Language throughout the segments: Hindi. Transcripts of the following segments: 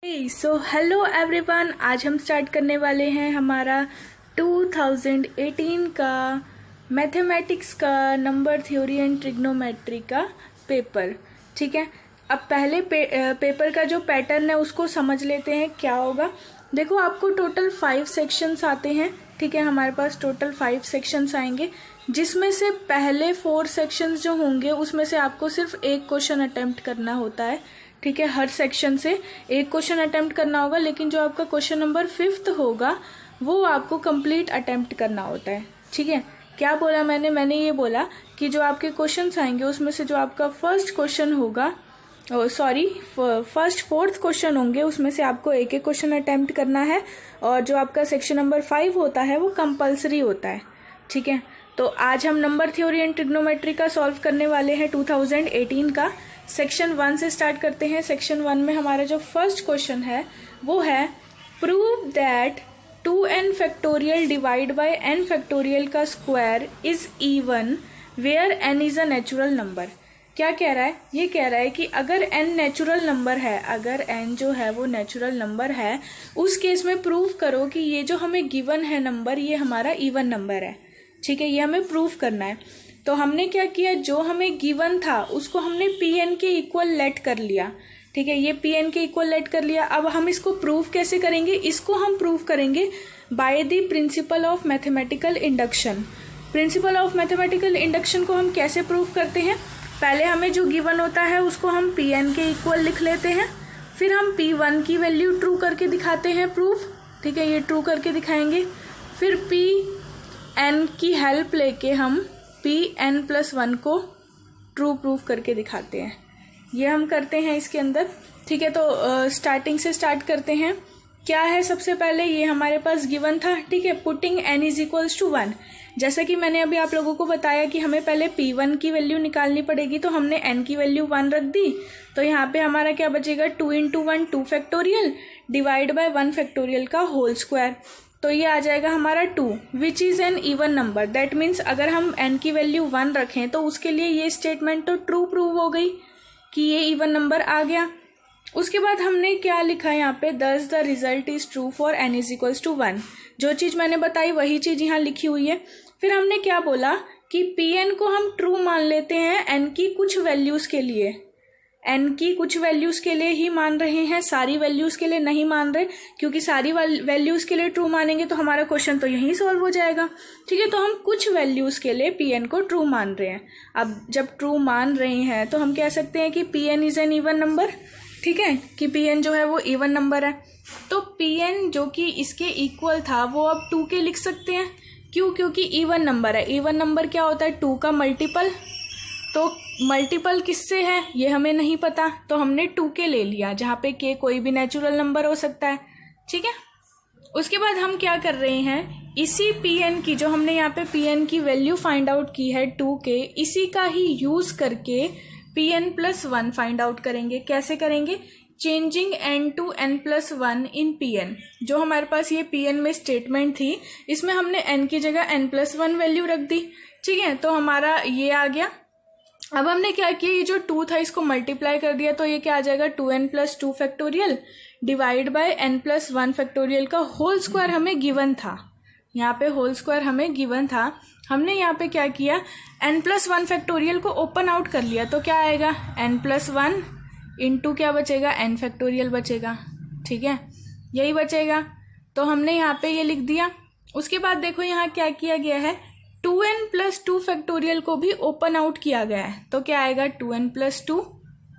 सो हेलो एवरीवन, आज हम स्टार्ट करने वाले हैं हमारा 2018 का मैथमेटिक्स का नंबर थ्योरी एंड ट्रिग्नोमेट्री का पेपर। ठीक है, अब पहले पेपर का जो पैटर्न है उसको समझ लेते हैं क्या होगा। देखो, आपको टोटल 5 सेक्शंस आते हैं। ठीक है, हमारे पास टोटल 5 सेक्शंस आएंगे, जिसमें से पहले 4 सेक्शंस जो होंगे उसमें से आपको सिर्फ एक क्वेश्चन अटेम्प्ट करना होता है। ठीक है, हर सेक्शन से एक क्वेश्चन अटेम्प्ट करना होगा, लेकिन जो आपका क्वेश्चन नंबर 5th होगा वो आपको कंप्लीट अटेम्प्ट करना होता है। ठीक है, क्या बोला मैंने ये बोला कि जो आपके क्वेश्चंस आएंगे उसमें से जो आपका फर्स्ट क्वेश्चन होगा, फर्स्ट 4th क्वेश्चन होंगे उसमें से आपको एक एक क्वेश्चन अटेम्प्ट करना है, और जो आपका सेक्शन नंबर 5 होता है वो कंपल्सरी होता है। ठीक है, तो आज हम नंबर थ्योरी एंड ट्रिग्नोमेट्री का सॉल्व करने वाले हैं 2018 का। सेक्शन 1 से स्टार्ट करते हैं। सेक्शन 1 में हमारा जो फर्स्ट क्वेश्चन है वो है prove that 2n factorial divide by n factorial का square is even where n is a natural number. क्या कह रहा है? ये कह रहा है कि अगर n नेचुरल नंबर है, अगर n जो है वो नेचुरल नंबर है, उस केस में प्रूव करो कि ये जो हमें गिवन है नंबर, ये हमारा इवन नंबर है। ठीक है, ये हमें प्रूव करना है। तो हमने क्या किया, जो हमें गिवन था उसको हमने Pn के इक्वल लेट कर लिया। ठीक है, ये Pn के इक्वल लेट कर लिया। अब हम इसको प्रूव कैसे करेंगे? इसको हम प्रूव करेंगे by the principal of mathematical induction. Principal of mathematical induction को हम कैसे प्रूव करते हैं? पहले हमें जो गिवन होता है उसको हम Pn के इक्वल लिख लेते हैं, फिर हम P1 की वैल्यू ट्रू करके दिखाते हैं प्रूफ। ठीक है, ये ट्रू करके दिखाएंगे। फिर Pn की हेल्प लेके हम Pn+1 को ट्रू प्रूफ करके दिखाते हैं। ये हम करते हैं इसके अंदर। ठीक है, तो स्टार्टिंग से स्टार्ट करते हैं। क्या है, सबसे पहले ये हमारे पास गिवन था। ठीक है, putting n is equals to 1। जैसा कि मैंने अभी आप लोगों को बताया कि हमें पहले P1 की वैल्यू निकालनी पड़ेगी, तो हमने n की वैल्यू 1 रख दी। तो यहाँ पे हमारा क्या बचेगा, 2 × 1 2 फैक्टोरियल डिवाइड बाय 1 फैक्टोरियल का होल स्क्वायर। तो ये आ जाएगा हमारा 2 which is an even number. That means अगर हम n की वैल्यू 1 रखें तो उसके लिए ये स्टेटमेंट तो ट्रू प्रूव हो गई कि ये इवन नंबर आ गया। उसके बाद हमने क्या लिखा यहाँ पे, thus the result is true for n is equals to 1। जो चीज मैंने बताई वही चीज यहाँ लिखी हुई है। फिर हमने क्या बोला कि Pn को हम ट्रू मान लेते हैं n की कुछ वैल्यूज के लिए। n की कुछ वैल्यूज के लिए ही मान रहे हैं, सारी वैल्यूज के लिए नहीं मान रहे, क्योंकि सारी वैल्यूज के लिए ट्रू मानेंगे तो हमारा क्वेश्चन तो यहीं सॉल्व हो जाएगा। ठीक है, तो हम कुछ वैल्यूज के लिए Pn को ट्रू मान रहे हैं। अब जब ट्रू मान रहे हैं तो हम कह सकते हैं कि Pn is an even number. ठीक है, कि Pn जो है वो इवन नंबर है। तो Pn जो कि इसके इक्वल था वो अब 2 के लिख सकते हैं। क्यों? क्योंकि इवन नंबर है। इवन नंबर क्या होता है, 2 का मल्टीपल। तो मल्टीपल किससे है ये हमें नहीं पता, तो हमने 2 के ले लिया, जहाँ पे k कोई भी नेचुरल नंबर हो सकता है। ठीक है, उसके बाद हम क्या कर रहे हैं, इसी Pn की, जो हमने यहाँ पे Pn की वैल्यू फाइंड आउट की है 2 के, इसी का ही यूज करके Pn+1 फाइंड आउट करेंगे। कैसे करेंगे? Changing n to n+1 in Pn। जो हमारे पास ये Pn में स्टेटमेंट थी, इसमें हमने n की जगह n+1 वैल्यू रख दी। ठीक है, तो हमारा ये आ गया। अब हमने क्या किया, ये जो 2 था इसको मल्टीप्लाई कर दिया, तो ये क्या आ जाएगा, 2n+2 factorial divide bye n+1 factorial का होल स्क्वायर हमें गिवन था। यहाँ पे होल स्क्वायर हमें गिवन था। हमने यहाँ पे क्या किया, n+1 फैक्टोरियल को ओपन आउट कर लिया, तो क्या आएगा, n+1 इंटू क्या बचेगा, n फैक्टोरियल बचेगा। ठीक है, यही बचेगा। तो हमने यहाँ पे ये लिख दिया। उसके बाद देखो यहाँ क्या किया गया है, 2n+2 फैक्टोरियल को भी ओपन आउट किया गया है, तो क्या आएगा, 2n+2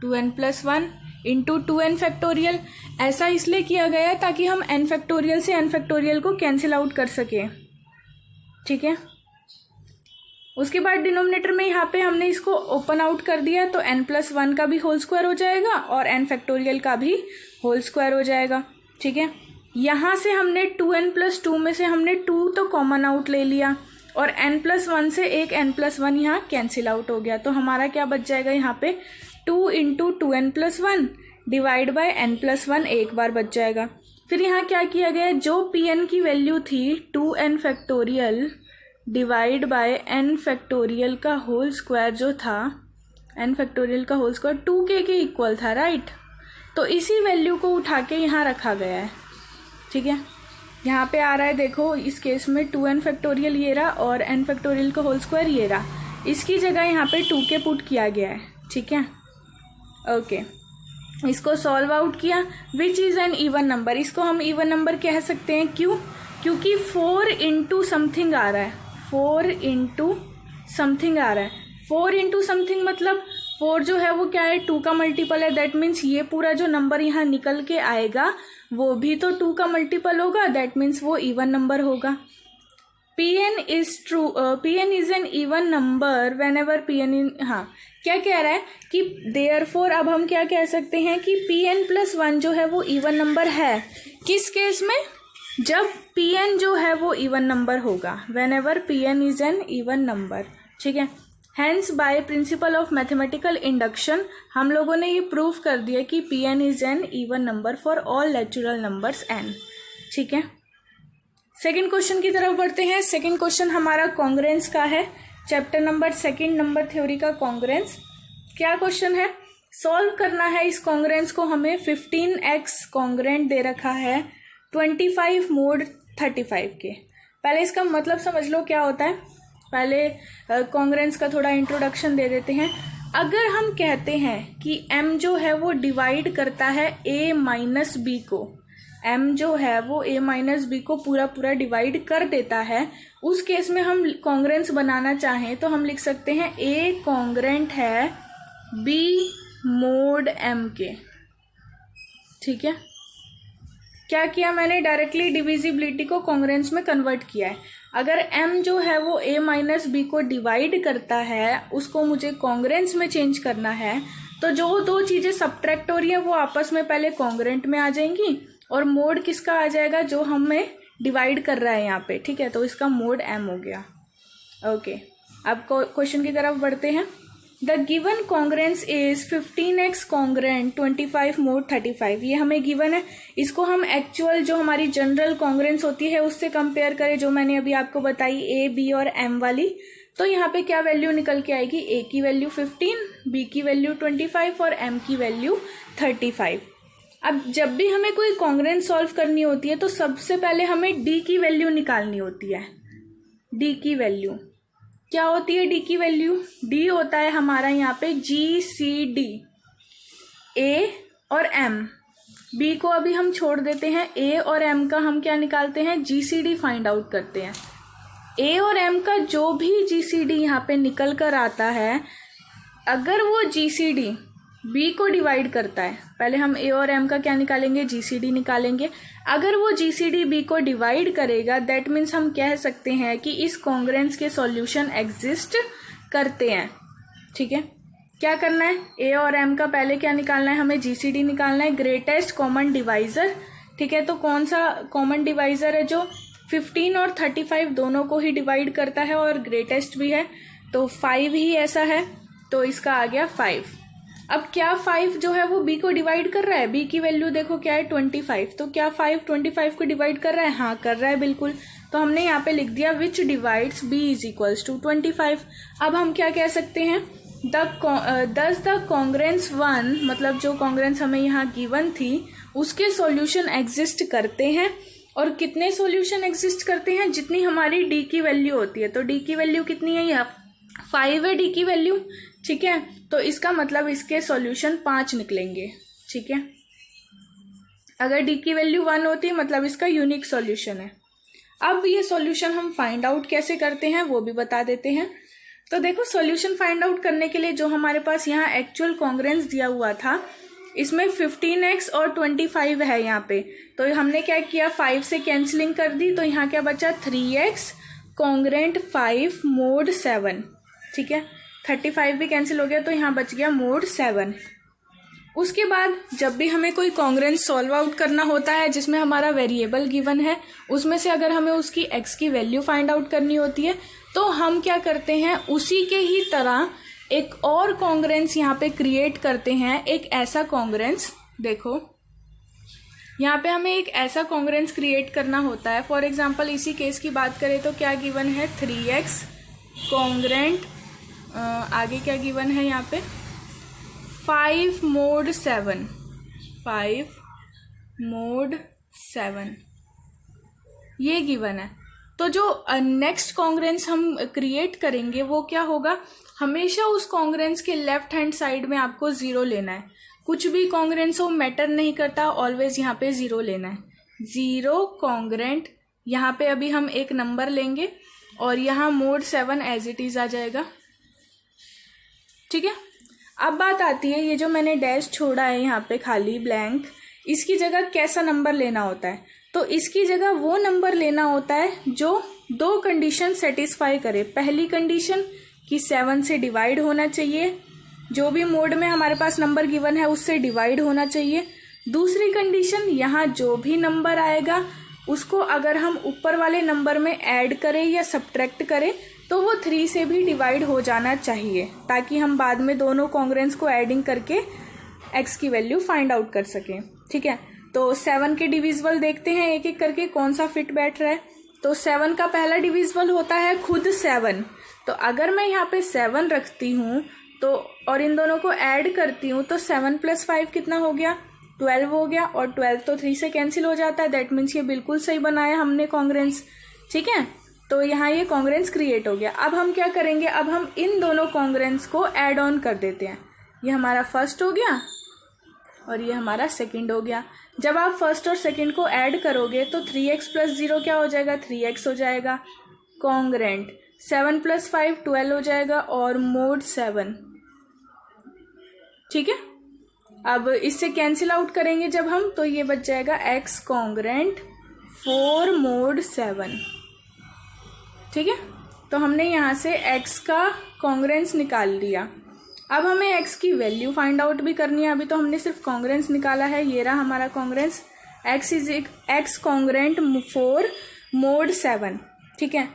2n+1 into 2n factorial. ऐसा इसलिए किया गया है ताकि हम n फैक्टोरियल से n फैक्टोरियल को कैंसिल आउट कर सके। ठीक है, उसके बाद डिनोमिनेटर में यहाँ पे हमने इसको ओपन आउट कर दिया, तो n+1 का भी होल स्क्वायर हो जाएगा और n फैक्टोरियल का भी होल स्क्वायर हो जाएगा। ठीक है, यहाँ से हमने 2n+2 में से हमने 2 तो कॉमन आउट ले लिया, और n+1 से एक n+1 यहाँ कैंसिल आउट हो गया, तो हमारा क्या बच जाएगा यहाँ पे, 2 × 2n+1 डिवाइड बाय n+1 एक बार बच जाएगा। फिर यहाँ क्या किया गया, जो Pn की वैल्यू थी 2n factorial divide by n factorial का होल स्क्वायर जो था, n फैक्टोरियल का होल स्क्वायर 2k के इक्वल था, राइट। तो इसी वैल्यू को उठा के यहाँ रखा गया है, ठीक है। यहाँ पे आ रहा है, देखो इस केस में 2n फैक्टोरियल ये रहा और n फैक्टोरियल का होल स्क्वायर ये रहा, इसकी जगह यहाँ पे 2k पुट किया गया है, ठीक है। ओके, इसको सॉल्व आउट किया, which is an even number, इसको हम इवन नंबर कह सकते हैं, क्यों? क्योंकि 4 इंटू समथिंग आ रहा है, 4 इंटू समथिंग आ रहा है। 4 इंटू समथिंग मतलब 4 जो है वो क्या है, 2 का मल्टीपल है, दैट मीन्स ये पूरा जो नंबर यहाँ निकल के आएगा वो भी तो 2 का मल्टीपल होगा, दैट मीन्स वो इवन नंबर होगा। Pn is true, Pn is an even number when ever Pn इन, हाँ क्या कह रहा है कि देयरफॉर अब हम क्या कह सकते हैं कि Pn+1 जो है वो इवन नंबर है, किस केस में? जब Pn जो है वो इवन नंबर होगा, whenever Pn is an even number, ठीक है। Hence by principle of mathematical induction हम लोगों ने ये प्रूव कर दिया कि Pn is an even number for all natural numbers n, ठीक है। सेकेंड क्वेश्चन की तरफ बढ़ते हैं। सेकेंड क्वेश्चन हमारा कॉन्ग्रेंस का है, चैप्टर नंबर 2 नंबर थ्योरी का कॉन्ग्रेंस। क्या क्वेश्चन है? सॉल्व करना है इस कॉन्ग्रेंस को, हमें 15x कॉन्ग्रेंट दे रखा है 25 mod 35 के। पहले इसका मतलब समझ लो क्या होता है, पहले कॉन्ग्रेंस का थोड़ा इंट्रोडक्शन दे देते हैं। अगर हम कहते हैं कि m जो है वो डिवाइड करता है a माइनस बी को, m जो है वो a माइनस बी को पूरा डिवाइड कर देता है, उस केस में हम कॉन्ग्रेंस बनाना चाहें तो हम लिख सकते हैं a कॉन्ग्रेंट है b मोड m के, ठीक है। क्या किया मैंने? डायरेक्टली डिविजिबिलिटी को कॉन्ग्रेंस में कन्वर्ट किया है। अगर m जो है वो a माइनस बी को डिवाइड करता है, उसको मुझे कॉन्ग्रेंस में चेंज करना है, तो जो दो चीजें सब्ट्रैक्ट हो रही है वो आपस में पहले कॉन्ग्रेंट में आ जाएंगी और मोड किसका आ जाएगा, जो हमें डिवाइड कर रहा है यहाँ पे, ठीक है। तो इसका मोड m हो गया। ओके, अब क्वेश्चन की तरफ बढ़ते हैं। The given congruence is 15x congruent 25 mod 35, ये हमें गिवन है। इसको हम एक्चुअल जो हमारी जनरल कॉन्ग्रेंस होती है उससे कंपेयर करें, जो मैंने अभी आपको बताई a, b और m वाली, तो यहाँ पे क्या वैल्यू निकल के आएगी? a की वैल्यू 15, b की वैल्यू 25 और m की वैल्यू 35। अब जब भी हमें कोई कॉन्ग्रेंस सॉल्व करनी होती है तो सबसे पहले हमें d की वैल्यू निकालनी होती है। d की वैल्यू क्या होती है? d की वैल्यू, d होता है हमारा यहाँ पे GCD, a और m, b को अभी हम छोड़ देते हैं, a और m का हम क्या निकालते हैं? GCD फाइंड आउट करते हैं। a और m का जो भी GCD यहाँ पे निकल कर आता है, अगर वो GCD b को डिवाइड करता है, पहले हम a और m का क्या निकालेंगे? GCD निकालेंगे। अगर वो GCD b को डिवाइड करेगा, दैट मीन्स हम कह सकते हैं कि इस कॉन्ग्रेंस के सॉल्यूशन एग्जिस्ट करते हैं, ठीक है। क्या करना है? a और m का पहले क्या निकालना है? हमें GCD निकालना है, ग्रेटेस्ट कॉमन डिवाइजर, ठीक है। तो कौन सा कॉमन डिवाइजर है जो 15 और 35 दोनों को ही डिवाइड करता है और ग्रेटेस्ट भी है? तो 5 ही ऐसा है, तो इसका आ गया 5। अब क्या 5 जो है वो b को डिवाइड कर रहा है? b की वैल्यू देखो क्या है? 25। तो क्या 5 25 को डिवाइड कर रहा है? हाँ कर रहा है, बिल्कुल। तो हमने यहाँ पे लिख दिया which divides b is equals to 25। अब हम क्या कह सकते हैं? दस द कॉन्ग्रेंस 1, मतलब जो कॉन्ग्रेंस हमें यहाँ गिवन थी उसके सॉल्यूशन एग्जिस्ट करते हैं। और कितने सॉल्यूशन एग्जिस्ट करते हैं? जितनी हमारी d की वैल्यू होती है। तो d की वैल्यू कितनी है? यहाँ 5 है d की वैल्यू, ठीक है। तो इसका मतलब इसके सॉल्यूशन 5 निकलेंगे, ठीक है। अगर d की वैल्यू 1 होती है मतलब इसका यूनिक सॉल्यूशन है। अब ये सॉल्यूशन हम फाइंड आउट कैसे करते हैं वो भी बता देते हैं। तो देखो, सॉल्यूशन फाइंड आउट करने के लिए जो हमारे पास यहाँ एक्चुअल कॉन्ग्रेंस दिया हुआ था, इसमें 15x और 25 है यहाँ पे। तो हमने क्या किया? 5 से कैंसिलिंग कर दी, तो यहाँ क्या बचा? 3x कॉन्ग्रेंट 5 mod 7, ठीक है। 35 भी कैंसिल हो गया, तो यहाँ बच गया mod 7। उसके बाद जब भी हमें कोई कॉन्ग्रेंस सॉल्व आउट करना होता है जिसमें हमारा वेरिएबल गिवन है, उसमें से अगर हमें उसकी x की वैल्यू फाइंड आउट करनी होती है, तो हम क्या करते हैं? उसी के ही तरह एक और कॉन्ग्रेंस यहाँ पे क्रिएट करते हैं। एक ऐसा कॉन्ग्रेंस, देखो यहाँ पे हमें एक ऐसा कॉन्ग्रेंस क्रिएट करना होता है। फॉर एग्जाम्पल इसी केस की बात करें तो क्या गिवन है? 3x कॉन्ग्रेंट, आगे क्या गिवन है यहाँ पे? 5 mod 7, 5 mod 7 ये गिवन है। तो जो नेक्स्ट कॉन्ग्रेंस हम क्रिएट करेंगे वो क्या होगा, हमेशा उस कॉन्ग्रेंस के लेफ्ट हैंड साइड में आपको 0 लेना है। कुछ भी कॉन्ग्रेंस हो मैटर नहीं करता, ऑलवेज यहाँ पे 0 लेना है। 0 कॉन्ग्रेंट, यहाँ पे अभी हम एक नंबर लेंगे और यहाँ mod 7 एज इट इज आ जाएगा। ठीक है, अब बात आती है ये जो मैंने डैश छोड़ा है यहाँ पे खाली ब्लैंक, इसकी जगह कैसा नंबर लेना होता है। तो इसकी जगह वो नंबर लेना होता है जो 2 कंडीशन सेटिस्फाई करे। पहली कंडीशन कि 7 से डिवाइड होना चाहिए, जो भी मोड में हमारे पास नंबर गिवन है उससे डिवाइड होना चाहिए। दूसरी कंडीशन, यहाँ जो भी नंबर आएगा उसको अगर हम ऊपर वाले नंबर में ऐड करें या सब्ट्रैक्ट करें तो वो 3 से भी डिवाइड हो जाना चाहिए, ताकि हम बाद में दोनों कॉन्ग्रेंस को एडिंग करके x की वैल्यू फाइंड आउट कर सकें। ठीक है, तो 7 के डिविजिबल देखते हैं एक एक करके कौन सा फिट बैठ रहा है। तो 7 का पहला डिविजिबल होता है खुद 7। तो अगर मैं यहाँ पे 7 रखती हूँ तो और इन दोनों को ऐड करती हूँ तो 7 + 5 कितना हो गया, 12 हो गया। और 12 तो 3 से कैंसिल हो जाता है, दैट मीन्स ये बिल्कुल सही बनाया हमने कॉन्ग्रेंस। ठीक है, तो यहाँ ये कॉन्ग्रेंस क्रिएट हो गया। अब हम क्या करेंगे, अब हम इन दोनों कॉन्ग्रेंस को ऐड ऑन कर देते हैं। ये हमारा फर्स्ट हो गया और ये हमारा सेकंड हो गया। जब आप फर्स्ट और सेकंड को ऐड करोगे तो 3x + 0 क्या हो जाएगा, 3x हो जाएगा। कॉन्ग्रेंट 7 + 5 12 हो जाएगा और mod 7। ठीक है, अब इससे कैंसिल आउट करेंगे जब हम, तो ये बच जाएगा x कॉन्ग्रेंट 4 mod 7। ठीक है, तो हमने यहाँ से x का कॉन्ग्रेंस निकाल लिया। अब हमें x की वैल्यू फाइंड आउट भी करनी है। अभी तो हमने सिर्फ कॉन्ग्रेंस निकाला है, ये रहा हमारा कॉन्ग्रेंस, x कॉन्ग्रेंट 4 mod 7। ठीक है,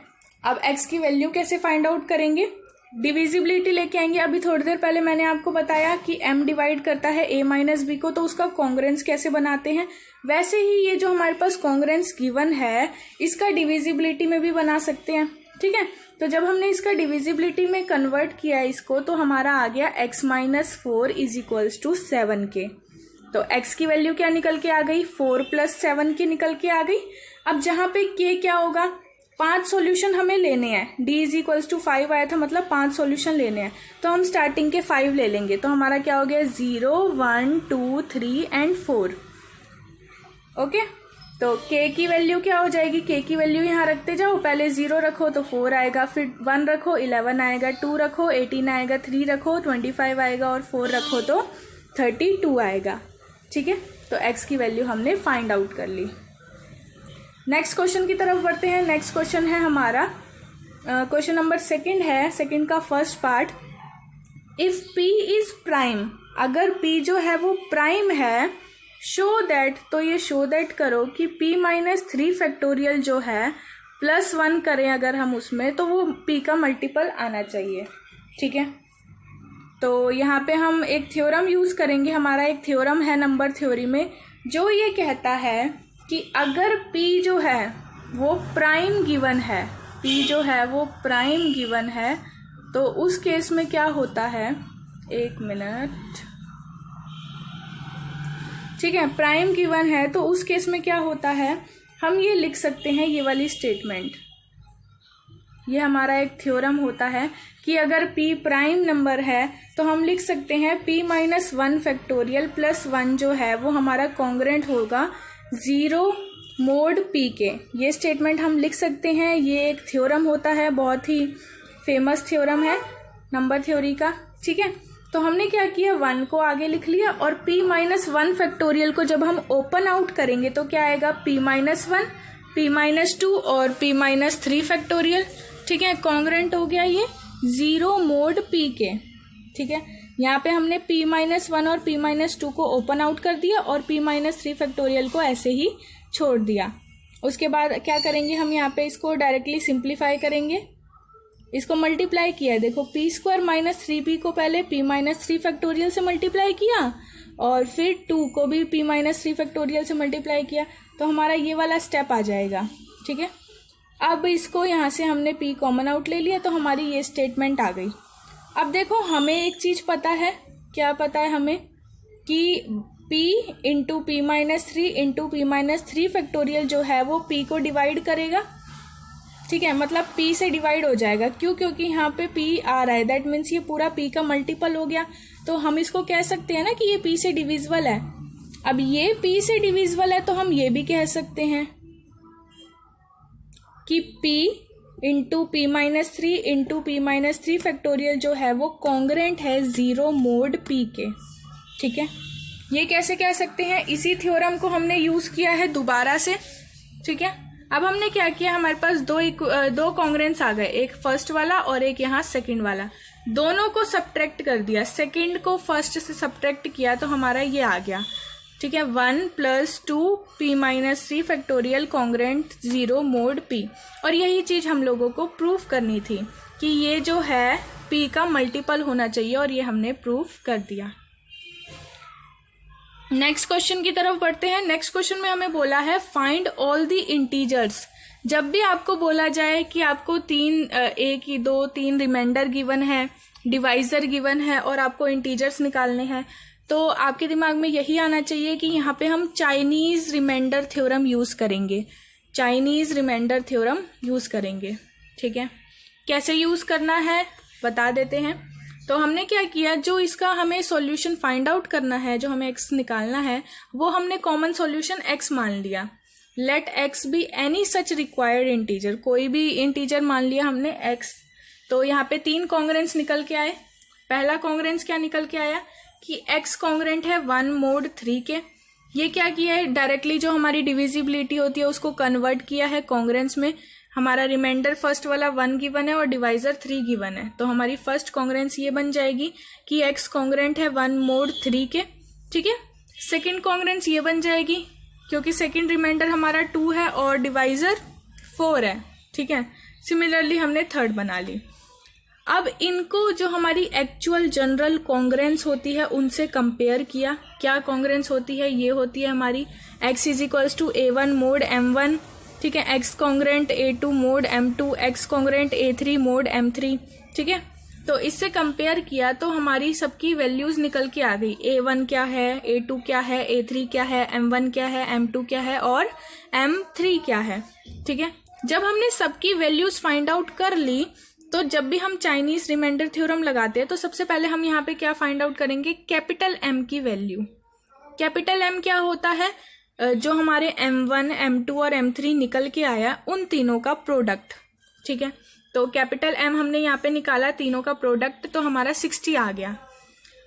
अब x की वैल्यू कैसे फाइंड आउट करेंगे, डिविजिबिलिटी लेके आएंगे। अभी थोड़ी देर पहले मैंने आपको बताया कि m डिवाइड करता है a - b को, तो उसका कॉन्ग्रेंस कैसे बनाते हैं, वैसे ही ये जो हमारे पास कॉन्ग्रेंस गिवन है इसका डिविजिबिलिटी में भी बना सकते हैं। ठीक है, तो जब हमने इसका डिविजिबिलिटी में कन्वर्ट किया इसको तो हमारा आ गया x - 4 = 7 के। तो x की वैल्यू क्या निकल के आ गई, 4 + 7 की निकल के आ गई। अब जहाँ पे k क्या होगा, 5 सॉल्यूशन हमें लेने हैं। d = 5 आया था, मतलब 5 सॉल्यूशन लेने हैं, तो हम स्टार्टिंग के 5 ले लेंगे। तो हमारा क्या हो गया, 0 1 2 3 एंड 4। ओके, तो k की वैल्यू क्या हो जाएगी, k की वैल्यू यहाँ रखते जाओ, पहले 0 रखो तो 4 आएगा, फिर 1 रखो 11 आएगा, 2 रखो 18 आएगा, 3 रखो 25 आएगा और 4 रखो तो 32 आएगा। ठीक है, तो x की वैल्यू हमने फाइंड आउट कर ली। नेक्स्ट क्वेश्चन की तरफ बढ़ते हैं। नेक्स्ट क्वेश्चन है हमारा क्वेश्चन नंबर 2 है, सेकंड का first part. If p is prime, अगर p जो है वो प्राइम है, शो दैट, तो ये शो दैट करो कि p - 3 फैक्टोरियल जो है +1 करें अगर हम उसमें, तो वो p का मल्टीपल आना चाहिए। ठीक है, तो यहाँ पे हम एक थ्योरम यूज करेंगे। हमारा एक थ्योरम है नंबर थ्योरी में जो ये कहता है कि अगर p जो है वो प्राइम गिवन है, p जो है वो प्राइम गिवन है, तो उस केस में क्या होता है, एक मिनट। ठीक है, प्राइम गिवन है तो उस केस में क्या होता है, हम ये लिख सकते हैं ये वाली स्टेटमेंट। ये हमारा एक थ्योरम होता है कि अगर p प्राइम नंबर है तो हम लिख सकते हैं p - 1 फैक्टोरियल +1 जो है वो हमारा कॉन्ग्रेंट होगा 0 mod p के। ये स्टेटमेंट हम लिख सकते हैं। ये एक थ्योरम होता है, बहुत ही फेमस थ्योरम है नंबर थ्योरी का। ठीक है, तो हमने क्या किया, 1 को आगे लिख लिया और p - 1 फैक्टोरियल को जब हम ओपन आउट करेंगे तो क्या आएगा, p - 1 p - 2 और p - 3 फैक्टोरियल। ठीक है, कॉन्ग्रेंट हो गया ये 0 mod p के। ठीक है, यहाँ पे हमने p - 1 और p - 2 को ओपन आउट कर दिया और p - 3 फैक्टोरियल को ऐसे ही छोड़ दिया। उसके बाद क्या करेंगे, हम यहाँ पे इसको डायरेक्टली सिंप्लीफाई करेंगे। इसको मल्टीप्लाई किया है, देखो p² - 3p को पहले p - 3 फैक्टोरियल से मल्टीप्लाई किया और फिर 2 को भी p - 3 फैक्टोरियल से मल्टीप्लाई किया, तो हमारा ये वाला स्टेप आ जाएगा। ठीक है, अब इसको यहाँ से हमने p कॉमन आउट ले लिया तो हमारी ये स्टेटमेंट आ गई। अब देखो हमें एक चीज पता है, क्या पता है हमें, कि p into P minus three into P minus three factorial जो है वो p को डिवाइड करेगा, ठीक है, मतलब p से डिवाइड हो जाएगा। क्यों? क्योंकि यहाँ पे p आ रहा है, दैट मीन्स ये पूरा p का मल्टीपल हो गया। तो हम इसको कह सकते हैं ना कि ये p से डिविजिबल है। अब ये p से डिविजिबल है तो हम ये भी कह सकते हैं कि p into P minus three into P minus three factorial जो है वो कॉन्ग्रेंट है जीरो मोड p के, ठीक है। ये कैसे कह सकते हैं? इसी थ्योरम को हमने यूज किया है दोबारा से, ठीक है। अब हमने क्या किया, हमारे पास दो कॉन्ग्रेंट्स आ गए, एक फर्स्ट वाला और एक यहाँ सेकंड वाला। दोनों को सब्ट्रैक्ट कर दिया, सेकंड को फर्स्ट से सब्ट्रैक्ट किया तो हमारा ये आ गया, ठीक है, 1 + 2 p minus three factorial congruent zero mode p। और यही चीज हम लोगों को प्रूफ करनी थी कि ये जो है p का मल्टीपल होना चाहिए, और ये हमने प्रूफ कर दिया। नेक्स्ट क्वेश्चन की तरफ बढ़ते हैं। नेक्स्ट क्वेश्चन में हमें बोला है फाइंड ऑल द इंटीजर्स। जब भी आपको बोला जाए कि आपको तीन रिमाइंडर गिवन है, डिवाइजर गिवन है और आपको इंटीजर्स निकालने हैं, तो आपके दिमाग में यही आना चाहिए कि यहाँ पे हम चाइनीज रिमाइंडर थ्योरम यूज करेंगे, चाइनीज रिमाइंडर थ्योरम यूज करेंगे, ठीक है। कैसे यूज करना है बता देते हैं। तो हमने क्या किया, जो इसका हमें सॉल्यूशन फाइंड आउट करना है, जो हमें x निकालना है, वो हमने कॉमन सॉल्यूशन x मान लिया। Let x be any such required integer, कोई भी इंटीजर मान लिया हमने x। तो यहाँ पे तीन कॉन्ग्रेंट्स निकल के आए। पहला कॉन्ग्रेंट्स क्या निकल के आया कि x कॉन्ग्रेंट है 1 mod 3 के। ये क्या किया है, डायरेक्टली जो हमारी डिविजिबिलिटी होती है उसको कन्वर्ट किया है कॉन्ग्रेंट्स में। हमारा रिमाइंडर फर्स्ट वाला 1 गिवन है और डिवाइजर 3 गिवन है, तो हमारी फर्स्ट कॉन्ग्रेंस ये बन जाएगी कि x कॉन्ग्रेंट है 1 mod 3 के, ठीक है। सेकंड कॉन्ग्रेंस ये बन जाएगी क्योंकि सेकंड रिमाइंडर हमारा 2 है और डिवाइजर 4 है, ठीक है। सिमिलरली हमने थर्ड बना ली। अब इनको जो हमारी एक्चुअल जनरल कॉन्ग्रेंस होती है उनसे कंपेयर किया। क्या कॉन्ग्रेंस होती है? ये होती है हमारी x = a1 mod m1, ठीक है, x congruent a2 mod m2, x congruent a3 mod m3, ठीक है। तो इससे कंपेयर किया तो हमारी सबकी वैल्यूज निकल के आ गई। a1 क्या है, a2 क्या है, a3 क्या है, m1 क्या है, m2 क्या है और m3 क्या है, ठीक है। जब हमने सबकी वैल्यूज फाइंड आउट कर ली तो जब भी हम चाइनीज रिमाइंडर थ्योरम लगाते हैं तो सबसे पहले हम यहाँ पे क्या फाइंड आउट करेंगे, कैपिटल M की वैल्यू। कैपिटल M क्या होता है? जो हमारे m1, m2 और m3 निकल के आया उन तीनों का प्रोडक्ट, ठीक है। तो कैपिटल M हमने यहाँ पे निकाला, तीनों का प्रोडक्ट, तो हमारा 60 आ गया।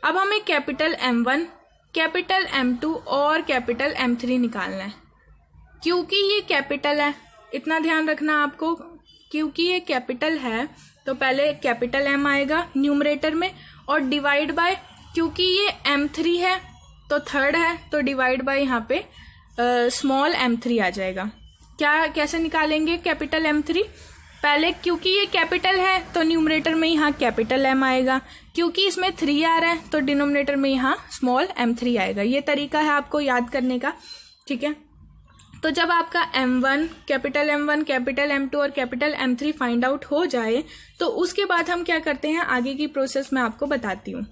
अब हमें कैपिटल M1, कैपिटल M2 और कैपिटल M3 निकालना है। क्योंकि ये कैपिटल है, इतना ध्यान रखना आपको, क्योंकि ये कैपिटल है तो पहले कैपिटल M आएगा न्यूमरेटर में, और डिवाइड बाय, क्योंकि ये m3 है तो थर्ड है तो डिवाइड बाय यहाँ पे स्मॉल m3 आ जाएगा। क्या कैसे निकालेंगे कैपिटल M3? पहले क्योंकि ये कैपिटल है तो न्यूमरेटर में यहाँ कैपिटल M आएगा, क्योंकि इसमें 3 आ रहा है तो डिनोमिनेटर में यहाँ स्मॉल m3 आएगा। ये तरीका है आपको याद करने का, ठीक है। तो जब आपका M1, कैपिटल M2 और कैपिटल M3 फाइंड आउट हो जाए तो उसके बाद हम क्या करते हैं, आगे की प्रोसेस मैं आपको बताती हूँ।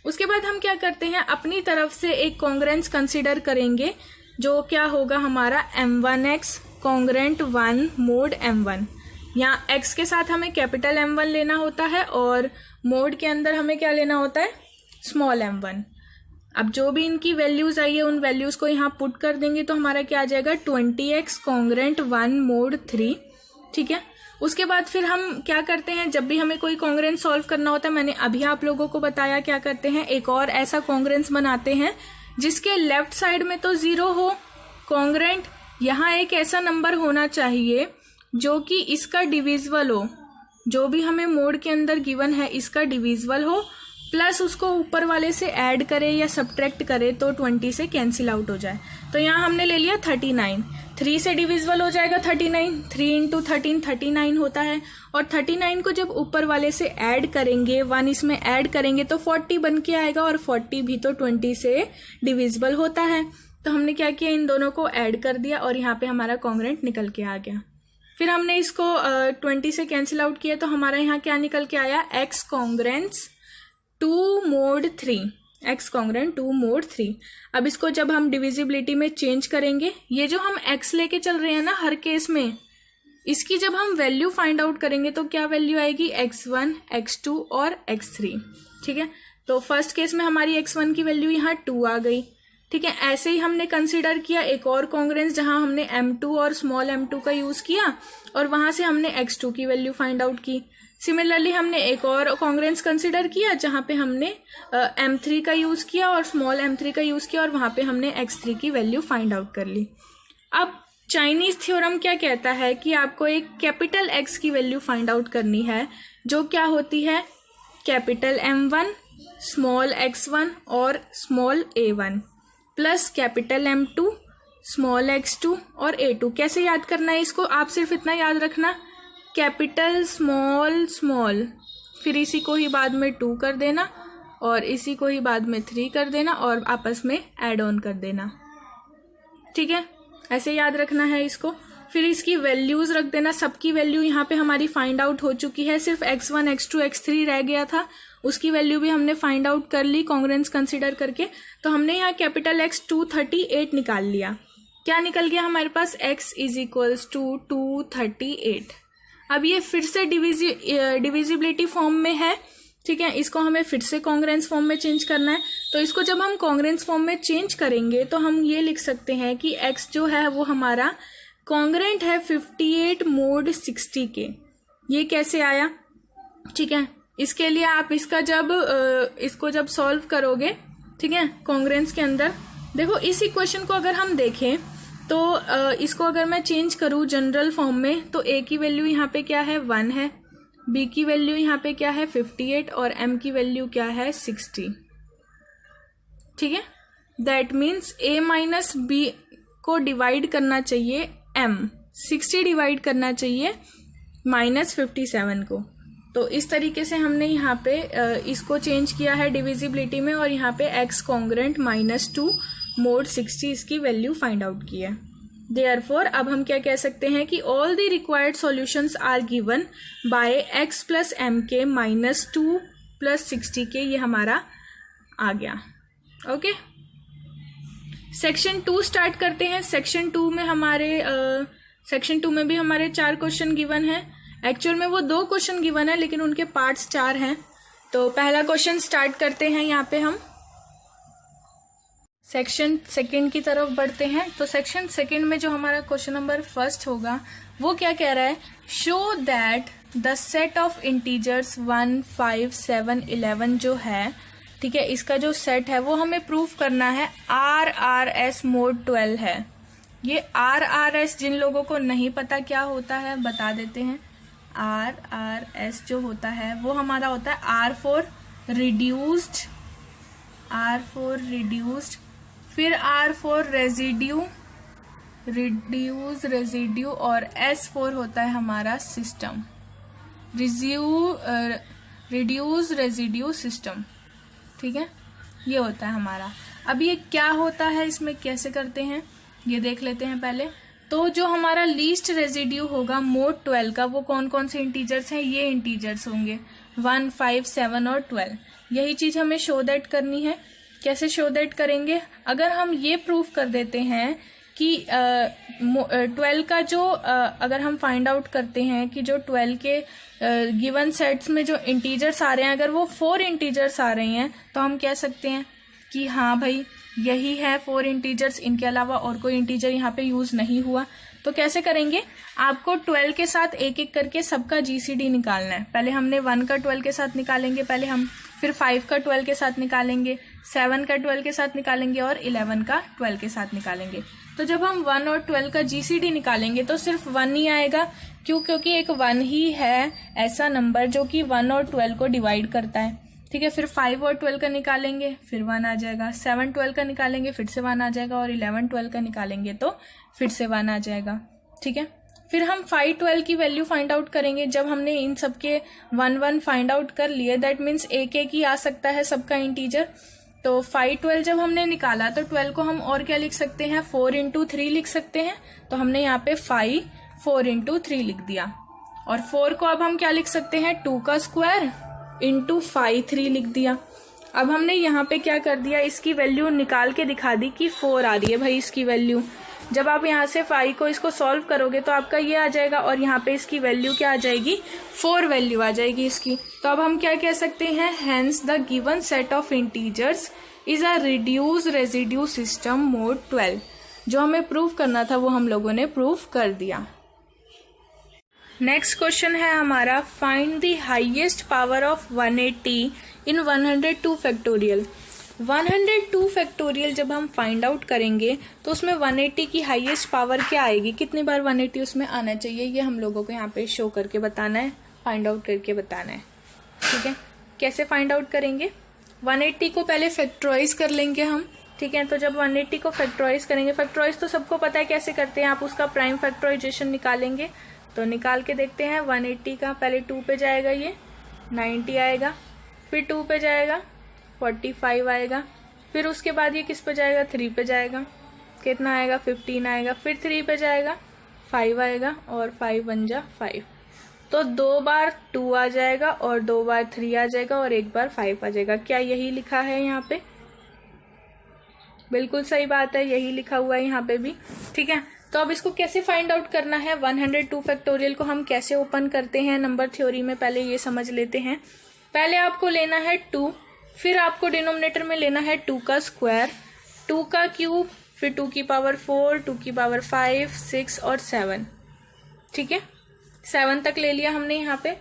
उसके बाद हम क्या करते हैं, अपनी तरफ से एक कॉन्ग्रेंस कंसीडर करेंगे, जो क्या होगा हमारा m1x कॉन्ग्रेंट 1 mod m1। यहाँ x के साथ हमें कैपिटल M1 लेना होता है और मोड के अंदर हमें क्या लेना होता है, स्मॉल m1। अब जो भी इनकी वैल्यूज आई है उन वैल्यूज को यहाँ पुट कर देंगे तो हमारा क्या आ जाएगा, 20x कॉन्ग्रेंट 1 mod 3, ठीक है। उसके बाद फिर हम क्या करते हैं, जब भी हमें कोई कॉन्ग्रेंस सॉल्व करना होता है, मैंने अभी आप लोगों को बताया क्या करते हैं, एक और ऐसा कॉन्ग्रेंस बनाते हैं जिसके लेफ्ट साइड में तो 0 हो कॉन्ग्रेंट, यहाँ एक ऐसा नंबर होना चाहिए जो कि इसका डिविजिबल हो, जो भी हमें मोड के अंदर गिवन है इसका डिविजिबल हो, प्लस उसको ऊपर वाले से ऐड करे या सब्ट्रैक्ट करे तो 20 से कैंसिल आउट हो जाए। तो यहाँ हमने ले लिया 39, 3 से डिविजिबल हो जाएगा 39, 3 × 13 39 होता है, और 39 को जब ऊपर वाले से ऐड करेंगे, 1 इसमें ऐड करेंगे तो 40 बन के आएगा, और 40 भी तो 20 से डिविजिबल होता है। तो हमने क्या किया, इन दोनों को ऐड कर दिया और यहाँ पे हमारा कॉन्ग्रेंट निकल के आ गया। फिर हमने इसको 20 से कैंसिल आउट किया तो हमारा यहाँ क्या निकल के आया, x कॉन्ग्रेंट्स 2 mod 3, x congruent 2 mod 3। अब इसको जब हम डिविजिबिलिटी में चेंज करेंगे, ये जो हम x लेके चल रहे हैं ना हर केस में, इसकी जब हम वैल्यू फाइंड आउट करेंगे तो क्या वैल्यू आएगी, x1, x2 और x3। ठीक है, तो फर्स्ट केस में हमारी x1 की वैल्यू यहाँ 2 आ गई। ठीक है, ऐसे ही हमने कंसीडर किया एक और कॉन्ग्रेंस जहां हमने m2 और स्मॉल m2 का यूज किया और वहां से हमने x2 की वैल्यू फाइंड आउट की। सिमिलरली हमने एक और कॉन्ग्रेंस कंसीडर किया जहां पे हमने m3 का यूज किया और स्मॉल m3 का यूज किया और वहां पे हमने x3 की वैल्यू फाइंड आउट कर ली। अब चाइनीज थ्योरम क्या कहता है कि आपको एक कैपिटल X की वैल्यू फाइंड आउट करनी है, जो क्या होती है, कैपिटल M1, स्मॉल x1 और small a1 plus capital M2, small x2 और a2। कैसे याद करना है इसको, आप सिर्फ इतना याद रखना, कैपिटल स्मॉल स्मॉल, फिर इसी को ही बाद में 2 कर देना और इसी को ही बाद में 3 कर देना और आपस में ऐड ऑन कर देना। ठीक है, ऐसे याद रखना है इसको। फिर इसकी वैल्यूज रख देना, सबकी वैल्यू यहाँ पे हमारी फाइंड आउट हो चुकी है, सिर्फ x1, x2, x3 रह गया था, उसकी वैल्यू भी हमने फाइंड आउट कर ली कॉन्ग्रेंस कंसीडर करके। तो हमने यहाँ कैपिटल X 238 निकाल लिया। क्या निकल गया हमारे पास, x इज इक्वल्स टू 238। अब ये फिर से डिविजिबिलिटी फॉर्म में है। ठीक है, इसको हमें फिर से कॉन्ग्रेंस फॉर्म में चेंज करना है। तो इसको जब हम कॉन्ग्रेंस फॉर्म में चेंज करेंगे तो हम ये लिख सकते हैं कि x जो है वो हमारा कॉन्ग्रेंट है 58 mod 60 के। ये कैसे आया, ठीक है, इसके लिए आप इसको जब सॉल्व करोगे, ठीक है, कॉन्ग्रेंस के अंदर देखो, इस इक्वेशन को अगर हम देखें तो इसको अगर मैं चेंज करूं जनरल फॉर्म में तो a की वैल्यू यहाँ पे क्या है, 1 है, b की वैल्यू यहाँ पे क्या है, 58 और m की वैल्यू क्या है, 60। ठीक है, that means a minus b को डिवाइड करना चाहिए m, 60 डिवाइड करना चाहिए माइनस 57 को। तो इस तरीके से हमने यहाँ पे इसको चेंज किया है डिविजिबिलिटी में और यहाँ पे x कॉन्ग्रेंट -2 mod 60 इसकी वैल्यू फाइंड आउट की है। देयरफॉर अब हम क्या कह सकते हैं कि all the required solutions are given by x plus m के -2 प्लस 60 के, ये हमारा आ गया। ओके, सेक्शन 2 स्टार्ट करते हैं। सेक्शन 2 में भी हमारे 4 क्वेश्चन गिवन है। एक्चुअल में वो 2 क्वेश्चन गिवन है लेकिन उनके पार्ट्स 4 हैं। तो पहला क्वेश्चन स्टार्ट करते हैं। यहाँ पे हम सेक्शन 2 की तरफ बढ़ते हैं। तो सेक्शन 2 में जो हमारा क्वेश्चन नंबर 1 होगा वो क्या कह रहा है, show that the set of integers 1, 5, 7, 11 जो है, ठीक है, इसका जो सेट है वो हमें प्रूफ करना है RRS mod 12 है। ये RRS जिन लोगों को नहीं पता क्या होता है बता देते हैं। RRS जो होता है वो हमारा होता है R for reduced, फिर R for रेजिड्यू और S for होता है हमारा सिस्टम, रिड्यूस रेजिड्यू सिस्टम। ठीक है, ये होता है हमारा। अब ये क्या होता है, इसमें कैसे करते हैं ये देख लेते हैं पहले। तो जो हमारा लीस्ट रेजिड्यू होगा mod 12 का, वो कौन कौन से इंटीजर्स हैं, ये इंटीजर्स होंगे 1, 5, 7 और 12। यही चीज हमें शो दैट करनी है। कैसे शो दैट करेंगे, अगर हम ये प्रूफ कर देते हैं कि 12 का जो अगर हम फाइंड आउट करते हैं कि जो 12 के गिवन सेट्स में जो इंटीजर्स आ रहे हैं, अगर वो 4 इंटीजर्स आ रहे हैं तो हम कह सकते हैं कि हाँ भाई यही है 4 इंटीजर्स, इनके अलावा और कोई इंटीजर यहाँ पे यूज नहीं हुआ। तो कैसे करेंगे, आपको 12 के साथ एक एक करके सबका GCD निकालना है। पहले हमने 1 का 12 के साथ निकालेंगे पहले हम, फिर 5 का 12 के साथ निकालेंगे, 7 का 12 के साथ निकालेंगे और 11 का 12 के साथ निकालेंगे। तो जब हम 1 और 12 का GCD निकालेंगे तो सिर्फ 1 ही आएगा। क्यों, क्योंकि एक 1 ही है ऐसा नंबर जो कि 1 और 12 को डिवाइड करता है। ठीक है, फिर 5 और 12 का निकालेंगे फिर 1 आ जाएगा, 7 12 का निकालेंगे फिर से 1 आ जाएगा और 11 12 का निकालेंगे तो फिर से 1 आ जाएगा। ठीक है, फिर हम 5 12 की वैल्यू फाइंड आउट करेंगे। जब हमने इन सबके 1 1 फाइंड आउट कर लिए, दैट मीन्स एक एक ही आ सकता है सबका इंटीजर। तो 5 12 जब हमने निकाला तो 12 को हम और क्या लिख सकते हैं, 4 into 3 लिख सकते हैं। तो हमने यहाँ पे 5 4 into 3 लिख दिया। और 4 को अब हम क्या लिख सकते हैं, 2 का स्क्वायर इंटू 5 3 लिख दिया। अब हमने यहाँ पे क्या कर दिया, इसकी वैल्यू निकाल के दिखा दी कि 4 आ रही है भाई इसकी वैल्यू। जब आप यहाँ से 5 को इसको सॉल्व करोगे तो आपका ये आ जाएगा और यहाँ पे इसकी वैल्यू क्या आ जाएगी, 4 वैल्यू आ जाएगी इसकी। तो अब हम क्या कह सकते हैं, hence the given set of integers is a reduce residue system mode 12। जो हमें प्रूव करना था वो हम लोगों ने प्रूव कर दिया। नेक्स्ट क्वेश्चन है हमारा, find the highest power of 180 in 102 factorial. 102 factorial जब हम फाइंड आउट करेंगे तो उसमें 180 की हाईएस्ट पावर क्या आएगी, कितनी बार 180 उसमें आना चाहिए, ये हम लोगों को यहाँ पे शो करके बताना है, फाइंड आउट करके बताना है। ठीक है, कैसे फाइंड आउट करेंगे, 180 को पहले फैक्टराइज कर लेंगे हम। ठीक है, तो जब 180 को फैक्टराइज करेंगे, फैक्टराइज तो सबको पता है कैसे करते हैं, आप उसका प्राइम फैक्टराइजेशन निकालेंगे। तो निकाल के देखते हैं, 180 का पहले 2 पे जाएगा, ये 90 आएगा, फिर 2 पे जाएगा 45 आएगा, फिर उसके बाद ये किस पे जाएगा, 3 पे जाएगा, कितना आएगा 15 आएगा, फिर 3 पे जाएगा 5 आएगा और 5 बन जा 5। तो 2 बार 2 आ जाएगा और 2 बार 3 आ जाएगा और 1 बार 5 आ जाएगा। क्या यही लिखा है यहाँ पे, बिल्कुल सही बात है, यही लिखा हुआ है यहाँ पे भी। ठीक है, तो अब इसको कैसे फाइंड आउट करना है, 102 फैक्टोरियल को हम कैसे ओपन करते हैं नंबर थ्योरी में, पहले ये समझ लेते हैं। पहले आपको लेना है 2, फिर आपको डिनोमिनेटर में लेना है 2 का स्क्वायर, 2 का क्यूब, फिर 2 की पावर 4, 2 की पावर 5, 6 और 7। ठीक है, 7 तक ले लिया हमने यहाँ पे।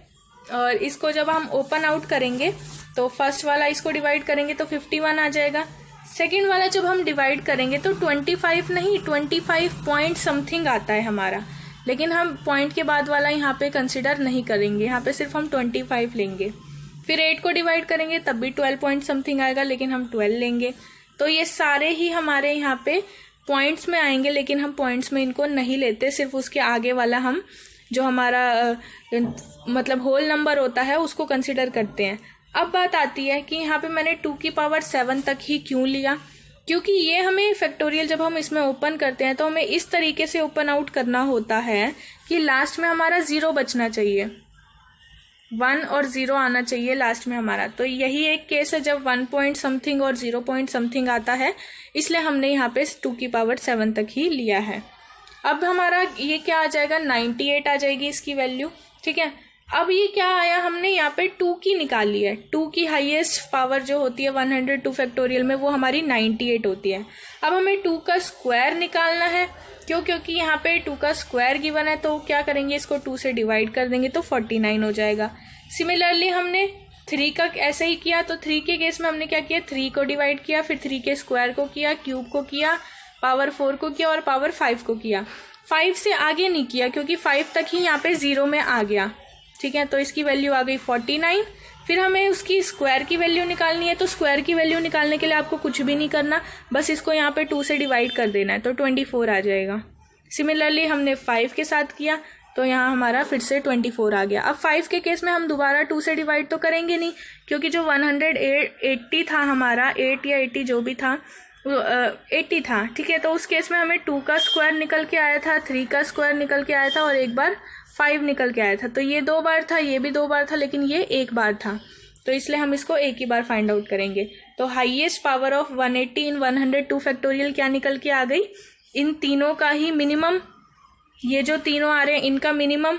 और इसको जब हम ओपन आउट करेंगे तो फर्स्ट वाला इसको डिवाइड करेंगे तो 51 आ जाएगा। सेकेंड वाला जब हम डिवाइड करेंगे तो 25 नहीं, 25 पॉइंट समथिंग आता है हमारा, लेकिन हम पॉइंट के बाद वाला यहाँ पे कंसिडर नहीं करेंगे, यहाँ पे सिर्फ हम 25 लेंगे। फिर 8 को डिवाइड करेंगे तब भी 12 पॉइंट समथिंग आएगा, लेकिन हम 12 लेंगे। तो ये सारे ही हमारे यहाँ पे पॉइंट्स में आएंगे, लेकिन हम पॉइंट्स में इनको नहीं लेते, सिर्फ उसके आगे वाला हम जो हमारा मतलब होल नंबर होता है उसको कंसिडर करते हैं। अब बात आती है कि यहाँ पे मैंने 2 की पावर 7 तक ही क्यों लिया, क्योंकि ये हमें फैक्टोरियल जब हम इसमें ओपन करते हैं तो हमें इस तरीके से ओपन आउट करना होता है कि लास्ट में हमारा 0 बचना चाहिए, 1 और 0 आना चाहिए लास्ट में हमारा। तो यही एक केस है जब 1 पॉइंट समथिंग और 0 पॉइंट समथिंग आता है, इसलिए हमने यहाँ पे 2 की पावर 7 तक ही लिया है। अब हमारा ये क्या आ जाएगा, 98 आ जाएगी इसकी वैल्यू। ठीक है, अब ये क्या आया, हमने यहाँ पे 2 की निकाल ली है। 2 की हाईएस्ट पावर जो होती है 102 फैक्टोरियल में वो हमारी 98 होती है। अब हमें 2 का स्क्वायर निकालना है, क्योंकि यहाँ पे 2 का स्क्वायर गिवन है, तो क्या करेंगे, इसको 2 से डिवाइड कर देंगे तो 49 हो जाएगा। सिमिलरली हमने 3 का ऐसे ही किया, तो 3 के केस में हमने क्या किया, 3 को डिवाइड किया, फिर 3 के स्क्वायर को किया, क्यूब को किया, पावर 4 को किया और पावर 5 को किया। 5 से आगे नहीं किया क्योंकि 5 तक ही यहाँ पे 0 में आ गया। ठीक है, तो इसकी वैल्यू आ गई 49। फिर हमें उसकी स्क्वायर की वैल्यू निकालनी है, तो स्क्वायर की वैल्यू निकालने के लिए आपको कुछ भी नहीं करना, बस इसको यहाँ पे 2 से डिवाइड कर देना है, तो 24 आ जाएगा। सिमिलरली हमने 5 के साथ किया तो यहाँ हमारा फिर से 24 आ गया। अब 5 के केस में हम दोबारा 2 से डिवाइड तो करेंगे नहीं, क्योंकि जो 180 था हमारा, 8 या 80 जो भी था, 80 था। ठीक है, तो उस केस में हमें 2 का स्क्वायर निकल के आया था, 3 का स्क्वायर निकल के आया था और एक बार 5 निकल के आया था। तो ये 2 बार था, ये भी 2 बार था, लेकिन ये 1 बार था, तो इसलिए हम इसको एक ही बार फाइंड आउट करेंगे। तो highest power of 180 in 102 factorial क्या निकल के आ गई, इन तीनों का ही मिनिमम। ये जो तीनों आ रहे हैं इनका मिनिमम।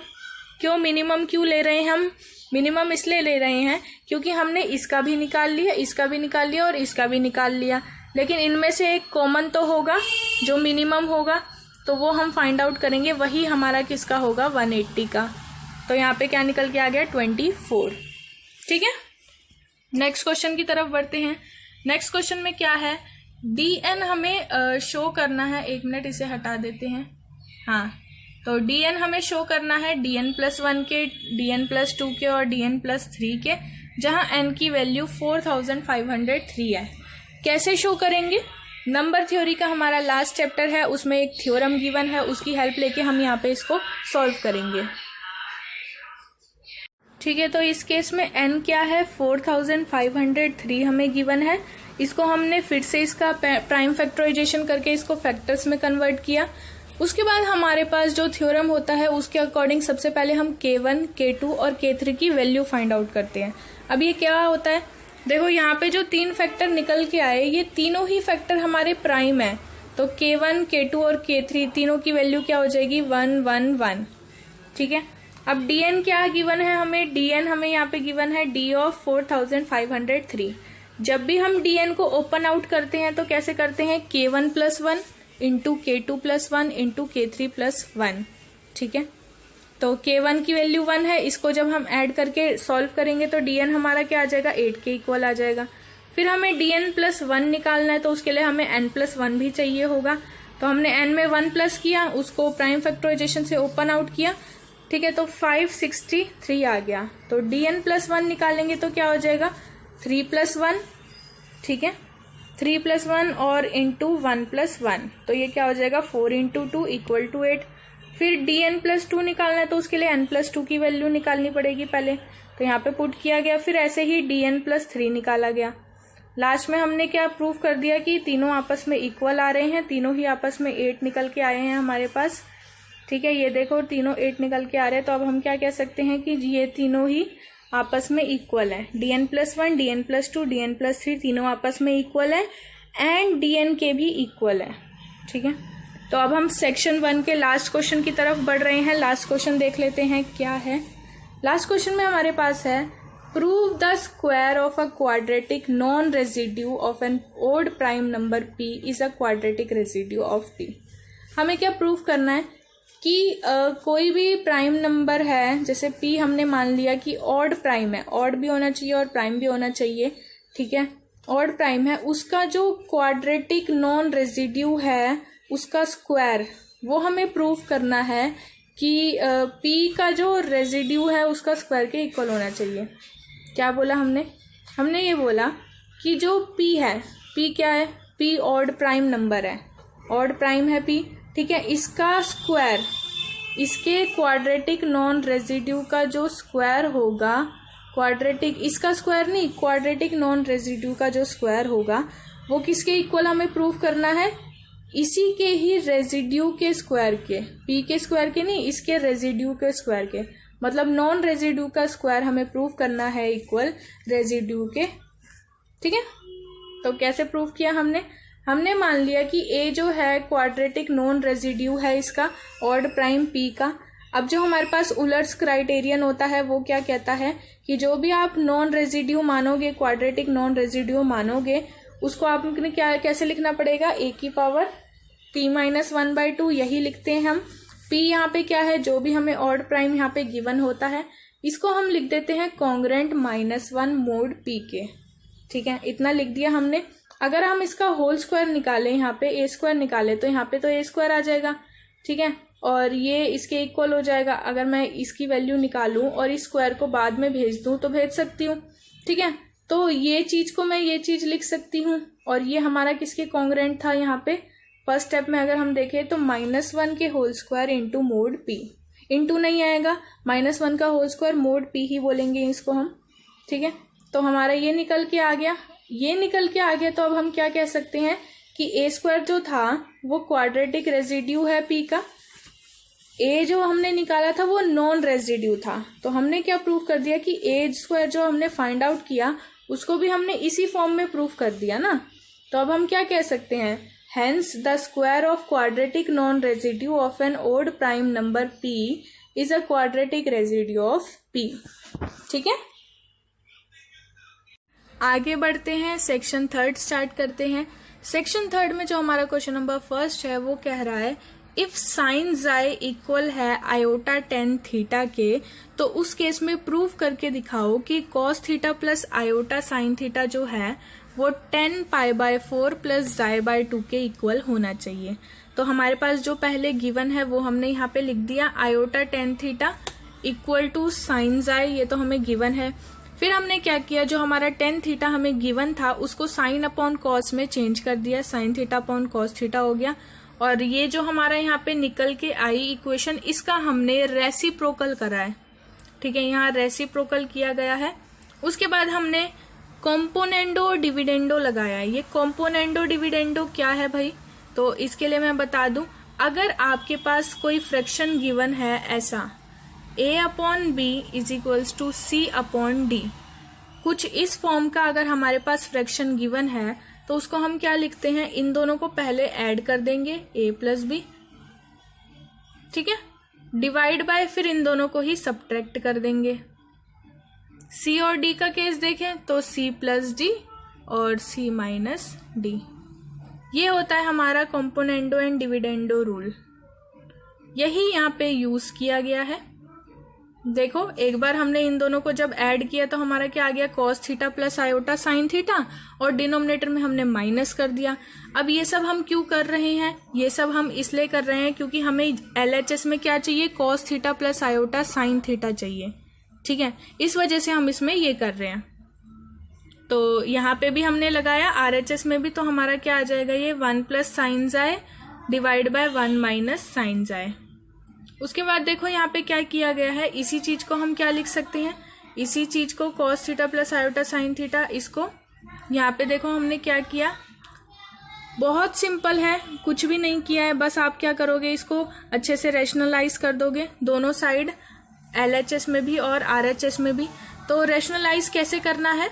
मिनिमम क्यों ले रहे हैं हम, मिनिमम इसलिए ले रहे हैं क्योंकि हमने इसका भी निकाल लिया, इसका भी निकाल लिया और इसका भी निकाल लिया, लेकिन इनमें से एक कॉमन तो होगा जो मिनिमम होगा, तो वो हम फाइंड आउट करेंगे, वही हमारा किसका होगा, 180 का। तो यहाँ पे क्या निकल के आ गया, 24। ठीक है, नेक्स्ट क्वेश्चन की तरफ बढ़ते हैं। नेक्स्ट क्वेश्चन में क्या है, dn हमें शो करना है, 1 मिनट इसे हटा देते हैं। हाँ, तो dn हमें शो करना है dn+1 के, dn+2 के और dn+3 के, जहाँ n की वैल्यू 4503 है। कैसे शो करेंगे, नंबर थ्योरी का हमारा लास्ट चैप्टर है, उसमें एक थ्योरम गिवन है, उसकी हेल्प लेके हम यहाँ पे इसको सॉल्व करेंगे। ठीक है, तो इस केस में n क्या है, 4503 हमें गिवन है। इसको हमने फिर से इसका प्राइम फैक्टराइजेशन करके इसको फैक्टर्स में कन्वर्ट किया। उसके बाद हमारे पास जो थ्योरम होता है उसके अकॉर्डिंग सबसे पहले हम K1, K2 और K3 की वैल्यू फाइंड आउट करते हैं। अब ये क्या होता है, देखो यहाँ पे जो 3 फैक्टर निकल के आए, ये तीनों ही फैक्टर हमारे प्राइम है। तो K1, K2 और K3 तीनों की वैल्यू क्या हो जाएगी, 1 1 1। ठीक है, अब DN क्या गिवन है हमें, DN हमें यहाँ पे गिवन है D ऑफ 4503। जब भी हम DN को ओपन आउट करते हैं तो कैसे करते हैं, K1 + 1 into K2 + 1 into K3 + 1। ठीक है, तो K1 की वैल्यू 1 है, इसको जब हम ऐड करके सॉल्व करेंगे तो DN हमारा क्या आ जाएगा, 8 के इक्वल आ जाएगा। फिर हमें DN + 1 निकालना है, तो उसके लिए हमें N + 1 भी चाहिए होगा। तो हमने N में 1 प्लस किया, उसको प्राइम फैक्टराइजेशन से ओपन आउट किया। ठीक है, तो 563 आ गया। तो DN + 1 निकालेंगे तो क्या हो जाएगा, 3 + 1। ठीक है, 3 + 1 और इंटू 1 + 1, तो ये क्या हो जाएगा, 4 × 2 = 8। फिर DN + 2 निकालना है, तो उसके लिए N + 2 की वैल्यू निकालनी पड़ेगी पहले, तो यहाँ पे पुट किया गया। फिर ऐसे ही DN + 3 निकाला गया। लास्ट में हमने क्या प्रूव कर दिया कि तीनों आपस में इक्वल आ रहे हैं, तीनों ही आपस में 8 निकल के आए हैं हमारे पास। ठीक है, ये देखो तीनों 8 निकल के आ रहे हैं। तो अब हम क्या कह सकते हैं कि ये तीनों ही आपस में इक्वल है। DN + 1, DN + 2, DN + 3 तीनों आपस में इक्वल है एंड DN के भी इक्वल है। ठीक है, तो अब हम सेक्शन 1 के लास्ट क्वेश्चन की तरफ बढ़ रहे हैं। लास्ट क्वेश्चन देख लेते हैं क्या है। लास्ट क्वेश्चन में हमारे पास है, prove the square of a quadratic non residue of an odd prime number P is a quadratic residue of P। हमें क्या प्रूव करना है कि कोई भी प्राइम नंबर है, जैसे P हमने मान लिया कि ऑड प्राइम है, ऑड भी होना चाहिए और प्राइम भी होना चाहिए। ठीक है, ऑड प्राइम है, उसका जो क्वाड्रेटिक नॉन रेजिड्यू है उसका स्क्वायर, वो हमें प्रूव करना है कि P का जो रेजिड्यू है उसका स्क्वायर के इक्वल होना चाहिए। क्या बोला हमने, हमने ये बोला कि जो P है, P क्या है, P ऑड प्राइम नंबर है, ऑड प्राइम है P। ठीक है, इसका स्क्वायर, इसके क्वाड्रेटिक नॉन रेजिड्यू का जो स्क्वायर होगा, क्वाड्रेटिक, इसका स्क्वायर नहीं, क्वाड्रेटिक नॉन रेजिड्यू का जो स्क्वायर होगा वो किसके इक्वल हमें प्रूव करना है, इसी के ही रेजिड्यू के स्क्वायर के, P के स्क्वायर के नहीं, इसके रेजिड्यू के स्क्वायर के, मतलब नॉन रेजिड्यू का स्क्वायर हमें प्रूव करना है इक्वल रेजिड्यू के। ठीक है, तो कैसे प्रूव किया हमने मान लिया कि A जो है क्वाड्रेटिक नॉन रेजिड्यू है इसका ऑड प्राइम P का। अब जो हमारे पास उलर्स क्राइटेरियन होता है वो क्या कहता है कि जो भी आप नॉन रेजिड्यू मानोगे, क्वाड्रेटिक नॉन रेजिड्यू मानोगे, उसको आपने क्या कैसे लिखना पड़ेगा, A की पावर P - 1/2, यही लिखते हैं हम। P यहाँ पे क्या है, जो भी हमें ऑड प्राइम यहाँ पे गिवन होता है, इसको हम लिख देते हैं कॉन्ग्रेंट -1 मोड P के। ठीक है, इतना लिख दिया हमने। अगर हम इसका होल स्क्वायर निकालें, यहाँ पे A² निकाले, तो यहाँ पे तो A² आ जाएगा। ठीक है, और ये इसके इक्वल हो जाएगा। अगर मैं इसकी वैल्यू निकालूं और इस स्क्वायर को बाद में भेज दूं तो भेज सकती हूँ। ठीक है, तो ये चीज को मैं ये चीज लिख सकती हूँ, और ये हमारा किसके कॉन्ग्रेंट था, यहाँ पे फर्स्ट स्टेप में अगर हम देखें तो -1 के whole square into mod P, into नहीं आएगा, -1 का होल स्क्वायर मोड P ही बोलेंगे इसको हम। ठीक है, तो हमारा ये निकल के आ गया, ये निकल के आ गया। तो अब हम क्या कह सकते हैं कि A² जो था वो क्वाड्रेटिक रेजिड्यू है P का, A जो हमने निकाला था वो नॉन रेजिड्यू था। तो हमने क्या प्रूव कर दिया कि A² जो हमने फाइंड आउट किया उसको भी हमने इसी फॉर्म में प्रूव कर दिया ना। तो अब हम क्या कह सकते हैं, hence the square of quadratic non residue of an odd prime number P is a quadratic residue of P। ठीक है, आगे बढ़ते हैं, सेक्शन 3 स्टार्ट करते हैं। सेक्शन 3 में जो हमारा क्वेश्चन नंबर 1 है वो कह रहा है, इफ साइन जाए इक्वल है आयोटा tan थीटा के, तो उस केस में प्रूव करके दिखाओ कि cos theta plus iota sine theta जो है वो tan π/4 प्लस जाए/2 के इक्वल होना चाहिए। तो हमारे पास जो पहले गिवन है वो हमने यहाँ पे लिख दिया, iota tan theta equal to sine जाए, ये तो हमें गिवन है। फिर हमने क्या किया, जो हमारा tan थीटा हमें गिवन था उसको साइन अपॉन कॉस में चेंज कर दिया, sine theta upon cos theta हो गया। और ये जो हमारा यहाँ पे निकल के आई इक्वेशन, इसका हमने रेसिप्रोकल करा है। ठीक है, यहाँ रेसिप्रोकल किया गया है। उसके बाद हमने कॉम्पोनेंडो डिविडेंडो लगाया है। ये कॉम्पोनेंडो डिविडेंडो क्या है भाई, तो इसके लिए मैं बता दूं, अगर आपके पास कोई फ्रैक्शन गिवन है ऐसा A/B = C/D, कुछ इस फॉर्म का अगर हमारे पास फ्रैक्शन गिवन है तो उसको हम क्या लिखते हैं, इन दोनों को पहले ऐड कर देंगे a प्लस बी, ठीक है, डिवाइड बाय फिर इन दोनों को ही सब्ट्रैक्ट कर देंगे। c और d का केस देखें तो c प्लस डी और c माइनस डी। ये होता है हमारा कॉम्पोनेंडो एंड डिविडेंडो रूल, यही यहाँ पे यूज किया गया है। देखो एक बार हमने इन दोनों को जब ऐड किया तो हमारा क्या आ गया, cos theta plus iota sine theta, और डिनोमिनेटर में हमने माइनस कर दिया। अब ये सब हम क्यों कर रहे हैं, ये सब हम इसलिए कर रहे हैं क्योंकि हमें LHS में क्या चाहिए, cos theta plus iota sine theta चाहिए, ठीक है, इस वजह से हम इसमें ये कर रहे हैं। तो यहाँ पे भी हमने लगाया, RHS में भी, तो हमारा क्या आ जाएगा, ये 1 प्लस साइन जाए डिवाइड बाय 1 माइनस साइन जाए। उसके बाद देखो यहाँ पे क्या किया गया है, इसी चीज को हम क्या लिख सकते हैं, इसी चीज को cos theta plus iota sine theta, इसको यहाँ पे देखो हमने क्या किया, बहुत सिंपल है, कुछ भी नहीं किया है, बस आप क्या करोगे, इसको अच्छे से रैशनलाइज कर दोगे दोनों साइड, LHS में भी और RHS में भी। तो रैशनलाइज कैसे करना है,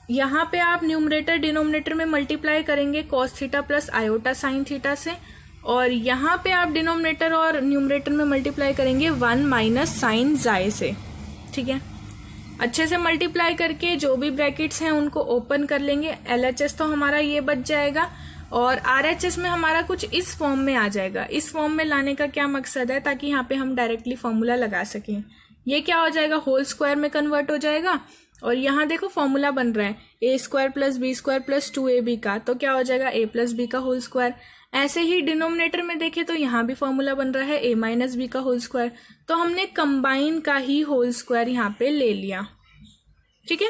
यहाँ पे आप न्यूमरेटर डिनोमिनेटर में मल्टीप्लाई करेंगे cos theta plus iota sine theta से, और यहाँ पे आप डिनोमिनेटर और न्यूमरेटर में मल्टीप्लाई करेंगे 1 माइनस साइन जाए से, ठीक है। अच्छे से मल्टीप्लाई करके जो भी ब्रैकेट्स हैं उनको ओपन कर लेंगे। LHS तो हमारा ये बच जाएगा और RHS में हमारा कुछ इस फॉर्म में आ जाएगा। इस फॉर्म में लाने का क्या मकसद है, ताकि यहाँ पे हम डायरेक्टली फॉर्मूला लगा सकें। ये क्या हो जाएगा, होल स्क्वायर में कन्वर्ट हो जाएगा, और यहाँ देखो फॉर्मूला बन रहा है a square plus b square plus 2ab का, तो क्या हो जाएगा a प्लस बी का होल स्क्वायर। ऐसे ही डिनोमिनेटर में देखें तो यहाँ भी फॉर्मूला बन रहा है a माइनस बी का होल स्क्वायर, तो हमने कंबाइन का ही होल स्क्वायर यहाँ पे ले लिया, ठीक है।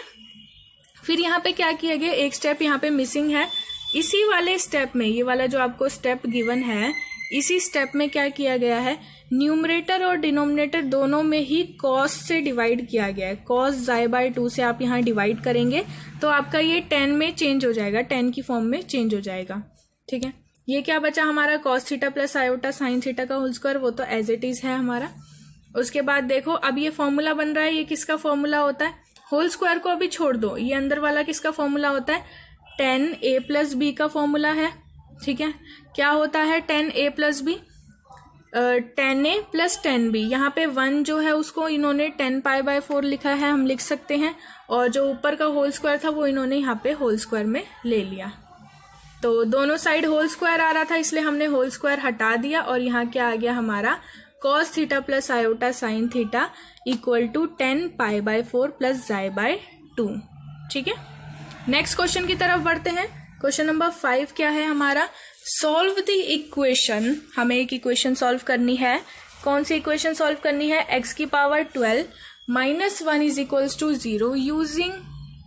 फिर यहाँ पे क्या किया गया, एक स्टेप यहाँ पे मिसिंग है। इसी वाले स्टेप में, ये वाला जो आपको स्टेप गिवन है, इसी स्टेप में क्या किया गया है, न्यूमरेटर और डिनोमिनेटर दोनों में ही कॉस से डिवाइड किया गया है। कॉस जाए बाय 2 से आप यहाँ डिवाइड करेंगे तो आपका ये 10 में चेंज हो जाएगा, 10 की फॉर्म में चेंज हो जाएगा, ठीक है। ये क्या बचा हमारा, cos theta plus iota sine theta का होल स्क्वायर, वो तो एज इट इज है हमारा। उसके बाद देखो अब ये फॉर्मूला बन रहा है, ये किसका फॉर्मूला होता है, होल स्क्वायर को अभी छोड़ दो, ये अंदर वाला किसका फॉर्मूला होता है, 10a प्लस बी का फॉर्मूला है, ठीक है। क्या होता है 10a plus B, 10a plus 10b। यहाँ पे 1 जो है उसको इन्होंने 10 पाई बाय 4 लिखा है, हम लिख सकते हैं, और जो ऊपर का होल स्क्वायर था वो इन्होंने यहाँ पे होल स्क्वायर में ले लिया। तो दोनों साइड होल स्क्वायर आ रहा था, इसलिए हमने होल स्क्वायर हटा दिया, और यहाँ क्या आ गया हमारा, cos theta plus iota sine theta equal to 10 pi by 4 plus जाए बाय 2, ठीक है। नेक्स्ट क्वेश्चन की तरफ बढ़ते हैं। क्वेश्चन नंबर 5 क्या है हमारा, सॉल्व द इक्वेशन। हमें एक इक्वेशन सॉल्व करनी है। कौन सी इक्वेशन सॉल्व करनी है, x की power 12 minus 1 is equals to 0 using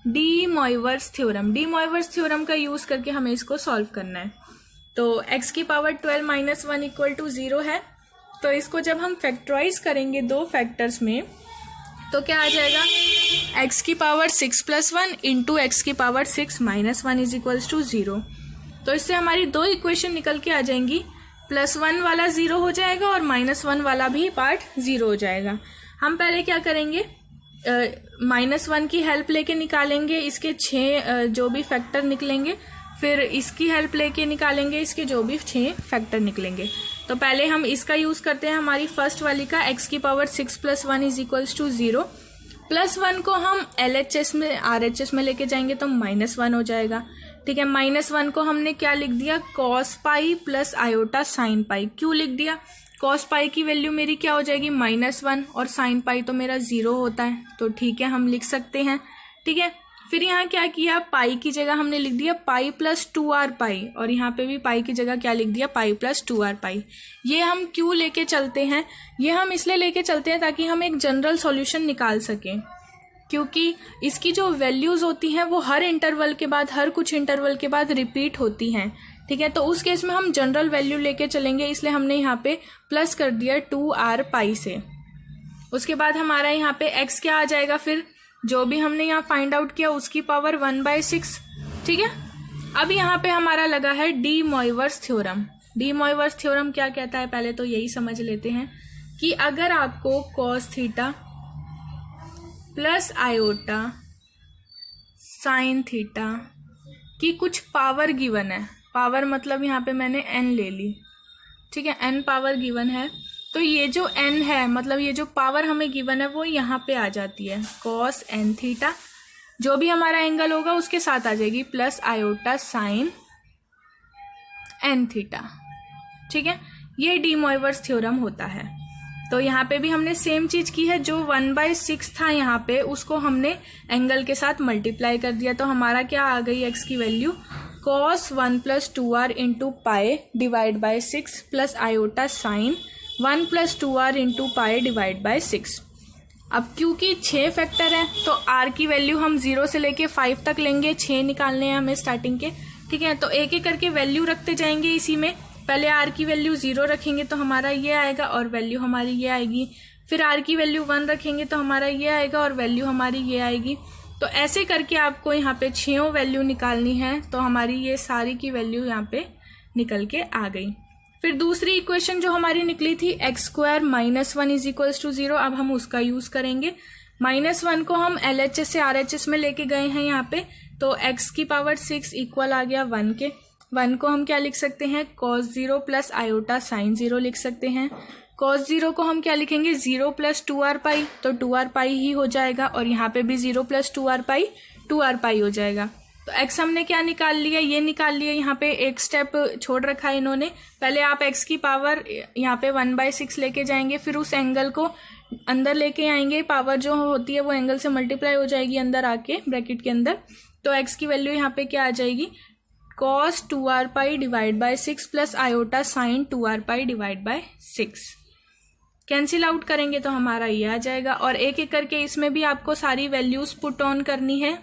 de Moivre's theorem. De Moivre's theorem का यूज करके हमें इसको सॉल्व करना है। तो x की पावर 12 माइनस 1 इक्वल टू 0 है, तो इसको जब हम फैक्टराइज करेंगे दो फैक्टर्स में तो क्या आ जाएगा, x की पावर 6 प्लस 1 इंटू एक्स की power 6 minus 1 is equals to 0। तो इससे हमारी दो इक्वेशन निकल के आ जाएंगी, +1 वाला 0 हो जाएगा और -1 वाला भी पार्ट 0 हो जाएगा। हम पहले क्या करेंगे, -1 की हेल्प लेके निकालेंगे इसके 6 जो भी फैक्टर निकलेंगे, फिर इसकी हेल्प लेके निकालेंगे इसके जो भी 6 फैक्टर निकलेंगे। तो पहले हम इसका यूज करते हैं, हमारी फर्स्ट वाली का, x की power 6 plus 1 is equals to 0। +1 को हम LHS में RHS में लेके जाएंगे तो -1 हो जाएगा, ठीक है। -1 को हमने क्या लिख दिया, cos pi plus iota sine pi. क्यों लिख दिया, cos पाई की वैल्यू मेरी क्या हो जाएगी -1 और साइन पाई तो मेरा 0 होता है, तो ठीक है हम लिख सकते हैं, ठीक है। फिर यहाँ क्या किया, पाई की जगह हमने लिख दिया पाई प्लस 2r पाई, और यहाँ पे भी पाई की जगह क्या लिख दिया, पाई प्लस 2r पाई। ये हम क्यों लेके चलते हैं, ये हम इसलिए लेके चलते हैं ताकि हम एक जनरल सॉल्यूशन निकाल सकें, क्योंकि इसकी जो वैल्यूज होती हैं वो हर इंटरवल के बाद, हर कुछ इंटरवल के बाद रिपीट होती हैं, ठीक है। तो उस केस में हम जनरल वैल्यू लेके चलेंगे, इसलिए हमने यहाँ पे प्लस कर दिया 2r पाई से। उसके बाद हमारा यहाँ पे x क्या आ जाएगा, फिर जो भी हमने यहाँ फाइंड आउट किया उसकी पावर 1/6, ठीक है। अब यहाँ पे हमारा लगा है D Moivre's theorem. De Moivre's theorem क्या कहता है, पहले तो यही समझ लेते हैं कि अगर आपको cos theta plus iota sine theta की कुछ पावर गिवन है, पावर मतलब यहाँ पे मैंने n ले ली, ठीक है, n पावर गिवन है, तो ये जो n है मतलब ये जो पावर हमें गिवन है वो यहाँ पे आ जाती है, cos n थीटा जो भी हमारा एंगल होगा उसके साथ आ जाएगी, plus iota sign n theta, ठीक है। ये डी मोइवर्स थ्योरम होता है। तो यहाँ पे भी हमने सेम चीज की है, जो 1/6 था यहाँ पे उसको हमने एंगल के साथ मल्टीप्लाई कर दिया, तो हमारा क्या आ गई x की value cos 1 + 2r into pi divide by 6 plus iota sign 1 + 2r into pi divide by 6। अब क्योंकि 6 फैक्टर है तो r की वैल्यू हम 0 से लेके 5 तक लेंगे, 6 निकालने हैं हमें स्टार्टिंग के, ठीक है। तो एक एक करके वैल्यू रखते जाएंगे इसी में, पहले r की वैल्यू 0 रखेंगे तो हमारा ये आएगा और वैल्यू हमारी ये आएगी, फिर r की वैल्यू 1 रखेंगे तो हमारा ये आएगा और वैल्यू हमारी ये आएगी। तो ऐसे करके आपको यहाँ पे 6 वैल्यू निकालनी है, तो हमारी ये सारी की वैल्यू यहाँ पे निकल के आ गई। फिर दूसरी इक्वेशन जो हमारी निकली थी x² - 1 = 0, अब हम उसका यूज करेंगे। -1 को हम LHS से RHS में लेके गए हैं यहाँ पे, तो x की पावर 6 इक्वल आ गया 1 के। 1 को हम क्या लिख सकते हैं, cos 0 प्लस आयोटा साइन 0 लिख सकते हैं। cos 0 को हम क्या लिखेंगे, 0 + 2r पाई, तो 2r पाई ही हो जाएगा, और यहाँ पे भी 0 + 2r पाई 2r पाई हो जाएगा। तो x हमने क्या निकाल लिया, ये निकाल लिया। यहाँ पे एक स्टेप छोड़ रखा है इन्होंने, पहले आप x की पावर यहाँ पे 1/6 लेके जाएंगे, फिर उस एंगल को अंदर लेके आएंगे, पावर जो होती है वो एंगल से मल्टीप्लाई हो जाएगी अंदर आके ब्रैकेट के अंदर, तो x की वैल्यू यहाँ पे क्या आ जाएगी, cos 2r pi divide by 6 plus iota sign 2r pi divide by 6। Cancel out करेंगे तो हमारा ये आ जाएगा, और एक एक करके इसमें भी आपको सारी वैल्यूज पुट ऑन करनी है।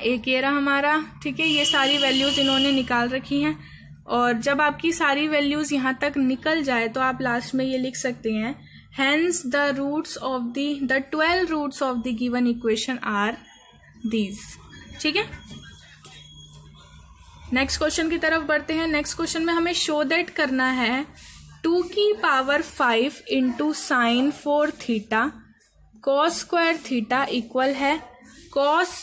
एक ये रहा हमारा, ठीक है, ये सारी वैल्यूज इन्होंने निकाल रखी हैं, और जब आपकी सारी वैल्यूज यहाँ तक निकल जाए तो आप लास्ट में ये लिख सकते हैं, hence the roots of the 12 roots of the given equation are these, ठीक है। नेक्स्ट क्वेश्चन की तरफ बढ़ते हैं। नेक्स्ट क्वेश्चन में हमें शो दैट करना है 2 की power 5 into sine 4 theta cos square theta equal है cos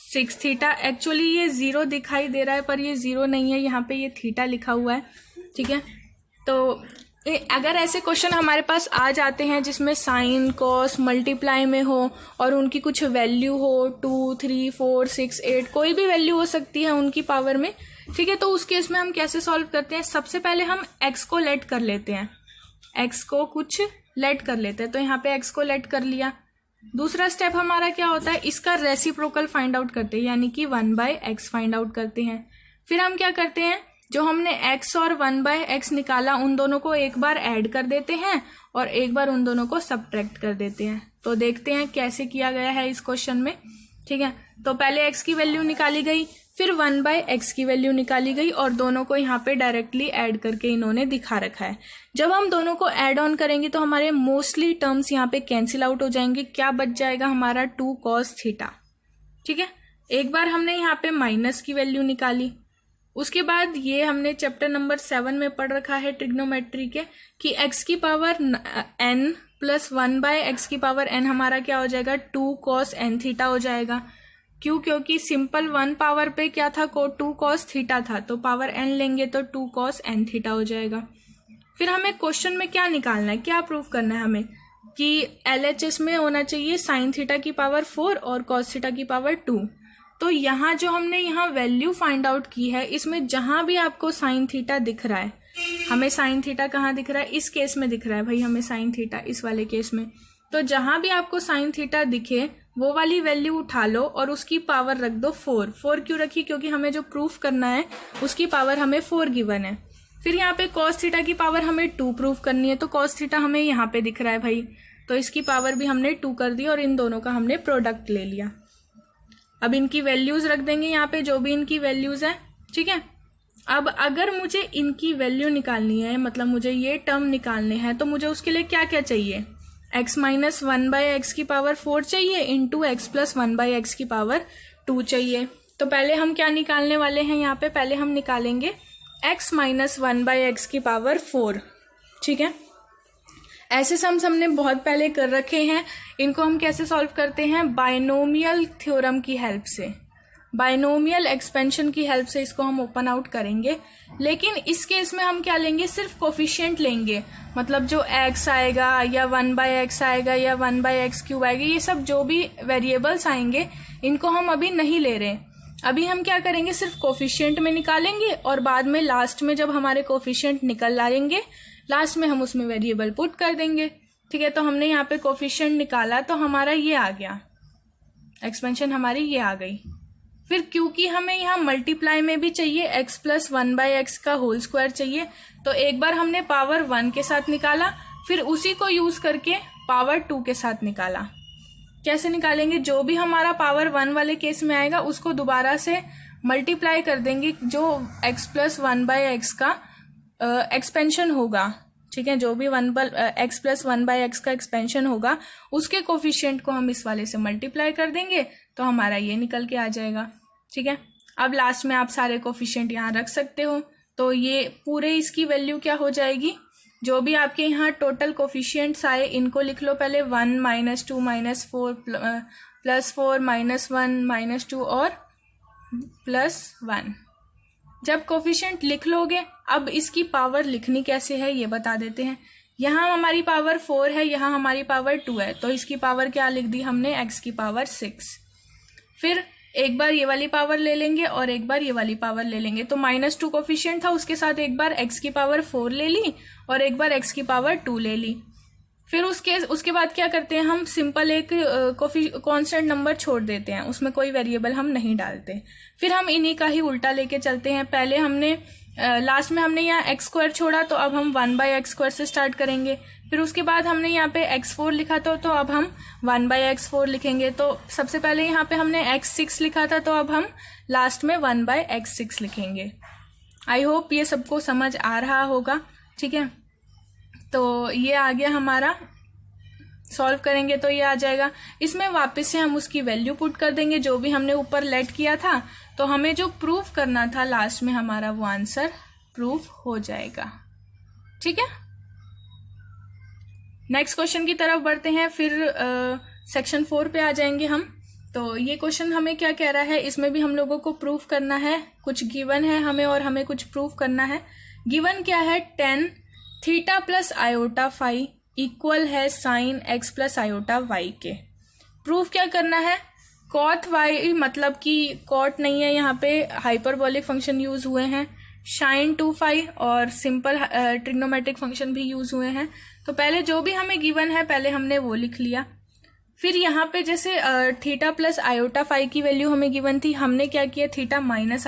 6 थीटा। एक्चुअली ये 0 दिखाई दे रहा है पर ये 0 नहीं है, यहाँ पे ये थीटा लिखा हुआ है, ठीक है। तो अगर ऐसे क्वेश्चन हमारे पास आ जाते हैं जिसमें साइन कॉस मल्टीप्लाई में हो और उनकी कुछ वैल्यू हो 2, 3, 4, 6, 8 कोई भी वैल्यू हो सकती है उनकी पावर में, ठीक है, तो उस केस में हम कैसे सॉल्व करते हैं, सबसे पहले हम x को लेट कर लेते हैं, x को कुछ लेट कर लेते हैं, तो यहाँ पे x को लेट कर लिया। दूसरा स्टेप हमारा क्या होता है, इसका रेसिप्रोकल फाइंड आउट करते हैं, यानी कि 1/x फाइंड आउट करते हैं। फिर हम क्या करते हैं, जो हमने x और 1/x निकाला उन दोनों को एक बार ऐड कर देते हैं और एक बार उन दोनों को सब्ट्रैक्ट कर देते हैं। तो देखते हैं कैसे किया गया है इस क्वेश्चन में, ठीक है। तो पहले x की वैल्यू निकाली गई, फिर 1/x की वैल्यू निकाली गई और दोनों को यहाँ पे डायरेक्टली ऐड करके इन्होंने दिखा रखा है। जब हम दोनों को ऐड ऑन करेंगे तो हमारे मोस्टली टर्म्स यहाँ पे कैंसिल आउट हो जाएंगे। क्या बच जाएगा हमारा 2 cos थीटा, ठीक है। एक बार हमने यहाँ पे माइनस की वैल्यू निकाली, उसके बाद ये हमने चैप्टर नंबर 7 में पढ़ रखा है ट्रिग्नोमेट्री के कि x की पावर n प्लस 1/x की पावर n हमारा क्या हो जाएगा 2 cos n थीटा हो जाएगा। क्यों, क्योंकि सिंपल 1 पावर पे क्या था 2 cos थीटा था, तो पावर n लेंगे तो 2 cos n थीटा हो जाएगा। फिर हमें क्वेश्चन में क्या निकालना है, क्या प्रूव करना है हमें कि LHS में होना चाहिए साइन थीटा की पावर 4 और cos थीटा की पावर 2। तो यहाँ जो हमने यहाँ वैल्यू फाइंड आउट की है, इसमें जहां भी आपको साइन थीटा दिख रहा है, हमें साइन थीटा कहाँ दिख रहा है, इस केस में दिख रहा है भाई हमें साइन थीटा, इस वाले केस में। तो जहां भी आपको साइन थीटा दिखे वो वाली वैल्यू उठा लो और उसकी पावर रख दो 4 क्यों रखी, क्योंकि हमें जो प्रूफ करना है उसकी पावर हमें 4 गिवन है। फिर यहाँ पे cos थीटा की पावर हमें 2 प्रूफ करनी है, तो cos थीटा हमें यहाँ पे दिख रहा है भाई, तो इसकी पावर भी हमने 2 कर दी और इन दोनों का हमने प्रोडक्ट ले लिया। अब इनकी वैल्यूज रख देंगे यहाँ पे, जो भी इनकी वैल्यूज है, ठीक है। अब अगर मुझे इनकी वैल्यू निकालनी है, मतलब मुझे ये टर्म निकालने हैं, तो मुझे उसके लिए क्या क्या चाहिए, x माइनस 1/x की पावर 4 चाहिए इंटू x प्लस 1/x की पावर 2 चाहिए। तो पहले हम क्या निकालने वाले हैं यहाँ पे, पहले हम निकालेंगे x माइनस 1/x की पावर 4, ठीक है। ऐसे सम्स हमने बहुत पहले कर रखे हैं। इनको हम कैसे सॉल्व करते हैं? बाइनोमियल थ्योरम की हेल्प से, बाइनोमियल एक्सपेंशन की हेल्प से इसको हम ओपन आउट करेंगे। लेकिन इस केस में हम क्या लेंगे? सिर्फ कोफिशिएंट लेंगे, मतलब जो x आएगा या 1/x आएगा या 1/x³ आएगा, ये सब जो भी वेरिएबल्स आएंगे इनको हम अभी नहीं ले रहे। अभी हम क्या करेंगे? सिर्फ कोफिशिएंट में निकालेंगे और बाद में लास्ट में जब हमारे कोफिशिएंट निकल आएंगे लास्ट में हम उसमें वेरिएबल पुट कर देंगे। ठीक है, तो हमने यहाँ पे कोफिशिएंट निकाला तो हमारा ये आ गया, एक्सपेंशन हमारी ये आ गई। फिर क्योंकि हमें यहाँ मल्टीप्लाई में भी चाहिए x + 1/x का होल स्क्वायर चाहिए, तो एक बार हमने पावर 1 के साथ निकाला, फिर उसी को यूज करके पावर 2 के साथ निकाला। कैसे निकालेंगे? जो भी हमारा पावर 1 वाले केस में आएगा उसको दोबारा से मल्टीप्लाई कर देंगे, जो x + 1/x का एक्सपेंशन होगा। ठीक है, जो भी x + 1/x का एक्सपेंशन होगा उसके कोफिशिएंट को हम इस वाले से मल्टीप्लाई कर देंगे तो हमारा ये निकल के आ जाएगा। ठीक है, अब लास्ट में आप सारे कोफिशिएंट यहाँ रख सकते हो, तो ये पूरे इसकी वैल्यू क्या हो जाएगी? जो भी आपके यहाँ टोटल कोफिशिएंट्स आए इनको लिख लो पहले, 1 - 2 - 4 +4 -1 -2 और +1। जब कोफिशिएंट लिख लोगे, अब इसकी पावर लिखनी कैसे है ये बता देते हैं। यहाँ हमारी पावर 4 है, यहाँ हमारी पावर 2 है, तो इसकी पावर क्या लिख दी हमने? x की पावर 6। फिर एक बार ये वाली पावर ले लेंगे और एक बार ये वाली पावर ले लेंगे, तो -2 कोफिशिएंट था, उसके साथ एक बार x की पावर 4 ले ली और एक बार x की पावर 2 ले ली। फिर उसके बाद क्या करते हैं? हम सिंपल एक कांस्टेंट नंबर छोड़ देते हैं, उसमें कोई वेरिएबल हम नहीं डालते। फिर हम इन्हीं का ही उल्टा लेके चलते हैं। पहले हमने लास्ट में हमने यहाँ x² छोड़ा, तो अब हम 1/x² से स्टार्ट करेंगे। फिर उसके बाद हमने यहाँ पे x4 लिखा था, तो अब हम 1/x4 लिखेंगे। तो सबसे पहले यहाँ पे हमने x6 लिखा था, तो अब हम लास्ट में 1/x6 लिखेंगे। आई होप ये सबको समझ आ रहा होगा। ठीक है, तो ये आ गया हमारा, सॉल्व करेंगे तो ये आ जाएगा। इसमें वापस से हम उसकी वैल्यू पुट कर देंगे जो भी हमने ऊपर लेट किया था, तो हमें जो प्रूफ करना था लास्ट में हमारा वो आंसर प्रूफ हो जाएगा। ठीक है, नेक्स्ट क्वेश्चन की तरफ बढ़ते हैं, फिर सेक्शन 4 पे आ जाएंगे हम। तो ये क्वेश्चन हमें क्या कह रहा है? इसमें भी हम लोगों को प्रूफ करना है, कुछ गिवन है हमें और हमें कुछ प्रूफ करना है। गिवन क्या है? tan theta + iota phi equal है sin x + आयोटा y के। प्रूफ क्या करना है? cot y, मतलब कि cot नहीं है यहाँ पे, हाइपरबोलिक फंक्शन यूज हुए हैं, sin 2 और सिंपल ट्रिग्नोमेट्रिक फंक्शन भी यूज हुए हैं। तो पहले जो भी हमें गिवन है पहले हमने वो लिख लिया। फिर यहाँ पे जैसे थीटा + आयोटा फाई की वैल्यू हमें गिवन थी, हमने क्या किया? थीटा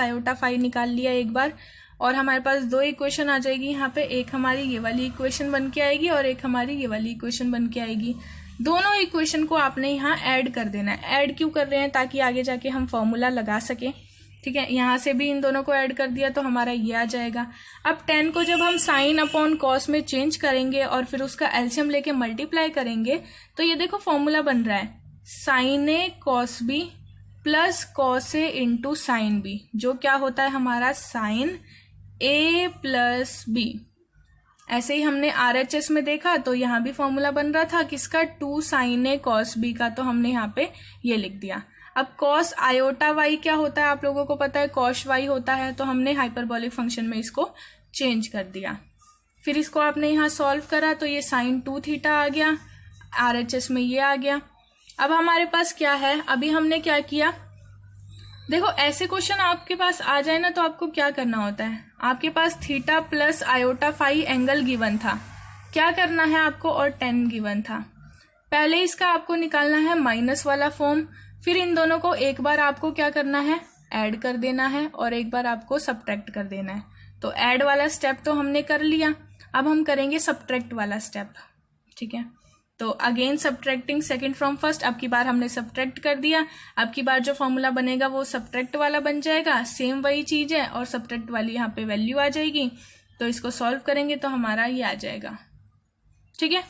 - आयोटा फाई निकाल लिया एक बार, और हमारे पास 2 इक्वेशन आ जाएगी यहाँ पे। एक हमारी ये वाली इक्वेशन बन के आएगी और एक हमारी ये वाली इक्वेशन बन के आएगी। दोनों इक्वेशन को आपने यहाँ ऐड कर देना है। ऐड क्यों कर रहे हैं? ताकि आगे जाके हम फॉर्मूला लगा सकें। ठीक है, यहाँ से भी इन दोनों को ऐड कर दिया तो हमारा ये आ जाएगा। अब tan को जब हम sin/cos में चेंज करेंगे और फिर उसका एलसीएम लेके मल्टीप्लाई करेंगे, तो ये देखो फॉर्मूला बन रहा है sin A cos B + cos A × sin B, जो क्या होता है हमारा sin A + B। ऐसे ही हमने RHS में देखा तो यहाँ भी फॉर्मूला बन रहा था किसका? 2 sin A cos B का, तो हमने यहाँ पे ये लिख दिया। अब cos आयोटा y क्या होता है? आप लोगों को पता है cos y होता है, तो हमने हाइपरबोलिक फंक्शन में इसको चेंज कर दिया। फिर इसको आपने यहाँ सॉल्व करा तो ये sin 2 थीटा आ गया, RHS में ये आ गया। अब हमारे पास क्या है? अभी हमने क्या किया? देखो ऐसे क्वेश्चन आपके पास आ जाए ना तो आपको क्या करना होता है? आपके पास theta + iota phi angle given था, क्या करना है आपको? और tan गिवन था। पहले इसका आपको निकालना है माइनस वाला फॉर्म, फिर इन दोनों को एक बार आपको क्या करना है? ऐड कर देना है और एक बार आपको सब्ट्रैक्ट कर देना है। तो ऐड वाला स्टेप तो हमने कर लिया, अब हम करेंगे सब्ट्रैक्ट वाला स्टेप। ठीक है, तो again subtracting second from first. अब की बार हमने सब्ट्रैक्ट कर दिया, अब की बार जो फॉर्मूला बनेगा वो सब्ट्रैक्ट वाला बन जाएगा। सेम वही चीज है और सब्ट्रैक्ट वाली यहाँ पे वैल्यू आ जाएगी, तो इसको सॉल्व करेंगे तो हमारा ये आ जाएगा। ठीक है,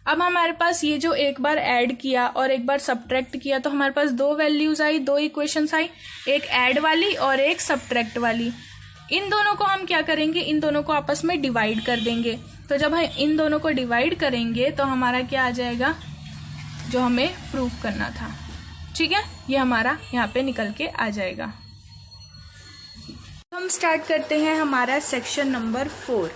अब हमारे पास ये जो एक बार ऐड किया और एक बार सब्ट्रैक्ट किया, तो हमारे पास 2 वैल्यूज आई, 2 इक्वेशंस आई, एक ऐड वाली और एक सब्ट्रैक्ट वाली। इन दोनों को हम क्या करेंगे, इन दोनों को आपस में डिवाइड कर देंगे। तो जब हम इन दोनों को डिवाइड करेंगे तो हमारा क्या आ जाएगा, जो हमें प्रूव करना था। ठीक है, ये हमारा यहाँ पे निकल के आ जाएगा। हम स्टार्ट करते हैं हमारा सेक्शन नंबर 4।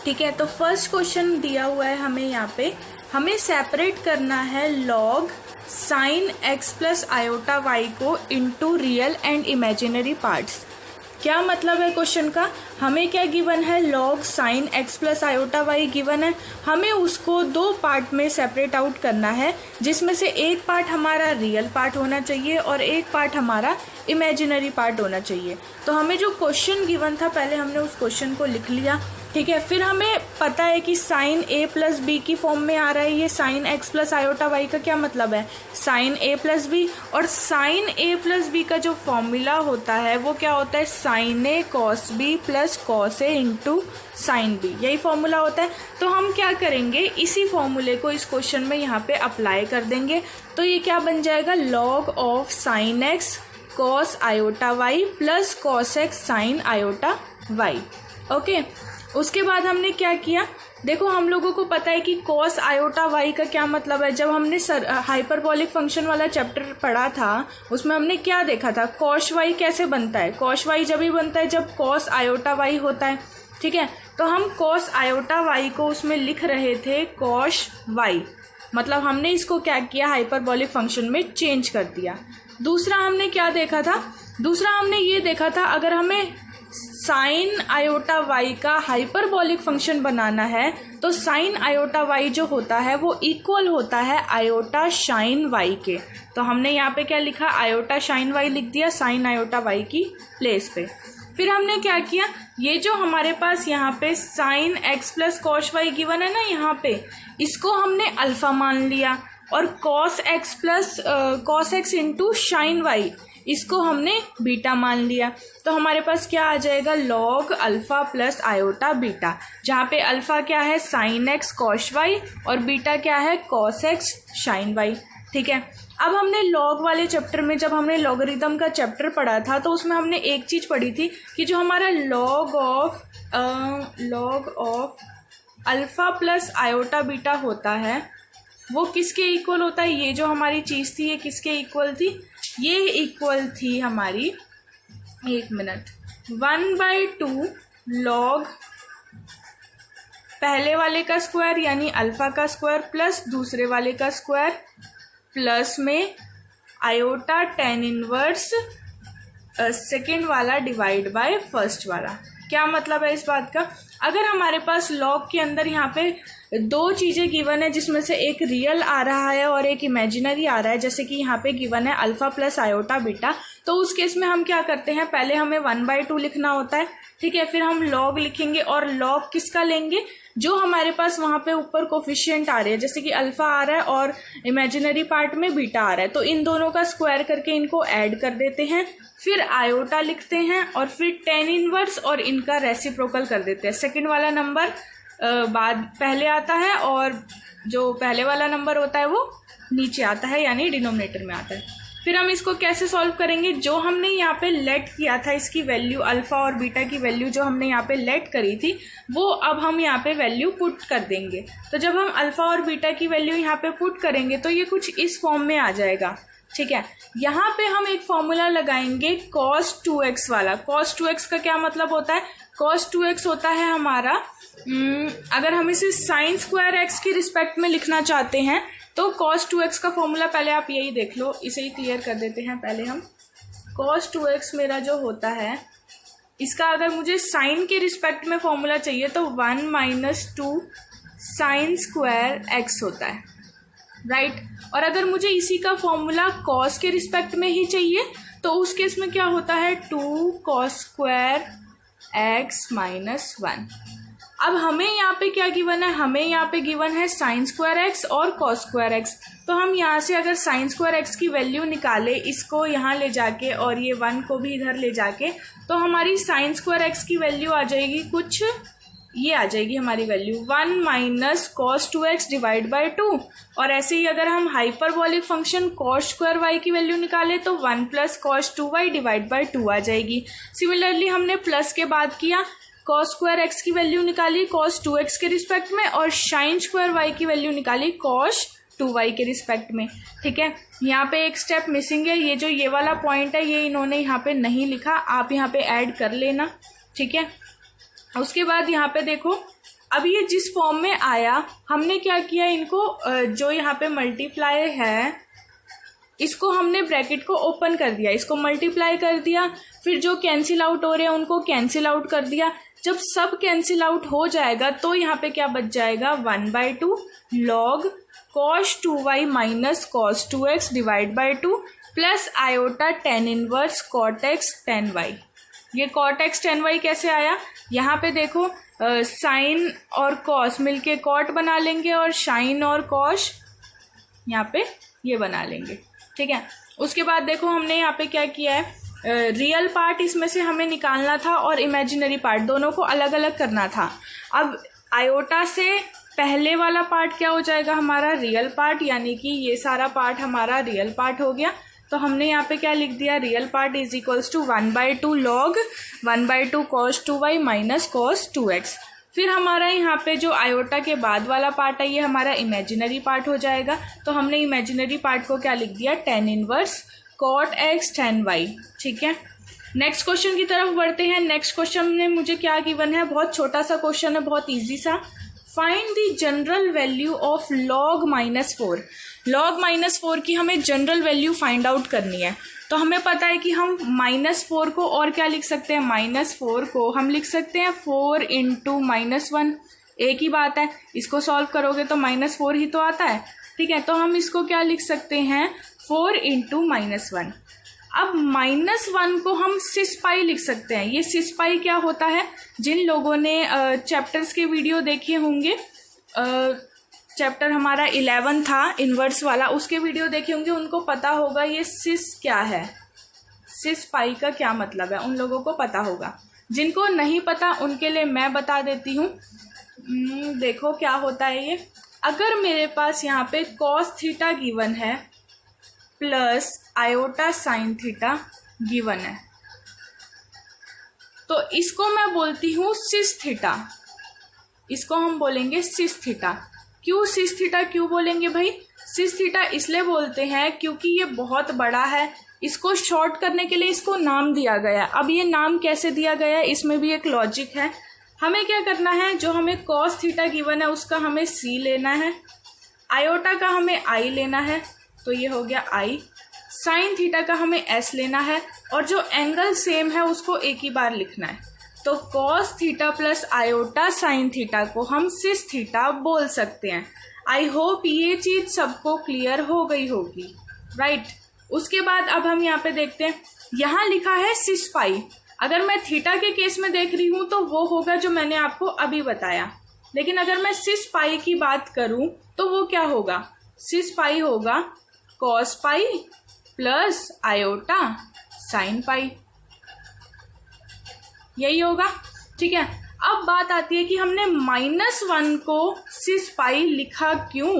ठीक है, तो फर्स्ट क्वेश्चन दिया हुआ है हमें यहाँ पे, हमें सेपरेट करना है log sin x plus iota y को into real and imaginary parts. क्या मतलब है क्वेश्चन का, हमें क्या गिवन है, log sin x plus iota y given है, हमें उसको 2 पार्ट में सेपरेट आउट करना है, जिसमें से एक पार्ट हमारा रियल पार्ट होना चाहिए और एक पार्ट हमारा इमेजिनरी पार्ट होना चाहिए। तो हमें जो क्वेश्चन गिवन था पहले हमने उस क्वेश्चन को लिख लिया। ठीक है, फिर हमें पता है कि साइन a प्लस बी की फॉर्म में आ रहा है, ये sine x plus iota y का क्या मतलब है, साइन a प्लस बी, और साइन a प्लस बी का जो फॉर्मूला होता है वो क्या होता है, sine a cos b plus cos a into sine b, यही फॉर्मूला होता है। तो हम क्या करेंगे, इसी फॉर्मूले को इस क्वेश्चन में यहाँ पे अप्लाई कर देंगे। तो ये क्या बन जाएगा, log of sine x cos iota y plus cos x sine iota y. Okay, उसके बाद हमने क्या किया, देखो हम लोगों को पता है कि कॉस आयोटा वाई का क्या मतलब है। जब हमने हाइपरबोलिक फंक्शन वाला चैप्टर पढ़ा था उसमें हमने क्या देखा था, कॉस वाई कैसे बनता है, कॉस वाई जब ही बनता है जब कॉस आयोटा वाई होता है। ठीक है, तो हम कॉस आयोटा वाई को उसमें लिख रहे थे कॉस वाई, मतलब हमने इसको क्या किया, हाइपरबोलिक फंक्शन में चेंज कर दिया। दूसरा हमने क्या देखा था, दूसरा हमने ये देखा था अगर हमें साइन आयोटा वाई का हाइपरबोलिक फंक्शन बनाना है तो साइन आयोटा वाई जो होता है वो इक्वल होता है आयोटा शाइन वाई के। तो हमने यहाँ पे क्या लिखा, आयोटा शाइन वाई लिख दिया साइन आयोटा वाई की प्लेस पे। फिर हमने क्या किया, ये जो हमारे पास यहाँ पे sine x plus cos y given है ना, यहाँ पे इसको हमने अल्फा मान लिया, और cos x plus cos x into sine y इसको हमने बीटा मान लिया। तो हमारे पास क्या आ जाएगा, log alpha plus iota beta, जहाँ पे अल्फा क्या है साइन एक्स कॉस वाई और बीटा क्या है कॉस एक्स शाइन वाई। ठीक है, अब हमने लॉग वाले चैप्टर में जब हमने लॉगरिथम का चैप्टर पढ़ा था तो उसमें हमने एक चीज पढ़ी थी कि जो हमारा log of alpha plus iota beta होता है वो किसके इक्वल होता है, ये जो हमारी चीज थी ये किसके इक्वल थी, ये इक्वल थी हमारी, एक मिनट, 1/2 लॉग पहले वाले का स्क्वायर यानी अल्फा का स्क्वायर प्लस दूसरे वाले का स्क्वायर प्लस में आयोटा टेन इनवर्स सेकेंड वाला डिवाइड बाय फर्स्ट वाला। क्या मतलब है इस बात का, अगर हमारे पास लॉग के अंदर यहाँ पे 2 चीजें गिवन है जिसमें से एक रियल आ रहा है और एक इमेजिनरी आ रहा है, जैसे कि यहाँ पे गिवन है अल्फा प्लस आयोटा बीटा, तो उस केस में हम क्या करते हैं, पहले हमें 1/2 लिखना होता है। ठीक है, फिर हम लॉग लिखेंगे और लॉग किसका लेंगे, जो हमारे पास वहां पे ऊपर कोफिशिएंट आ रहे हैं, जैसे कि अल्फा आ रहा है और इमेजिनरी पार्ट में बीटा आ रहा है, तो इन दोनों का स्क्वायर करके इनको ऐड कर देते हैं, फिर आयोटा लिखते हैं और फिर टेन इनवर्स और इनका रेसिप्रोकल कर देते हैं। सेकंड वाला नंबर बाद पहले आता है और जो पहले वाला नंबर होता है वो नीचे आता है यानी डिनोमिनेटर में आता है। फिर हम इसको कैसे सॉल्व करेंगे, जो हमने यहाँ पे लेट किया था इसकी वैल्यू अल्फा और बीटा की वैल्यू जो हमने यहाँ पे लेट करी थी वो अब हम यहाँ पे वैल्यू पुट कर देंगे। तो जब हम अल्फा और बीटा की वैल्यू यहाँ पे पुट करेंगे तो ये कुछ इस फॉर्म में आ जाएगा। ठीक है, यहाँ पे हम एक फॉर्मूला लगाएंगे cos 2x वाला। cos 2x का क्या मतलब होता है, cos 2x होता है हमारा, अगर हम इसे साइन स्क्वायर एक्स की रिस्पेक्ट में लिखना चाहते हैं तो cos 2x का फॉर्मूला पहले आप यही देख लो, इसे ही क्लियर कर देते हैं पहले हम। cos 2x मेरा जो होता है इसका अगर मुझे साइन के रिस्पेक्ट में फॉर्मूला चाहिए तो 1 - 2 साइन स्क्वायर एक्स होता है, राइट। और अगर मुझे इसी का फॉर्मूला cos के रिस्पेक्ट में ही चाहिए तो उस केस में क्या होता है 2 cos स्क्वायर एक्स माइनस 1। अब हमें यहाँ पे क्या गिवन है, हमें यहाँ पे गिवन है साइन स्क्वायर एक्स और cos स्क्वायर एक्स। तो हम यहाँ से अगर साइन स्क्वायर एक्स की वैल्यू निकाले इसको यहाँ ले जाके और ये 1 को भी इधर ले जाके, तो हमारी साइन स्क्वायर एक्स की वैल्यू आ जाएगी कुछ ये आ जाएगी हमारी value 1 minus cos 2x divide by 2। और ऐसे ही अगर हम hyperbolic function cos square y की वैल्यू निकाले तो 1 plus cos 2y divide by 2 आ जाएगी। सिमिलरली हमने प्लस के बाद किया, कॉस स्क्वायर x की वैल्यू निकाली कॉस 2x के रिस्पेक्ट में और साइन स्क्वायर y की वैल्यू निकाली कॉस 2y के रिस्पेक्ट में। ठीक है, यहाँ पे एक स्टेप मिसिंग है, ये जो ये वाला पॉइंट है ये इन्होंने यहाँ पे नहीं लिखा, आप यहाँ पे ऐड कर लेना। ठीक है, उसके बाद यहाँ पे देखो, अब ये जिस फॉर्म में आया हमने क्या किया, इनको जो यहाँ पे मल्टीप्लाई है इसको हमने ब्रैकेट को ओपन कर दिया, इसको मल्टीप्लाई कर दिया, फिर जो कैंसिल आउट हो रहे हैं उनको कैंसिल आउट कर दिया। जब सब कैंसिल आउट हो जाएगा तो यहाँ पे क्या बच जाएगा, 1/2 log cos 2y minus cos 2x divide by 2 plus iota tan inverse cot x tan y। ये cot x tan y कैसे आया, यहाँ पे देखो साइन और कॉस मिलके कॉट बना लेंगे और साइन और कॉस यहाँ पे ये बना लेंगे। ठीक है, उसके बाद देखो हमने यहाँ पे क्या किया है, रियल पार्ट इसमें से हमें निकालना था और इमेजिनरी पार्ट दोनों को अलग अलग करना था। अब आयोटा से पहले वाला पार्ट क्या हो जाएगा, हमारा रियल पार्ट, यानी कि ये सारा पार्ट हमारा रियल पार्ट हो गया। तो हमने यहाँ पे क्या लिख दिया, real part is equals to 1/2 log 1/2 cos 2y minus cos 2x। फिर हमारा यहाँ पे जो आयोटा के बाद वाला पार्ट है ये हमारा इमेजिनरी पार्ट हो जाएगा। तो हमने इमेजिनरी पार्ट को क्या लिख दिया, tan inverse cot x tan y। ठीक है, नेक्स्ट क्वेश्चन की तरफ बढ़ते हैं। नेक्स्ट क्वेश्चन में मुझे क्या गिवन है, बहुत छोटा सा क्वेश्चन है, बहुत इजी सा। Find the general value of log -4। log -4 की हमें जनरल वैल्यू फाइंड आउट करनी है। तो हमें पता है कि हम -4 को और क्या लिख सकते हैं, -4 को हम लिख सकते हैं 4 × -1। एक ही बात है, इसको सॉल्व करोगे तो -4 ही तो आता है। ठीक है, तो हम इसको क्या लिख सकते हैं, 4 × -1। अब -1 को हम सिस पाई लिख सकते हैं। ये सिस पाई क्या होता है, जिन लोगों ने चैप्टर्स के वीडियो देखे होंगे, चैप्टर हमारा 11 था इनवर्स वाला, उसके वीडियो देखे होंगे, उनको पता होगा ये सिस क्या है, सिस पाई का क्या मतलब है, उन लोगों को पता होगा। जिनको नहीं पता उनके लिए मैं बता देती हूँ। देखो क्या होता है ये, अगर मेरे पास यहाँ पे cos थीटा गिवन है plus iota sine theta given है, तो इसको मैं बोलती हूँ सिस थीटा, इसको हम बोलेंगे सिस थीटा। क्यों सिस थीटा क्यों बोलेंगे भाई, सिस थीटा इसलिए बोलते हैं क्योंकि ये बहुत बड़ा है, इसको शॉर्ट करने के लिए इसको नाम दिया गया। अब ये नाम कैसे दिया गया है, इसमें भी एक लॉजिक है। हमें क्या करना है, जो हमें cos थीटा गिवन है उसका हमें c लेना है, आयोटा का हमें i लेना है, तो ये हो गया i, साइन थीटा का हमें s लेना है, और जो एंगल सेम है उसको एक ही बार लिखना है। तो cos theta plus iota sine theta को हम सिस थीटा बोल सकते हैं। आई होप ये चीज सबको क्लियर हो गई होगी, राइट। उसके बाद अब हम यहाँ पे देखते हैं, यहाँ लिखा है सिस पाई। अगर मैं थीटा के केस में देख रही हूँ तो वो होगा जो मैंने आपको अभी बताया, लेकिन अगर मैं सिस पाई की बात करूं तो वो क्या होगा, सिस पाई होगा cos pi plus iota sine pi, यही होगा। ठीक है, अब बात आती है कि हमने -1 को सिस पाई लिखा क्यों,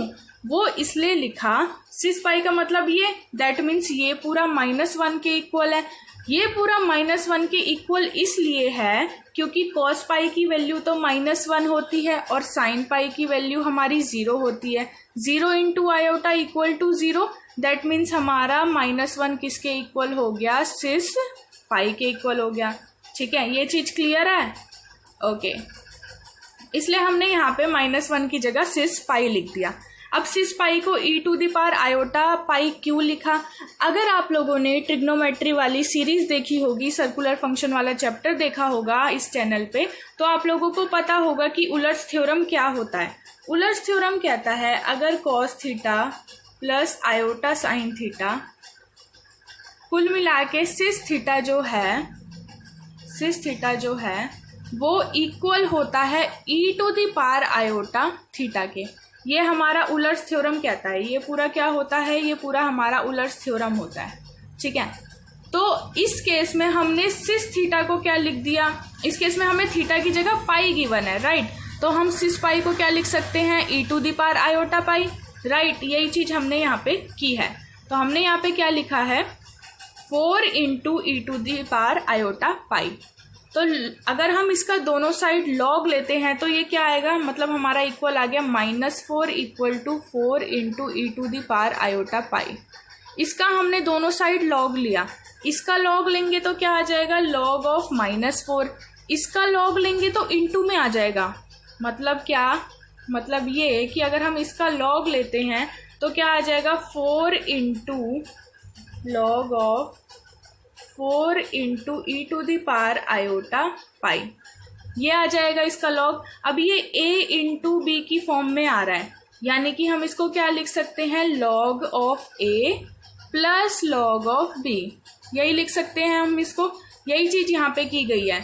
वो इसलिए लिखा, सिस पाई का मतलब ये, दैट मीन्स ये पूरा -1 के इक्वल है। ये पूरा -1 के इक्वल इसलिए है क्योंकि cos पाई की वैल्यू तो -1 होती है और साइन पाई की वैल्यू हमारी 0 होती है। 0 × iota equal to 0, that means हमारा -1 किसके इक्वल हो गया, सिस पाई के इक्वल हो गया। ठीक है, ये चीज क्लियर है, ओके। इसलिए हमने यहाँ पे -1 की जगह सिस पाई लिख दिया। अब सिस पाई को e⁻ आयोटा पाई क्यों लिखा, अगर आप लोगों ने ट्रिग्नोमेट्री वाली सीरीज देखी होगी, सर्कुलर फंक्शन वाला चैप्टर देखा होगा इस चैनल पे, तो आप लोगों को पता होगा कि उलर्स थ्योरम क्या होता है। उलर्स थ्योरम कहता है अगर cos theta plus iota sine theta कुल मिला के सिस थीटा जो है वो इक्वल होता है e⁻ आयोटा थीटा के, ये हमारा उलर्स थ्योरम कहता है। ये पूरा क्या होता है, ये पूरा हमारा उलर्स थ्योरम होता है। ठीक है, तो इस केस में हमने सिस थीटा को क्या लिख दिया, इस केस में हमें थीटा की जगह पाई गिवन है, राइट। तो हम सिस पाई को क्या लिख सकते हैं, e to the power iota pi, right. यही चीज हमने यहाँ पे की है। तो हमने यहाँ पे क्या लिखा है, 4 into e to the power iota pi. तो अगर हम इसका दोनों साइड लॉग लेते हैं तो ये क्या आएगा, मतलब हमारा इक्वल आ गया -4 equal to 4 into e to the power iota pi. इसका हमने दोनों साइड लॉग लिया, इसका लॉग लेंगे तो क्या आ जाएगा, लॉग ऑफ -4। इसका लॉग लेंगे तो इंटू में आ जाएगा। मतलब क्या, मतलब ये कि अगर हम इसका लॉग लेते हैं तो क्या आ जाएगा, 4 into log of 4 into e to the power iota pi, ये आ जाएगा इसका लॉग। अब ये a इंटू बी की फॉर्म में आ रहा है, यानी कि हम इसको क्या लिख सकते हैं, log of a plus log of b, यही लिख सकते हैं हम इसको। यही चीज यहाँ पे की गई है।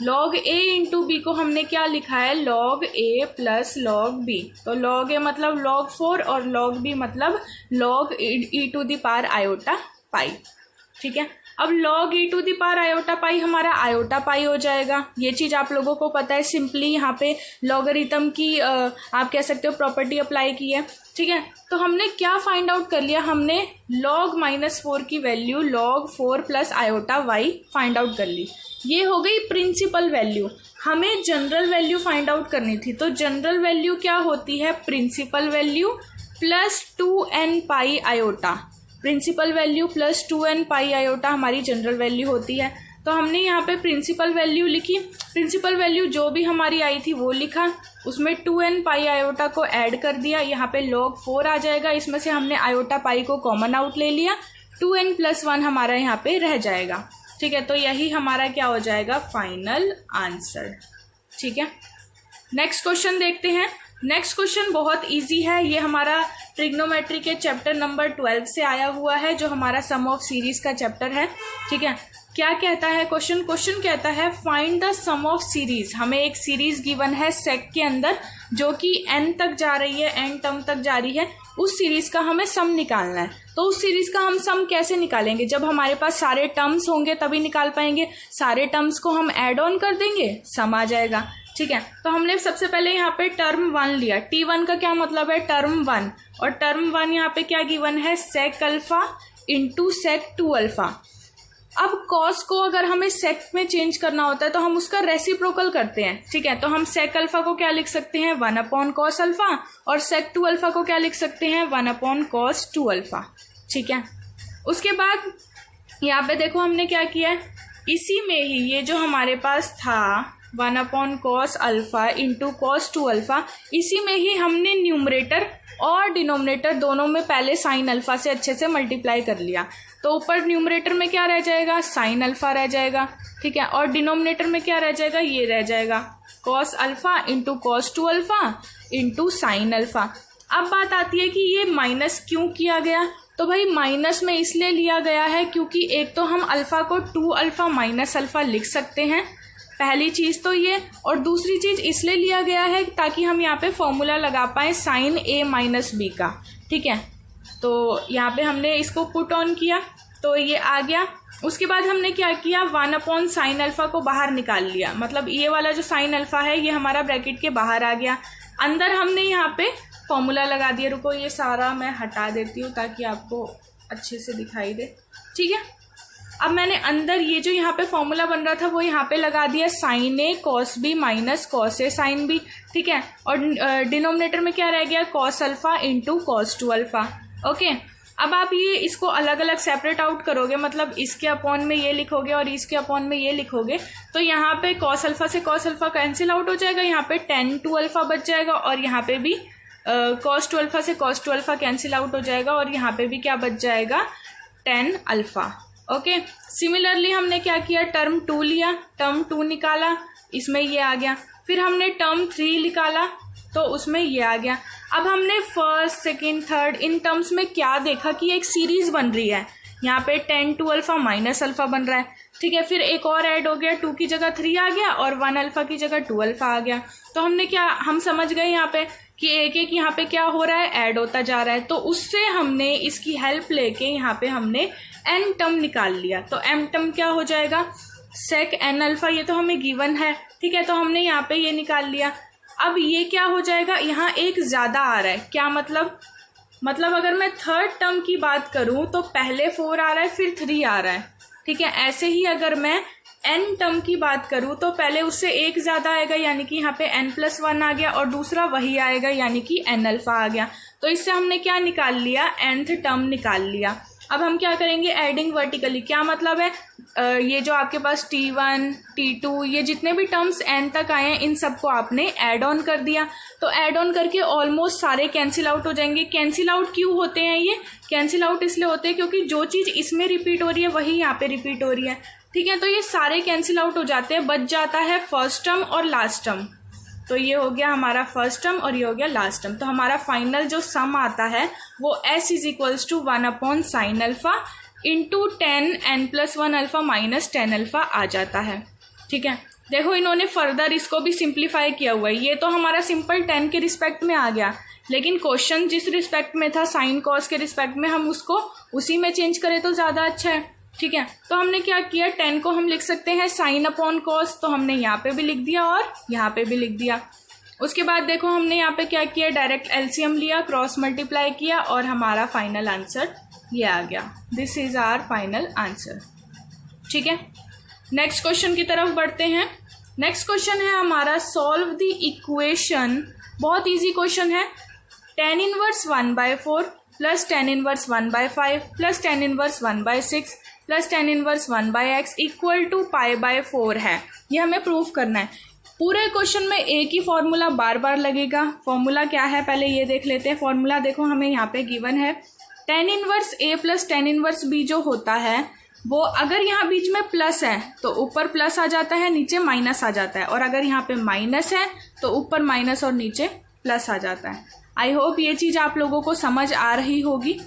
लॉग a इंटू बी को हमने क्या लिखा है, log a plus log b। तो लॉग a मतलब log 4 और log b मतलब log e to the power iota pi, ठीक है। अब log e to the power iota pi हमारा आयोटा पाई हो जाएगा। ये चीज आप लोगों को पता है, सिंपली यहाँ पे लॉगरिथम की आप कह सकते हो प्रॉपर्टी अप्लाई की है, ठीक है। तो हमने क्या फाइंड आउट कर लिया, हमने log -4 की value log 4 plus iota y find out कर ली। ये हो गई प्रिंसिपल वैल्यू। हमें जनरल वैल्यू फाइंड आउट करनी थी, तो जनरल वैल्यू क्या होती है, principal value plus 2n pi iota. Principal value plus 2n pi iota हमारी जनरल वैल्यू होती है। तो हमने यहाँ पे प्रिंसिपल वैल्यू लिखी, प्रिंसिपल वैल्यू जो भी हमारी आई थी वो लिखा, उसमें 2n पाई आयोटा को ऐड कर दिया, यहाँ पे log 4 आ जाएगा, इसमें से हमने आयोटा पाई को कॉमन आउट ले लिया, 2n + 1 हमारा यहाँ पे रह जाएगा, ठीक है। तो यही हमारा क्या हो जाएगा, फाइनल आंसर, ठीक है। नेक्स्ट क्वेश्चन देखते हैं। नेक्स्ट क्वेश्चन बहुत इजी है, ये हमारा ट्रिग्नोमेट्री के चैप्टर नंबर 12 से आया हुआ है, जो हमारा सम ऑफ सीरीज का चैप्टर है, ठीक है। क्या कहता है क्वेश्चन, क्वेश्चन कहता है find the sum of series. हमें एक सीरीज गिवन है सेक के अंदर जो कि n तक जा रही है, n टर्म तक जा रही है, उस सीरीज का हमें सम निकालना है। तो उस सीरीज का हम सम कैसे निकालेंगे, जब हमारे पास सारे टर्म्स होंगे तभी निकाल पाएंगे। सारे टर्म्स को हम ऐड ऑन कर देंगे, सम आ जाएगा, ठीक है। तो हमने सबसे पहले यहाँ पे टर्म 1 लिया, T1 का क्या मतलब है, टर्म 1, और टर्म 1 यहाँ पे क्या गिवन है, sec alpha into sec 2 alpha. अब कॉस को अगर हमें सेक में चेंज करना होता है तो हम उसका रेसिप्रोकल करते हैं, ठीक है। तो हम सेक अल्फा को क्या लिख सकते हैं, 1/cos अल्फा, और सेक 2 अल्फा को क्या लिख सकते हैं, 1/cos 2 अल्फा, ठीक है। उसके बाद यहाँ पे देखो हमने क्या किया है, इसी में ही ये जो हमारे पास था 1/cos alpha into cos 2 alpha, इसी में ही हमने न्यूमरेटर और डिनोमिनेटर दोनों में पहले साइन अल्फा से अच्छे से मल्टीप्लाई कर लिया। तो ऊपर न्यूमरेटर में क्या रह जाएगा, साइन अल्फा रह जाएगा, ठीक है, और डिनोमिनेटर में क्या रह जाएगा, ये रह जाएगा cos alpha into cos 2 alpha into sine alpha. अब बात आती है कि ये माइनस क्यों किया गया, तो भाई माइनस में इसलिए लिया गया है क्योंकि एक तो हम अल्फा को 2 अल्फा माइनस अल्फा लिख सकते हैं, पहली चीज तो ये, और दूसरी चीज इसलिए लिया गया है ताकि हम यहाँ पे फॉर्मूला लगा पाए साइन a माइनस बी का, ठीक है। तो यहाँ पे हमने इसको पुट ऑन किया तो ये आ गया। उसके बाद हमने क्या किया, 1/sin अल्फा को बाहर निकाल लिया, मतलब ये वाला जो साइन अल्फा है ये हमारा ब्रैकेट के बाहर आ गया। अंदर हमने यहाँ पे फॉर्मूला लगा दिया, रुको ये सारा मैं हटा देती हूँ ताकि आपको अच्छे से दिखाई दे, ठीक है। अब मैंने अंदर ये जो यहाँ पे फॉर्मूला बन रहा था वो यहाँ पे लगा दिया sine a cos b minus cos a sine b, ठीक है। और डिनोमिनेटर में क्या रह गया, cos alpha into cos 2 alpha, okay. अब आप ये इसको अलग अलग सेपरेट आउट करोगे, मतलब इसके अपॉन में ये लिखोगे और इसके अपॉन में ये लिखोगे, तो यहाँ पे cos अल्फा से cos अल्फा कैंसिल आउट हो जाएगा, यहाँ पे tan 2 अल्फा बच जाएगा, और यहाँ पे भी cos 2 अल्फा से cos 2 अल्फा कैंसिल आउट हो जाएगा, और यहाँ पे भी क्या बच जाएगा, tan अल्फा, ओके। सिमिलरली हमने क्या किया, टर्म 2 लिया, टर्म 2 निकाला, इसमें ये आ गया, फिर हमने टर्म 3 निकाला तो उसमें ये आ गया। अब हमने first second third in terms में क्या देखा कि एक सीरीज बन रही है, यहाँ पे tan 2 अल्फा माइनस अल्फा बन रहा है, ठीक है। फिर एक और ऐड हो गया, 2 की जगह 3 आ गया और 1 अल्फा की जगह 2 अल्फा आ गया। तो हमने क्या, हम समझ गए यहाँ पे कि एक एक यहाँ पे क्या हो रहा है, ऐड होता जा रहा है। तो उससे हमने इसकी हेल्प लेके यहाँ पे हमने एन टर्म निकाल लिया। तो एम टर्म क्या हो जाएगा, सेक एन अल्फा, ये तो हमें गिवन है, ठीक है, तो हमने यहाँ पे ये निकाल लिया। अब ये क्या हो जाएगा, यहाँ एक ज्यादा आ रहा है, क्या मतलब अगर मैं थर्ड टर्म की बात करूं तो पहले 4 आ रहा है फिर 3 आ रहा है, ठीक है। ऐसे ही अगर मैं एन टर्म की बात करूं तो पहले उससे एक ज्यादा आएगा, यानी कि यहाँ पे n+1 आ गया, और दूसरा वही आएगा यानी कि एन अल्फा आ गया। तो इससे हमने क्या निकाल लिया, nth टर्म निकाल लिया। अब हम क्या करेंगे, एडिंग वर्टिकली। क्या मतलब है, ये जो आपके पास T1, T2, ये जितने भी टर्म्स n तक आए हैं इन सबको आपने ऐड ऑन कर दिया। तो ऐड ऑन करके ऑलमोस्ट सारे कैंसिल आउट हो जाएंगे। कैंसिल आउट क्यों होते हैं, ये कैंसिल आउट इसलिए होते हैं क्योंकि जो चीज इसमें रिपीट हो रही है वही यहाँ पे रिपीट हो रही है, ठीक है। तो ये सारे कैंसिल आउट हो जाते हैं, बच जाता है फर्स्ट टर्म और लास्ट टर्म। तो ये हो गया हमारा फर्स्ट टर्म और ये हो गया लास्ट टर्म। तो हमारा फाइनल जो सम आता है वो s = 1/sin alpha into 10 n+1 alpha minus 10 alpha आ जाता है, ठीक है। देखो इन्होंने फर्दर इसको भी सिंप्लीफाई किया हुआ है। ये तो हमारा सिंपल 10 के रिस्पेक्ट में आ गया, लेकिन क्वेश्चन जिस रिस्पेक्ट में था साइन कॉस के रिस्पेक्ट में, हम उसको उसी में चेंज करें तो ज्यादा अच्छा है, ठीक है। तो हमने क्या किया, 10 को हम लिख सकते हैं साइन अपॉन कॉस, तो हमने यहाँ पे भी लिख दिया और यहाँ पे भी लिख दिया। उसके बाद देखो हमने यहाँ पे क्या किया, डायरेक्ट एलसीएम लिया, क्रॉस मल्टीप्लाई किया और हमारा फाइनल आंसर ये आ गया। This is our final answer, ठीक है। नेक्स्ट क्वेश्चन की तरफ बढ़ते हैं। नेक्स्ट क्वेश्चन है हमारा सॉल्व द इक्वेशन। बहुत इजी क्वेश्चन है। tan inverse 1/4 plus tan inverse 1/5 plus tan inverse 1/6 plus tan inverse 1/x equal to π/4 है। ये हमें प्रूफ करना है। पूरे क्वेश्चन में एक ही फॉर्मूला बार बार लगेगा। फॉर्मूला क्या है पहले ये देख लेते हैं। फॉर्मूला देखो हमें यहाँ पे गिवन है, tan inverse a plus tan inverse b जो होता है वो अगर यहाँ बीच में प्लस है तो ऊपर प्लस आ जाता है, नीचे माइनस आ जाता है, और अगर यहाँ पे माइनस है तो ऊपर माइनस और नीचे प्लस आ जाता है। आई होप ये चीज आप लोगों को समझ आ रही होगी,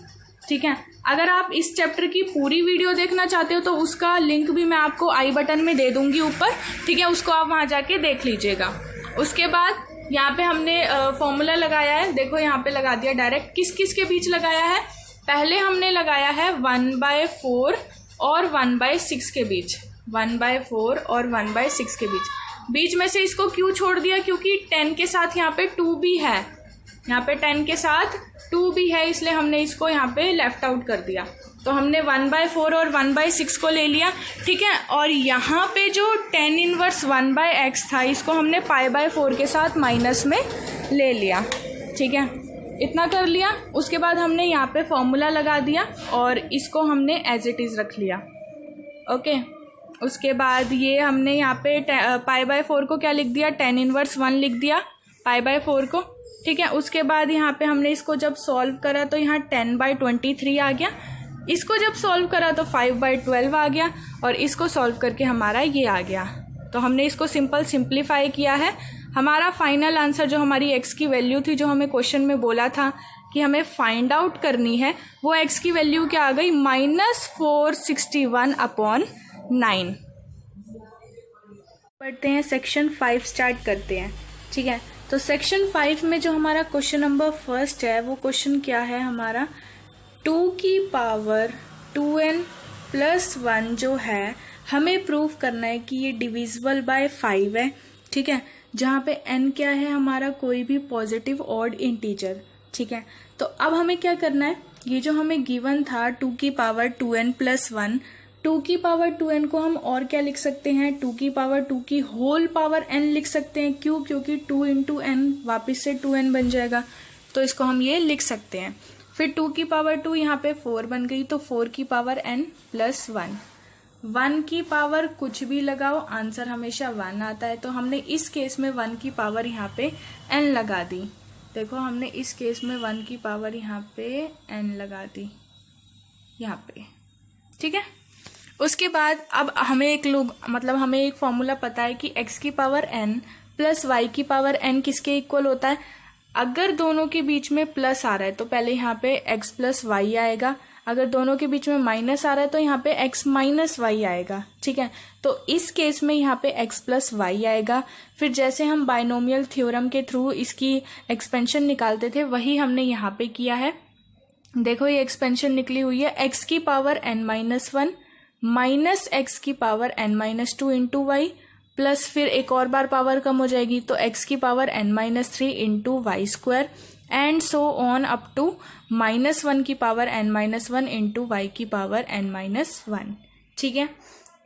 ठीक है। अगर आप इस चैप्टर की पूरी वीडियो देखना चाहते हो तो उसका लिंक भी मैं आपको आई बटन में दे दूंगी ऊपर, ठीक है, उसको आप वहां जाके देख लीजिएगा। उसके बाद यहाँ पे हमने फॉर्मूला लगाया है, देखो यहाँ पे लगा दिया डायरेक्ट। किस किस के बीच लगाया है, पहले हमने लगाया है 1/4 और 1/6 के बीच, 1/4 और 1/6 के बीच में से इसको क्यों छोड़ दिया, क्योंकि 10 के साथ यहाँ पे 2 भी है, यहाँ पे 10 के साथ 2 भी है, इसलिए हमने इसको यहाँ पे लेफ्ट आउट कर दिया। तो हमने 1/4 और 1/6 को ले लिया, ठीक है। और यहाँ पे जो tan इनवर्स 1/x था इसको हमने π/4 के साथ माइनस में ले लिया, ठीक है, इतना कर लिया। उसके बाद हमने यहाँ पे फॉर्मूला लगा दिया और इसको हमने एज इट इज रख लिया, ओके। उसके बाद ये हमने यहाँ पे π/4 को क्या लिख दिया, tan इनवर्स 1 लिख दिया π/4 को, ठीक है। उसके बाद यहाँ पे हमने इसको जब सॉल्व करा तो यहाँ 10/23 आ गया, इसको जब सॉल्व करा तो 5/12 आ गया, और इसको सॉल्व करके हमारा ये आ गया। तो हमने इसको सिंप्लीफाई किया है। हमारा फाइनल आंसर जो हमारी x की वैल्यू थी, जो हमें क्वेश्चन में बोला था कि हमें फाइंड आउट करनी है, वो x की वैल्यू क्या आ गई, -461/9। पढ़ते हैं सेक्शन 5 स्टार्ट करते हैं, ठीक है। तो सेक्शन 5 में जो हमारा क्वेश्चन नंबर फर्स्ट है वो क्वेश्चन क्या है हमारा, 2n + 1 जो है हमें प्रूव करना है कि ये डिविजिबल बाय 5 है, ठीक है। जहाँ पे n क्या है हमारा कोई भी पॉजिटिव ऑड इंटीजर, ठीक है। तो अब हमें क्या करना है, ये जो हमें गिवन था 2n + 1, 2n को हम और क्या लिख सकते हैं, 2 की होल पावर n लिख सकते हैं। क्यों, क्योंकि 2 × n वापस से 2n बन जाएगा, तो इसको हम ये लिख सकते हैं। फिर 2 यहाँ पे 4 बन गई, तो 4n + 1, 1 की पावर कुछ भी लगाओ आंसर हमेशा 1 आता है। तो हमने इस केस में 1 की पावर यहाँ पे n लगा दी। देखो हमने इस केस में 1 की पावर यहाँ पे n लगा दी यहाँ पे, ठीक है। उसके बाद अब हमें हमें एक फॉर्मूला पता है कि x की पावर n प्लस y की पावर n किसके इक्वल होता है। अगर दोनों के बीच में प्लस आ रहा है तो पहले यहाँ पे x + y आएगा, अगर दोनों के बीच में माइनस आ रहा है तो यहाँ पे x माइनस वाई आएगा, ठीक है। तो इस केस में यहाँ पे x प्लस वाई आएगा। फिर जैसे हम बाइनोमियल थ्योरम के थ्रू इसकी एक्सपेंशन निकालते थे वही हमने यहाँ पे किया है। देखो ये एक्सपेंशन निकली हुई है, x की पावर n-1 माइनस x की power n-2 into y, plus फिर एक और बार पावर कम हो जाएगी तो x की power n-3 into y square and so on up to -1 की पावर n-1 इंटू वाई की पावर n-1, ठीक है।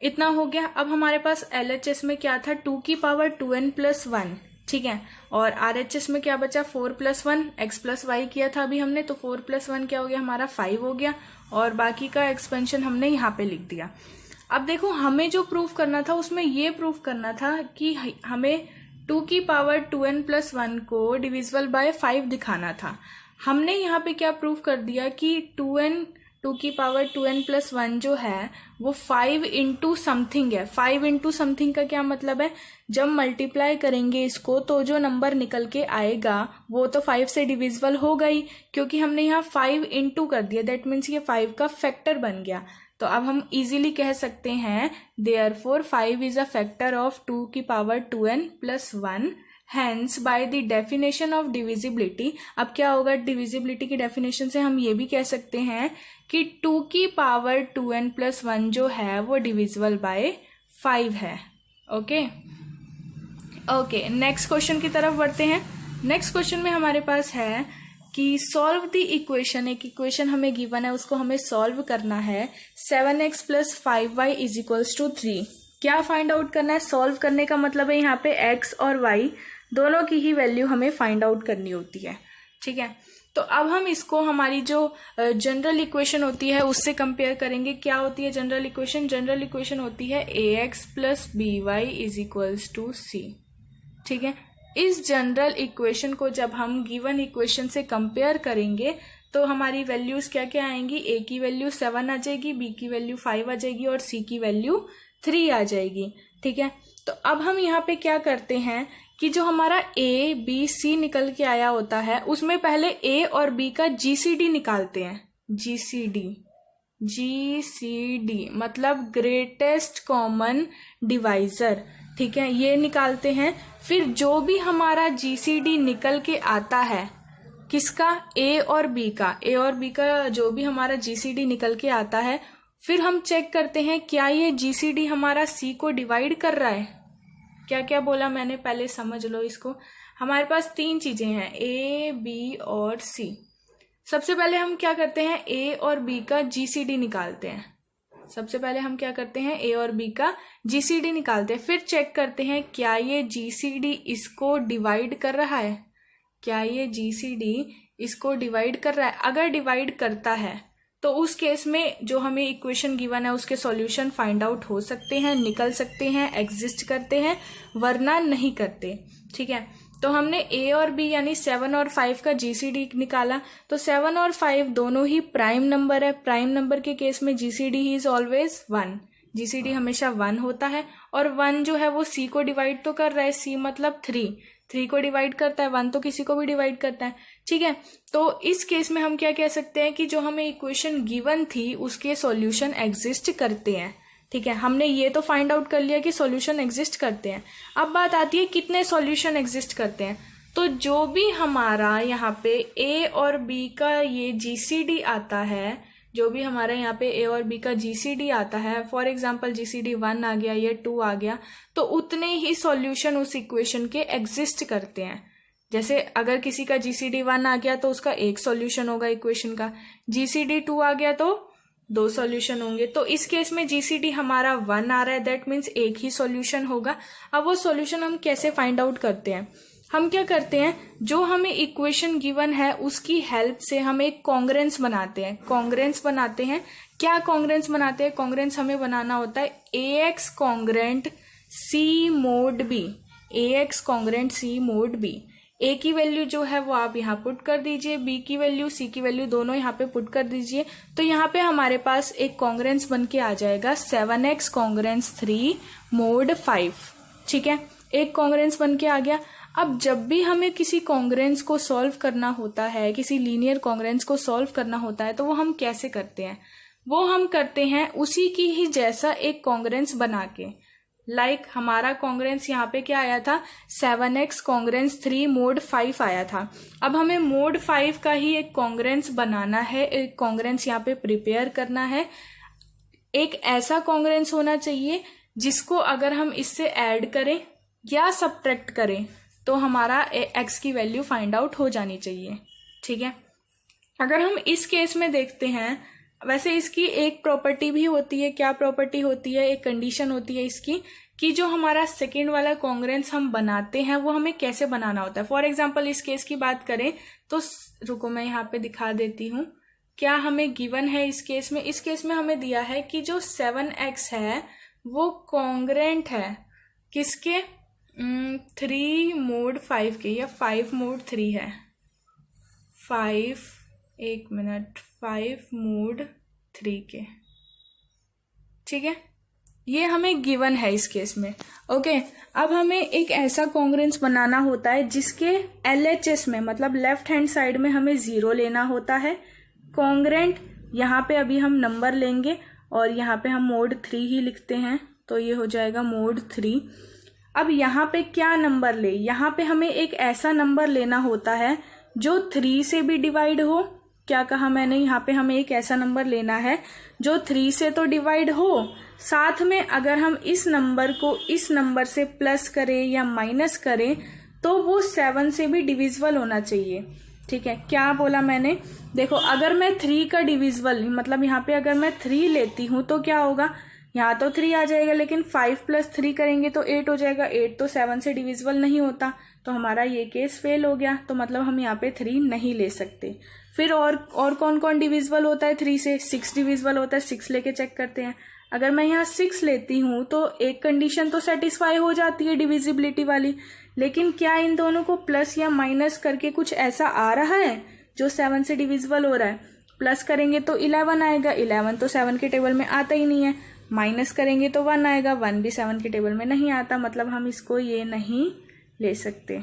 इतना हो गया। अब हमारे पास LHS में क्या था, 2 की पावर 2n प्लस 1, ठीक है। और RHS में क्या बचा, 4 प्लस 1, x प्लस वाई किया था अभी हमने, तो 4 प्लस 1 क्या हो गया हमारा 5 हो गया, और बाकी का एक्सपेंशन हमने यहाँ पे लिख दिया। अब देखो हमें जो प्रूफ करना था उसमें ये प्रूफ करना था कि हमें 2 की पावर 2n प्लस 1 को डिविजिबल बाय 5 दिखाना था। हमने यहाँ पे क्या प्रूफ कर दिया कि 2 की पावर 2n प्लस 1 जो है वो 5 इंटू समथिंग है। 5 इंटू समथिंग का क्या मतलब है, जब मल्टीप्लाई करेंगे इसको तो जो नंबर निकल के आएगा वो तो 5 से डिविजिबल होगा ही, क्योंकि हमने यहाँ 5 इंटू कर दिया, दैट मीन्स ये 5 का फैक्टर बन गया। तो अब हम इजीली कह सकते हैं therefore 5 is a factor of 2 की power 2n plus 1, hence by the definition of divisibility. अब क्या होगा, डिविजिबिलिटी की डेफिनेशन से हम ये भी कह सकते हैं कि 2 की पावर 2n प्लस 1 जो है वो डिविजिबल बाय 5 है। ओके, नेक्स्ट क्वेश्चन की तरफ बढ़ते हैं। नेक्स्ट क्वेश्चन में हमारे पास है कि सॉल्व द इक्वेशन, एक इक्वेशन हमें गिवन है उसको हमें सॉल्व करना है। 7x plus 5y is equals to 3। क्या फाइंड आउट करना है, सॉल्व करने का मतलब है यहाँ पे x और y दोनों की ही वैल्यू हमें फाइंड आउट करनी होती है, ठीक है। तो अब हम इसको हमारी जो जनरल इक्वेशन होती है उससे कंपेयर करेंगे। क्या होती है जनरल इक्वेशन, जनरल इक्वेशन होती है ax plus by is equals to c, ठीक है। इस जनरल इक्वेशन को जब हम गिवन इक्वेशन से कंपेयर करेंगे तो हमारी वैल्यूज क्या क्या आएंगी, a की वैल्यू 7 आ जाएगी, b की वैल्यू 5 आ जाएगी और c की वैल्यू 3 आ जाएगी, ठीक है। तो अब हम यहाँ पे क्या करते हैं कि जो हमारा a b c निकल के आया होता है उसमें पहले a और b का GCD निकालते हैं। GCD मतलब ग्रेटेस्ट कॉमन डिवाइजर, ठीक है, ये निकालते हैं। फिर जो भी हमारा GCD निकल के आता है किसका, A और B का जो भी हमारा GCD निकल के आता है, फिर हम चेक करते हैं क्या ये GCD हमारा C को डिवाइड कर रहा है। क्या क्या बोला मैंने, पहले समझ लो इसको। हमारे पास 3 चीजें हैं, A, B और C। सबसे पहले हम क्या करते हैं, A और B का GCD निकालते हैं। सबसे पहले हम क्या करते हैं, A और B का GCD निकालते हैं। फिर चेक करते हैं क्या ये GCD इसको डिवाइड कर रहा है, क्या ये GCD इसको डिवाइड कर रहा है। अगर डिवाइड करता है तो उस केस में जो हमें इक्वेशन गिवन है उसके सॉल्यूशन फाइंड आउट हो सकते हैं, निकल सकते हैं, एग्जिस्ट करते हैं, वरना नहीं करते, ठीक है। तो हमने A और B यानी 7 और 5 का GCD निकाला। तो 7 और 5 दोनों ही प्राइम नंबर है। प्राइम नंबर के केस में GCD इज ऑलवेज 1, GCD हमेशा 1 होता है। और 1 जो है वो C को डिवाइड तो कर रहा है, C मतलब 3 को डिवाइड करता है, 1 तो किसी को भी डिवाइड करता है, ठीक है। तो इस केस में हम क्या कह सकते हैं कि जो हमें इक्वेशन गिवन थी उसके सॉल्यूशन एग्जिस्ट करते हैं, ठीक है। हमने ये तो फाइंड आउट कर लिया कि सॉल्यूशन एग्जिस्ट करते हैं। अब बात आती है कितने सॉल्यूशन एग्जिस्ट करते हैं। तो जो भी हमारा यहाँ पे A और B का ये GCD आता है, जो भी हमारा यहाँ पे A और B का GCD आता है, फॉर एग्जांपल GCD 1 आ गया, ये 2 आ गया, तो उतने ही सॉल्यूशन उस इक्वेशन के एग्जिस्ट करते हैं। जैसे अगर किसी का GCD 1 आ गया तो उसका एक सॉल्यूशन होगा इक्वेशन का, GCD 2 आ गया तो 2 सॉल्यूशन होंगे। तो इस केस में GCD हमारा 1 आ रहा है, दैट मीन्स एक ही सॉल्यूशन होगा। अब वो सॉल्यूशन हम कैसे फाइंड आउट करते हैं, हम क्या करते हैं, जो हमें इक्वेशन गिवन है उसकी हेल्प से हम एक कॉन्ग्रेंस बनाते हैं। क्या कॉन्ग्रेंस बनाते हैं, कॉन्ग्रेंस हमें बनाना होता है AX congruent C mode B, AX congruent C mode B। A की वैल्यू जो है वो आप यहाँ पुट कर दीजिए, B की वैल्यू, C की वैल्यू दोनों यहाँ पे पुट कर दीजिए। तो यहाँ पे हमारे पास एक कॉन्ग्रेंस बन के आ जाएगा 7x कॉन्ग्रेंस 3 मोड 5, ठीक है, एक कॉन्ग्रेंस बन के आ गया। अब जब भी हमें किसी कॉन्ग्रेंस को सॉल्व करना होता है, किसी लीनियर कॉन्ग्रेंस को सॉल्व करना होता है, तो वो हम कैसे करते हैं? वो हम करते हैं उसी की ही जैसा एक कॉन्ग्रेंस बना के। हमारा कॉन्ग्रेंस यहाँ पे क्या आया था, 7x कॉन्ग्रेंस 3 मोड 5 आया था। अब हमें मोड 5 का ही एक कॉन्ग्रेंस बनाना है, एक कॉन्ग्रेंस यहाँ पे प्रिपेयर करना है। एक ऐसा कॉन्ग्रेंस होना चाहिए जिसको अगर हम इससे ऐड करें या सब्ट्रैक्ट करें तो हमारा x की वैल्यू फाइंड आउट हो जानी चाहिए। ठीक है, अगर हम इस केस में देखते हैं, वैसे इसकी एक प्रॉपर्टी भी होती है। क्या प्रॉपर्टी होती है? एक कंडीशन होती है इसकी कि जो हमारा सेकेंड वाला कॉन्ग्रेंस हम बनाते हैं वो हमें कैसे बनाना होता है। फॉर एग्जांपल इस केस की बात करें तो रुको मैं यहाँ पे दिखा देती हूँ क्या हमें गिवन है इस केस में। इस केस में हमें दिया है कि जो 7x है वो कॉन्ग्रेंट है किसके, 3 मोड 5 के, या 5 मोड 3 है। 5 मोड 3 के। ठीक है, ये हमें गिवन है इस केस में। ओके, अब हमें एक ऐसा कॉन्ग्रेंस बनाना होता है जिसके LHS में, मतलब लेफ्ट हैंड साइड में हमें 0 लेना होता है। कॉन्ग्रेंट यहाँ पे अभी हम नंबर लेंगे और यहाँ पे हम मोड 3 ही लिखते हैं, तो ये हो जाएगा मोड 3। अब यहाँ पे क्या नंबर ले, यहाँ पे हमें एक ऐसा नंबर लेना होता है जो 3 से भी डिवाइड हो। क्या कहा मैंने, यहाँ पे हमें एक ऐसा नंबर लेना है जो 3 से तो डिवाइड हो, साथ में अगर हम इस नंबर को इस नंबर से प्लस करें या माइनस करें तो वो 7 से भी डिविजिबल होना चाहिए। ठीक है, क्या बोला मैंने, देखो अगर मैं 3 का डिविजिबल, मतलब यहाँ पे अगर मैं 3 लेती हूँ तो क्या होगा, यहाँ तो 3 आ जाएगा, लेकिन 5 + 3 करेंगे तो 8 हो जाएगा। 8 तो 7 से डिविजिबल नहीं होता, तो हमारा ये केस फेल हो गया। तो मतलब हम यहाँ पे 3 नहीं ले सकते। फिर और कौन कौन डिविजिबल होता है 3 से, 6 डिविजिबल होता है। 6 लेके चेक करते हैं। अगर मैं यहाँ 6 लेती हूँ तो एक कंडीशन तो सेटिस्फाई हो जाती है डिविजिबिलिटी वाली, लेकिन क्या इन दोनों को प्लस या माइनस करके कुछ ऐसा आ रहा है जो 7 से डिविजिबल हो रहा है? प्लस करेंगे तो 11 आएगा, 11 तो 7 के टेबल में आता ही नहीं है। माइनस करेंगे तो 1 आएगा, 1 भी 7 के टेबल में नहीं आता, मतलब हम इसको ये नहीं ले सकते।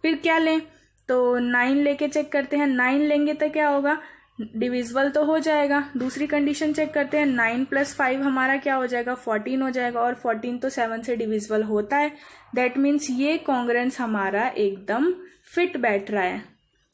फिर क्या लें, तो 9 लेके चेक करते हैं। 9 लेंगे तो क्या होगा, डिविजिबल तो हो जाएगा। दूसरी कंडीशन चेक करते हैं, 9 + 5 हमारा क्या हो जाएगा, 14 हो जाएगा, और 14 तो 7 से डिविजिबल होता है। दैट मीन्स ये कॉन्ग्रेंस हमारा एकदम फिट बैठ रहा है।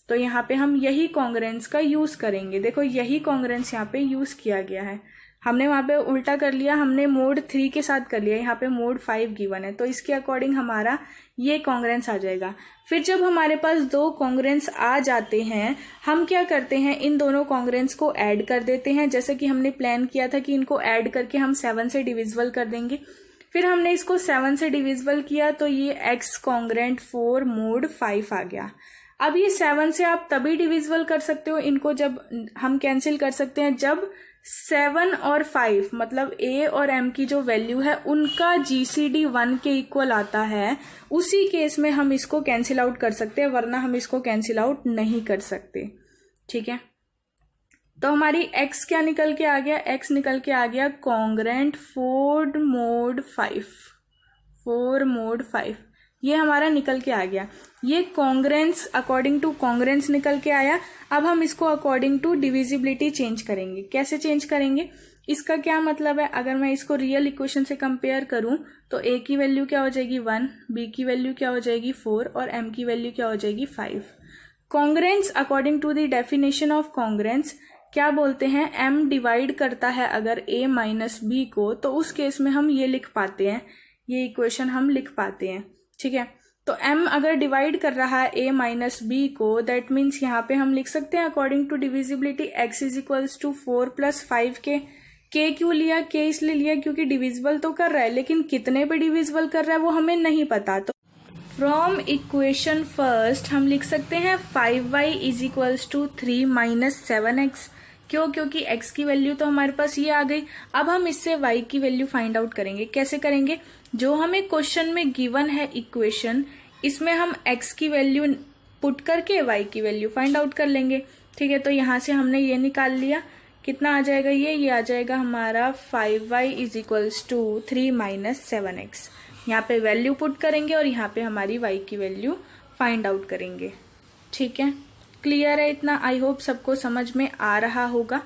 तो यहाँ पे हम यही कॉन्ग्रेंस का यूज करेंगे। देखो यही कॉन्ग्रेंस यहाँ पे यूज किया गया है। हमने वहां पे उल्टा कर लिया, हमने मोड 3 के साथ कर लिया, यहाँ पे मोड 5 गिवन है, तो इसके अकॉर्डिंग हमारा ये कॉन्ग्रेंस आ जाएगा। फिर जब हमारे पास 2 कॉन्ग्रेंस आ जाते हैं, हम क्या करते हैं, इन दोनों कॉन्ग्रेंस को ऐड कर देते हैं। जैसे कि हमने प्लान किया था कि इनको ऐड करके हम 7 से डिविजिबल कर देंगे। फिर हमने इसको 7 से डिविजिबल किया तो ये x कॉन्ग्रेंट 4 मोड 5 आ गया। अब ये 7 से आप तभी डिविजिबल कर सकते हो, इनको जब हम कैंसिल कर सकते हैं जब 7 और 5 मतलब a और m की जो वैल्यू है उनका GCD 1 के इक्वल आता है। उसी केस में हम इसको कैंसिल आउट कर सकते हैं, वरना हम इसको कैंसिल आउट नहीं कर सकते। ठीक है, तो हमारी x क्या निकल के आ गया, x निकल के आ गया कॉन्ग्रेंट 4 मोड 5, ये हमारा निकल के आ गया। ये कॉन्ग्रेंस अकॉर्डिंग टू कॉन्ग्रेंस निकल के आया। अब हम इसको अकॉर्डिंग टू डिविजिबिलिटी चेंज करेंगे। कैसे चेंज करेंगे, इसका क्या मतलब है, अगर मैं इसको रियल इक्वेशन से कंपेयर करूं तो a की वैल्यू क्या हो जाएगी 1, b की वैल्यू क्या हो जाएगी 4 और m की वैल्यू क्या हो जाएगी 5। Congruence according to the definition of congruence क्या बोलते हैं, m डिवाइड करता है अगर a - b को, तो उस केस में हम ये लिख पाते हैं, ये इक्वेशन हम लिख पाते हैं। ठीक है, तो m अगर डिवाइड कर रहा है a - b को, दैट मीन्स यहाँ पे हम लिख सकते हैं according to divisibility x = 4 + 5k। k क्यों लिया, k इसलिए लिया क्योंकि डिविजिबल तो कर रहा है, लेकिन कितने पे डिविजिबल कर रहा है वो हमें नहीं पता। तो फ्रॉम इक्वेशन फर्स्ट हम लिख सकते हैं 5y = 3 - 7x। क्यों, क्योंकि x की वैल्यू तो हमारे पास ये आ गई। अब हम इससे y की वैल्यू फाइंड आउट करेंगे। कैसे करेंगे, जो हमें क्वेश्चन में गिवन है इक्वेशन, इसमें हम x की वैल्यू पुट करके y की वैल्यू फाइंड आउट कर लेंगे। ठीक है, तो यहाँ से हमने ये निकाल लिया, कितना आ जाएगा ये आ जाएगा हमारा 5y = 3 - 7x। यहाँ पे वैल्यू पुट करेंगे और यहाँ पे हमारी y की वैल्यू फाइंड आउट करेंगे। ठीक है, क्लियर है इतना? आई होप सबको समझ में आ रहा होगा।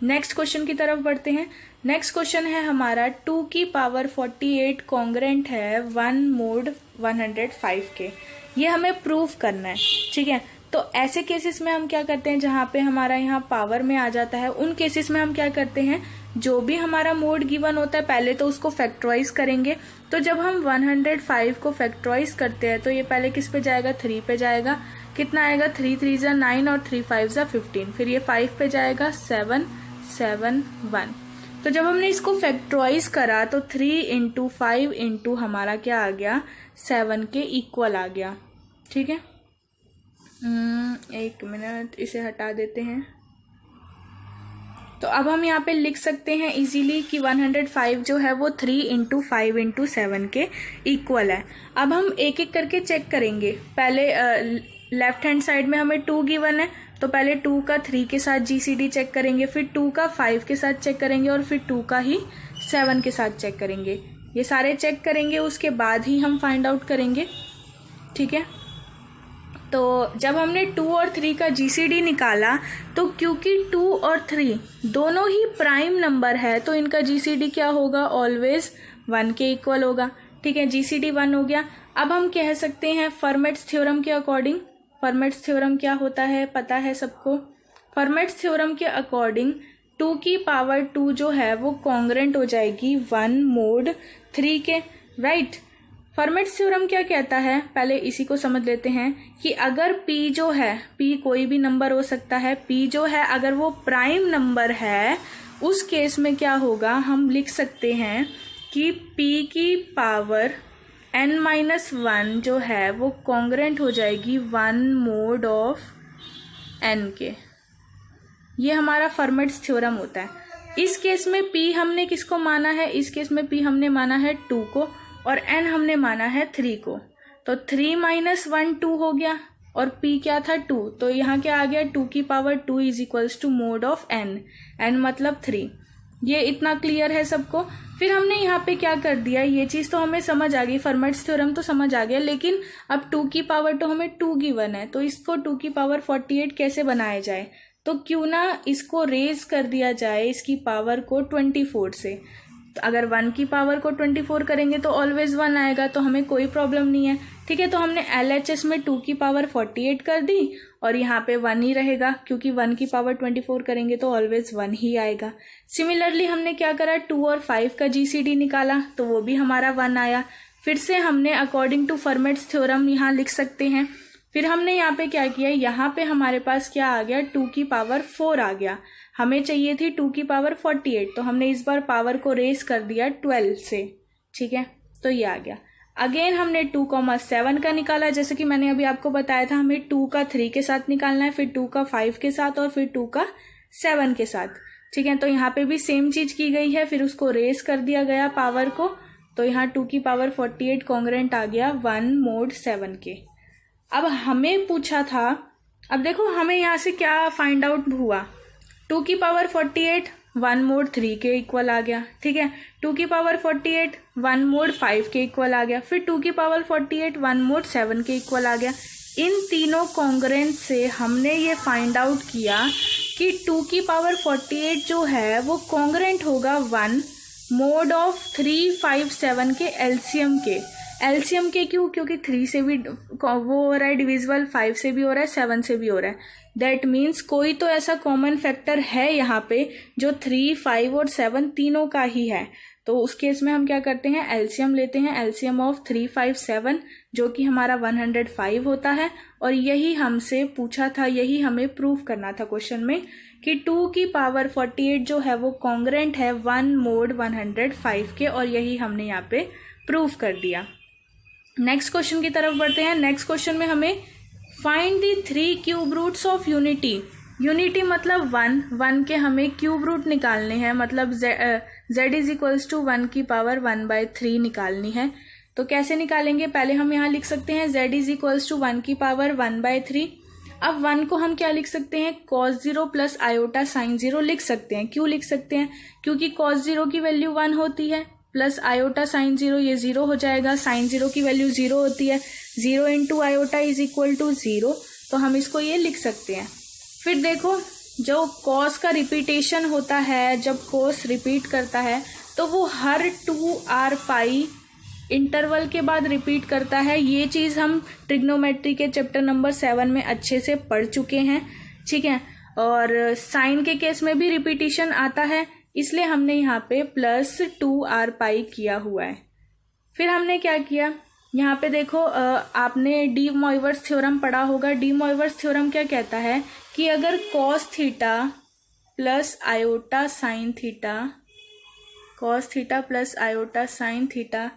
नेक्स्ट क्वेश्चन की तरफ बढ़ते हैं। नेक्स्ट क्वेश्चन है हमारा 2 की पावर 48 कॉन्ग्रेंट है 1 mod 105 के। ये हमें प्रूव करना है। ठीक है, तो ऐसे केसेस में हम क्या करते हैं, जहाँ पे हमारा यहाँ पावर में आ जाता है, उन केसेस में हम क्या करते हैं, जो भी हमारा मोड गिवन होता है पहले तो उसको फैक्टराइज करेंगे। तो जब हम 105 को फैक्टराइज करते हैं तो ये पहले किस पे जाएगा, 3 पे जाएगा। कितना आएगा, 3 3 जा 9 और 3 5 जा 15। फिर ये 5 पे जाएगा 7 7 1। तो जब हमने इसको फैक्टराइज करा तो 3 इंटू 5 इंटू हमारा क्या आ गया, 7 के इक्वल आ गया। ठीक है, एक मिनट इसे हटा देते हैं। तो अब हम यहाँ पे लिख सकते हैं इजीली कि 105 जो है वो 3 इंटू 5 इंटू 7 के इक्वल है। अब हम एक एक करके चेक करेंगे। पहले लेफ्ट हैंड साइड में हमें 2 गिवन है, तो पहले 2 का 3 के साथ जीसीडी चेक करेंगे, फिर 2 का 5 के साथ चेक करेंगे और फिर 2 का ही 7 के साथ चेक करेंगे। ये सारे चेक करेंगे, उसके बाद ही हम फाइंड आउट करेंगे। ठीक है, तो जब हमने 2 और 3 का जीसीडी निकाला तो क्योंकि 2 और 3 दोनों ही प्राइम नंबर है तो इनका जीसीडी क्या होगा, ऑलवेज 1 के इक्वल होगा। ठीक है, जीसीडी 1 हो गया। अब हम कह सकते हैं फर्मेट्स थ्योरम के अकॉर्डिंग, फर्मेट्स थ्योरम क्या होता है पता है सबको। फर्मेट्स थ्योरम के अकॉर्डिंग 2 की पावर 2 जो है वो कॉन्ग्रेंट हो जाएगी 1 mod 3 के, राइट। फर्मेट्स थ्योरम क्या कहता है, पहले इसी को समझ लेते हैं कि अगर p जो है, p कोई भी नंबर हो सकता है, p जो है अगर वो प्राइम नंबर है उस केस में क्या होगा, हम लिख सकते हैं कि p की पावर n-1 जो है वो कॉन्ग्रेंट हो जाएगी 1 mod of n के। ये हमारा फर्मेट्स थ्योरम होता है। इस केस में p हमने किसको माना है, इस केस में p हमने माना है 2 को और n हमने माना है 3 को। तो 3 - 1 2 हो गया और p क्या था 2, तो यहाँ क्या आ गया, 2 की power 2 is equals to mod of n, n मतलब 3। ये इतना क्लियर है सबको। फिर हमने यहाँ पे क्या कर दिया, ये चीज तो हमें समझ आ गई, फर्मेट्स थ्योरम तो समझ आ गया, लेकिन अब 2 की पावर तो हमें 2 गिवन है, तो इसको 2 की पावर 48 कैसे बनाया जाए, तो क्यों ना इसको रेज कर दिया जाए, इसकी पावर को 24 से। तो अगर 1 की पावर को 24 करेंगे तो ऑलवेज 1 आएगा, तो हमें कोई प्रॉब्लम नहीं है। ठीक है, तो हमने LHS में 2 की पावर 48 कर दी और यहाँ पे 1 ही रहेगा, क्योंकि 1 की पावर 24 करेंगे तो ऑलवेज 1 ही आएगा। सिमिलरली हमने क्या करा, 2 और 5 का GCD निकाला तो वो भी हमारा 1 आया। फिर से हमने अकॉर्डिंग टू फर्मेट्स थ्योरम यहाँ लिख सकते हैं। फिर हमने यहाँ पे क्या किया, यहाँ पे हमारे पास क्या आ गया, 2 की पावर 4 आ गया। हमें चाहिए थी 2 की पावर 48, तो हमने इस बार पावर को रेस कर दिया 12 से। ठीक है, तो ये आ गया। अगेन हमने 2,7 का निकाला, जैसे कि मैंने अभी आपको बताया था, हमें 2 का 3 के साथ निकालना है, फिर 2 का 5 के साथ और फिर 2 का 7 के साथ। ठीक है, तो यहाँ पे भी सेम चीज की गई है, फिर उसको रेस कर दिया गया पावर को, तो यहाँ 2 की पावर 48 कॉन्ग्रेंट आ गया 1 mod 7 के। अब हमें पूछा था, अब देखो हमें यहाँ से क्या फाइंड आउट हुआ, 2 की पावर 48 1 mod 3 के इक्वल आ गया। ठीक है, 2 की पावर 48 1 mod 5 के इक्वल आ गया, फिर 2 की पावर 48 1 mod 7 के इक्वल आ गया। इन तीनों कॉन्ग्रेंट से हमने ये फाइंड आउट किया कि 2 की पावर 48 जो है वो कॉन्ग्रेंट होगा 1 mod of 3 5 7 के एलसीएम के। एलसीएम के क्यों, क्योंकि 3 से भी वो हो रहा है डिविजिबल, 5 से भी हो रहा है, 7 से भी हो रहा है। दैट मीन्स कोई तो ऐसा कॉमन फैक्टर है यहाँ पे जो 3 5 और 7 तीनों का ही है। तो उस केस में हम क्या करते हैं, एलसीएम लेते हैं, एलसीएम ऑफ 3 5 7 जो कि हमारा 105 होता है। और यही हमसे पूछा था, यही हमें प्रूव करना था क्वेश्चन में कि 2 की पावर 48 जो है वो कॉन्ग्रेंट है 1 mod 105 के, और यही हमने यहाँ पे प्रूव कर दिया। नेक्स्ट क्वेश्चन की तरफ बढ़ते हैं। नेक्स्ट क्वेश्चन में हमें find the 3 cube roots of unity. Unity मतलब 1 के हमें क्यूब रूट निकालने हैं, मतलब z इज इक्वल्स टू 1 की पावर 1/3 निकालनी है। तो कैसे निकालेंगे, पहले हम यहाँ लिख सकते हैं z इज इक्वल्स टू 1 की पावर 1/3। अब 1 को हम क्या लिख सकते हैं, cos 0 प्लस आयोटा sin 0 लिख सकते हैं। क्यों लिख सकते हैं, क्योंकि cos 0 की वैल्यू 1 होती है, प्लस आयोटा साइन 0, ये 0 हो जाएगा, साइन 0 की वैल्यू 0 होती है, 0 into iota is equal to 0, तो हम इसको ये लिख सकते हैं। फिर देखो जो कॉस का रिपीटेशन होता है, जब कॉस रिपीट करता है तो वो हर 2r पाई इंटरवल के बाद रिपीट करता है। ये चीज़ हम ट्रिग्नोमेट्री के चैप्टर नंबर 7 में अच्छे से पढ़ चुके हैं, ठीक है। और साइन के केस में भी रिपीटिशन आता है, इसलिए हमने यहाँ पे प्लस 2r पाई किया हुआ है। फिर हमने क्या किया, यहाँ पे देखो आपने डी मॉइवर्स थ्योरम पढ़ा होगा। डी मॉइवर्स थ्योरम क्या कहता है कि अगर cos theta plus iota sine theta, cos theta plus iota sine theta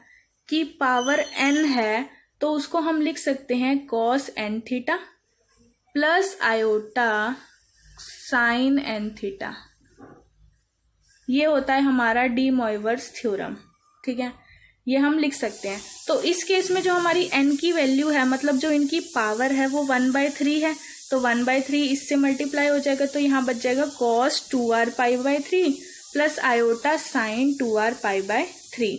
की पावर n है तो उसको हम लिख सकते हैं cos n theta plus iota sign n theta. ये होता है हमारा डी मॉइवर्स थ्योरम, ठीक है, ये हम लिख सकते हैं। तो इस केस में जो हमारी n की वैल्यू है, मतलब जो इनकी पावर है वो 1/3 है, तो 1/3 इससे मल्टीप्लाई हो जाएगा, तो यहाँ बच जाएगा cos 2r pi by 3 plus iota sign 2r pi by 3।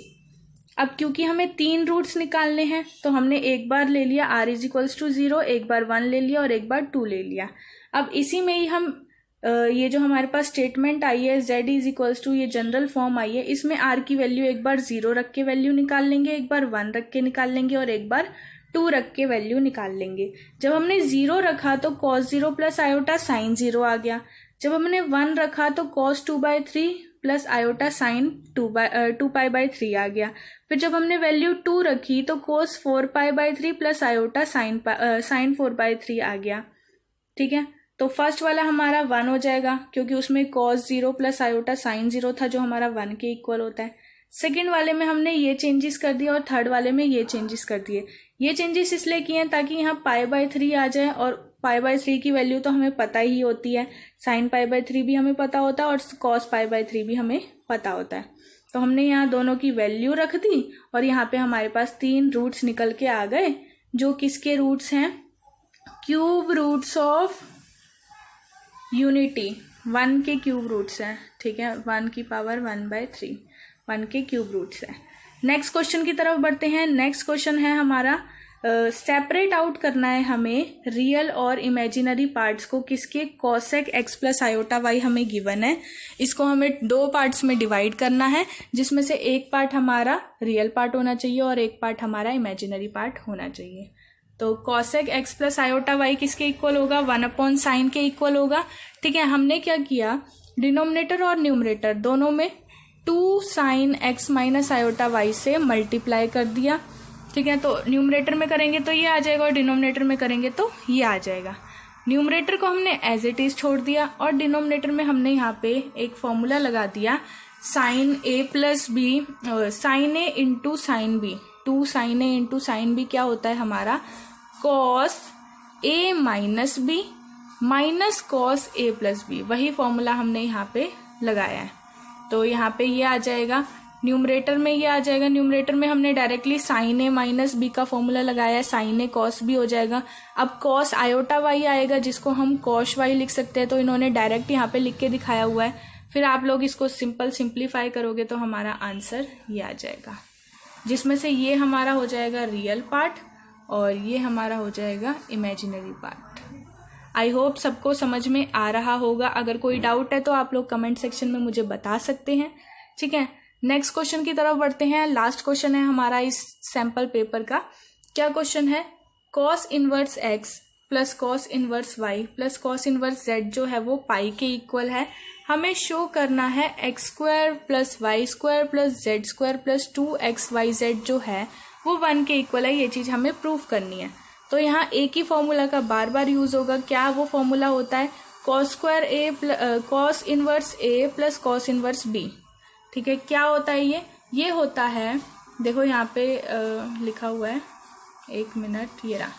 अब क्योंकि हमें 3 रूट्स निकालने हैं तो हमने एक बार ले लिया r इज इक्वल्स टू 0, एक बार 1 ले लिया और एक बार 2 ले लिया। अब इसी में ही हम ये जो हमारे पास स्टेटमेंट आई है z इज इक्वल्स टू, ये जनरल फॉर्म आई है, इसमें r की वैल्यू एक बार 0 रख के वैल्यू निकाल लेंगे, एक बार 1 रख के निकाल लेंगे और एक बार 2 रख के वैल्यू निकाल लेंगे। जब हमने 0 रखा तो cos 0 प्लस आयोटा साइन 0 आ गया। जब हमने 1 रखा तो cos 2/3 plus iota sign 2 pi by 3 आ गया। फिर जब हमने वैल्यू 2 रखी तो cos 4 pi by 3 plus iota sign 4/3 आ गया, ठीक है। तो फर्स्ट वाला हमारा 1 हो जाएगा क्योंकि उसमें cos 0 प्लस आयोटा साइन 0 था जो हमारा 1 के इक्वल होता है। सेकेंड वाले में हमने ये चेंजेस कर दिए और थर्ड वाले में ये चेंजेस कर दिए। ये चेंजेस इसलिए किए हैं ताकि यहाँ पाई बाई 3 आ जाए, और पाई बाई 3 की वैल्यू तो हमें पता ही होती है, साइन पाई बाई 3 भी हमें पता होता है और cos पाई बाई 3 भी हमें पता होता है। तो हमने यहाँ दोनों की वैल्यू रख दी और यहाँ पे हमारे पास 3 रूट्स निकल के आ गए, जो किसके रूट्स हैं, क्यूब रूट्स ऑफ यूनिटी, 1 के क्यूब रूट्स हैं, ठीक है, 1 की पावर 1/3, 1 के क्यूब रूट्स हैं। नेक्स्ट क्वेश्चन की तरफ बढ़ते हैं। नेक्स्ट क्वेश्चन है हमारा सेपरेट आउट करना है हमें रियल और इमेजिनरी पार्ट्स को, किसके, cosec x plus iota y हमें गिवन है। इसको हमें 2 पार्ट्स में डिवाइड करना है, जिसमें से एक पार्ट हमारा रियल पार्ट होना चाहिए और एक पार्ट हमारा इमेजिनरी पार्ट होना चाहिए। तो cosec x plus iota y किसके इक्वल होगा, 1/sin के इक्वल होगा, ठीक है। हमने क्या किया, डिनोमिनेटर और न्यूमरेटर दोनों में 2 sin x minus iota y से मल्टीप्लाई कर दिया, ठीक है। तो न्यूमरेटर में करेंगे तो ये आ जाएगा और डिनोमिनेटर में करेंगे तो ये आ जाएगा। न्यूमरेटर को हमने एज इट इज छोड़ दिया और डिनोमिनेटर में हमने यहाँ पे एक फॉर्मूला लगा दिया, sine a plus b, sine a into sine b, 2 sin a into sine b क्या होता है हमारा, cos a minus b minus cos a plus b. वही फॉर्मूला हमने यहाँ पे लगाया है, तो यहाँ पे ये आ जाएगा। न्यूमरेटर में ये आ जाएगा, न्यूमरेटर में हमने डायरेक्टली साइन ए माइनस बी का फॉर्मूला लगाया है, साइन ए कॉस बी हो जाएगा। अब कॉस आयोटा वाई आएगा जिसको हम कॉश वाई लिख सकते हैं, तो इन्होंने डायरेक्ट यहाँ पे लिख के दिखाया हुआ है। फिर आप लोग इसको सिंप्लीफाई करोगे तो हमारा आंसर ये आ जाएगा, जिसमें से ये हमारा हो जाएगा रियल पार्ट और ये हमारा हो जाएगा इमेजिनरी पार्ट। आई होप सबको समझ में आ रहा होगा। अगर कोई डाउट है तो आप लोग कमेंट सेक्शन में मुझे बता सकते हैं, ठीक है। नेक्स्ट क्वेश्चन की तरफ बढ़ते हैं। लास्ट क्वेश्चन है हमारा इस सैंपल पेपर का। क्या क्वेश्चन है, cos inverse x plus cos inverse y plus cos inverse z जो है वो पाई के इक्वल है। हमें शो करना है x square plus y square plus z square plus 2xyz जो है वो 1 के इक्वल है। ये चीज़ हमें प्रूव करनी है। तो यहाँ एक ही फॉर्मूला का बार बार यूज होगा। क्या वो फॉर्मूला होता है, cos square a cos inverse a plus cos inverse b, ठीक है। क्या होता है ये होता है, देखो यहाँ पे लिखा हुआ है, एक मिनट, ये रहा,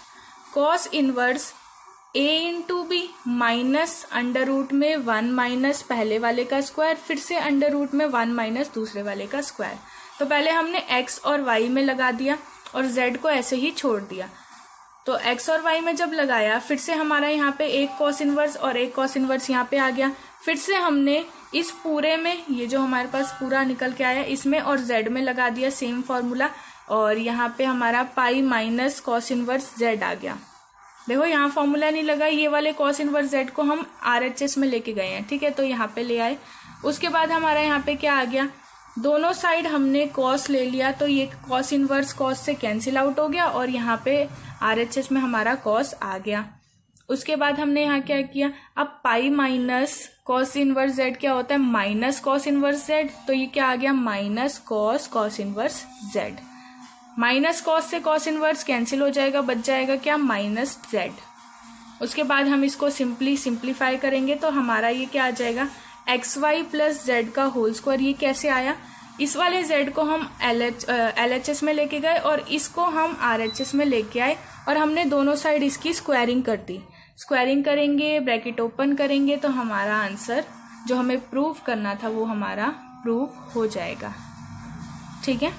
cos inverse a into b minus under root में 1 माइनस पहले वाले का स्क्वायर, फिर से अंडर रूट में 1 माइनस दूसरे वाले का स्क्वायर। तो पहले हमने x और y में लगा दिया और z को ऐसे ही छोड़ दिया। तो x और y में जब लगाया फिर से हमारा यहाँ पे एक कॉस इनवर्स और एक कॉस इनवर्स यहाँ पे आ गया। फिर से हमने इस पूरे में ये जो हमारे पास पूरा निकल के आया इसमें और z में लगा दिया सेम फॉर्मूला, और यहाँ पे हमारा pi minus cos inverse z आ गया। देखो यहाँ फॉर्मूला नहीं लगा, ये वाले कॉस इनवर्स z को हम RHS में लेके गए हैं, ठीक है, तो यहाँ पे ले आए। उसके बाद हमारा यहाँ पे क्या आ गया, दोनों साइड हमने कॉस ले लिया, तो ये कॉस इनवर्स कॉस से कैंसिल आउट हो गया और यहाँ पे RHS में हमारा कॉस आ गया। उसके बाद हमने यहाँ क्या किया, अब pi minus cos inverse z क्या होता है, माइनस कॉस इनवर्स z, तो ये क्या आ गया, minus cos inverse z। Minus cos से कॉस इनवर्स कैंसिल हो जाएगा, बच जाएगा क्या, माइनस z। उसके बाद हम इसको सिंप्लीफाई करेंगे तो हमारा ये क्या आ जाएगा, xy प्लस z का होल स्क्वायर। ये कैसे आया, इस वाले z को हम LHS में लेके गए और इसको हम RHS में लेके आए और हमने दोनों साइड इसकी स्क्वायरिंग कर दी। स्क्वायरिंग करेंगे, ब्रैकेट ओपन करेंगे, तो हमारा आंसर जो हमें प्रूव करना था वो हमारा प्रूव हो जाएगा। ठीक है।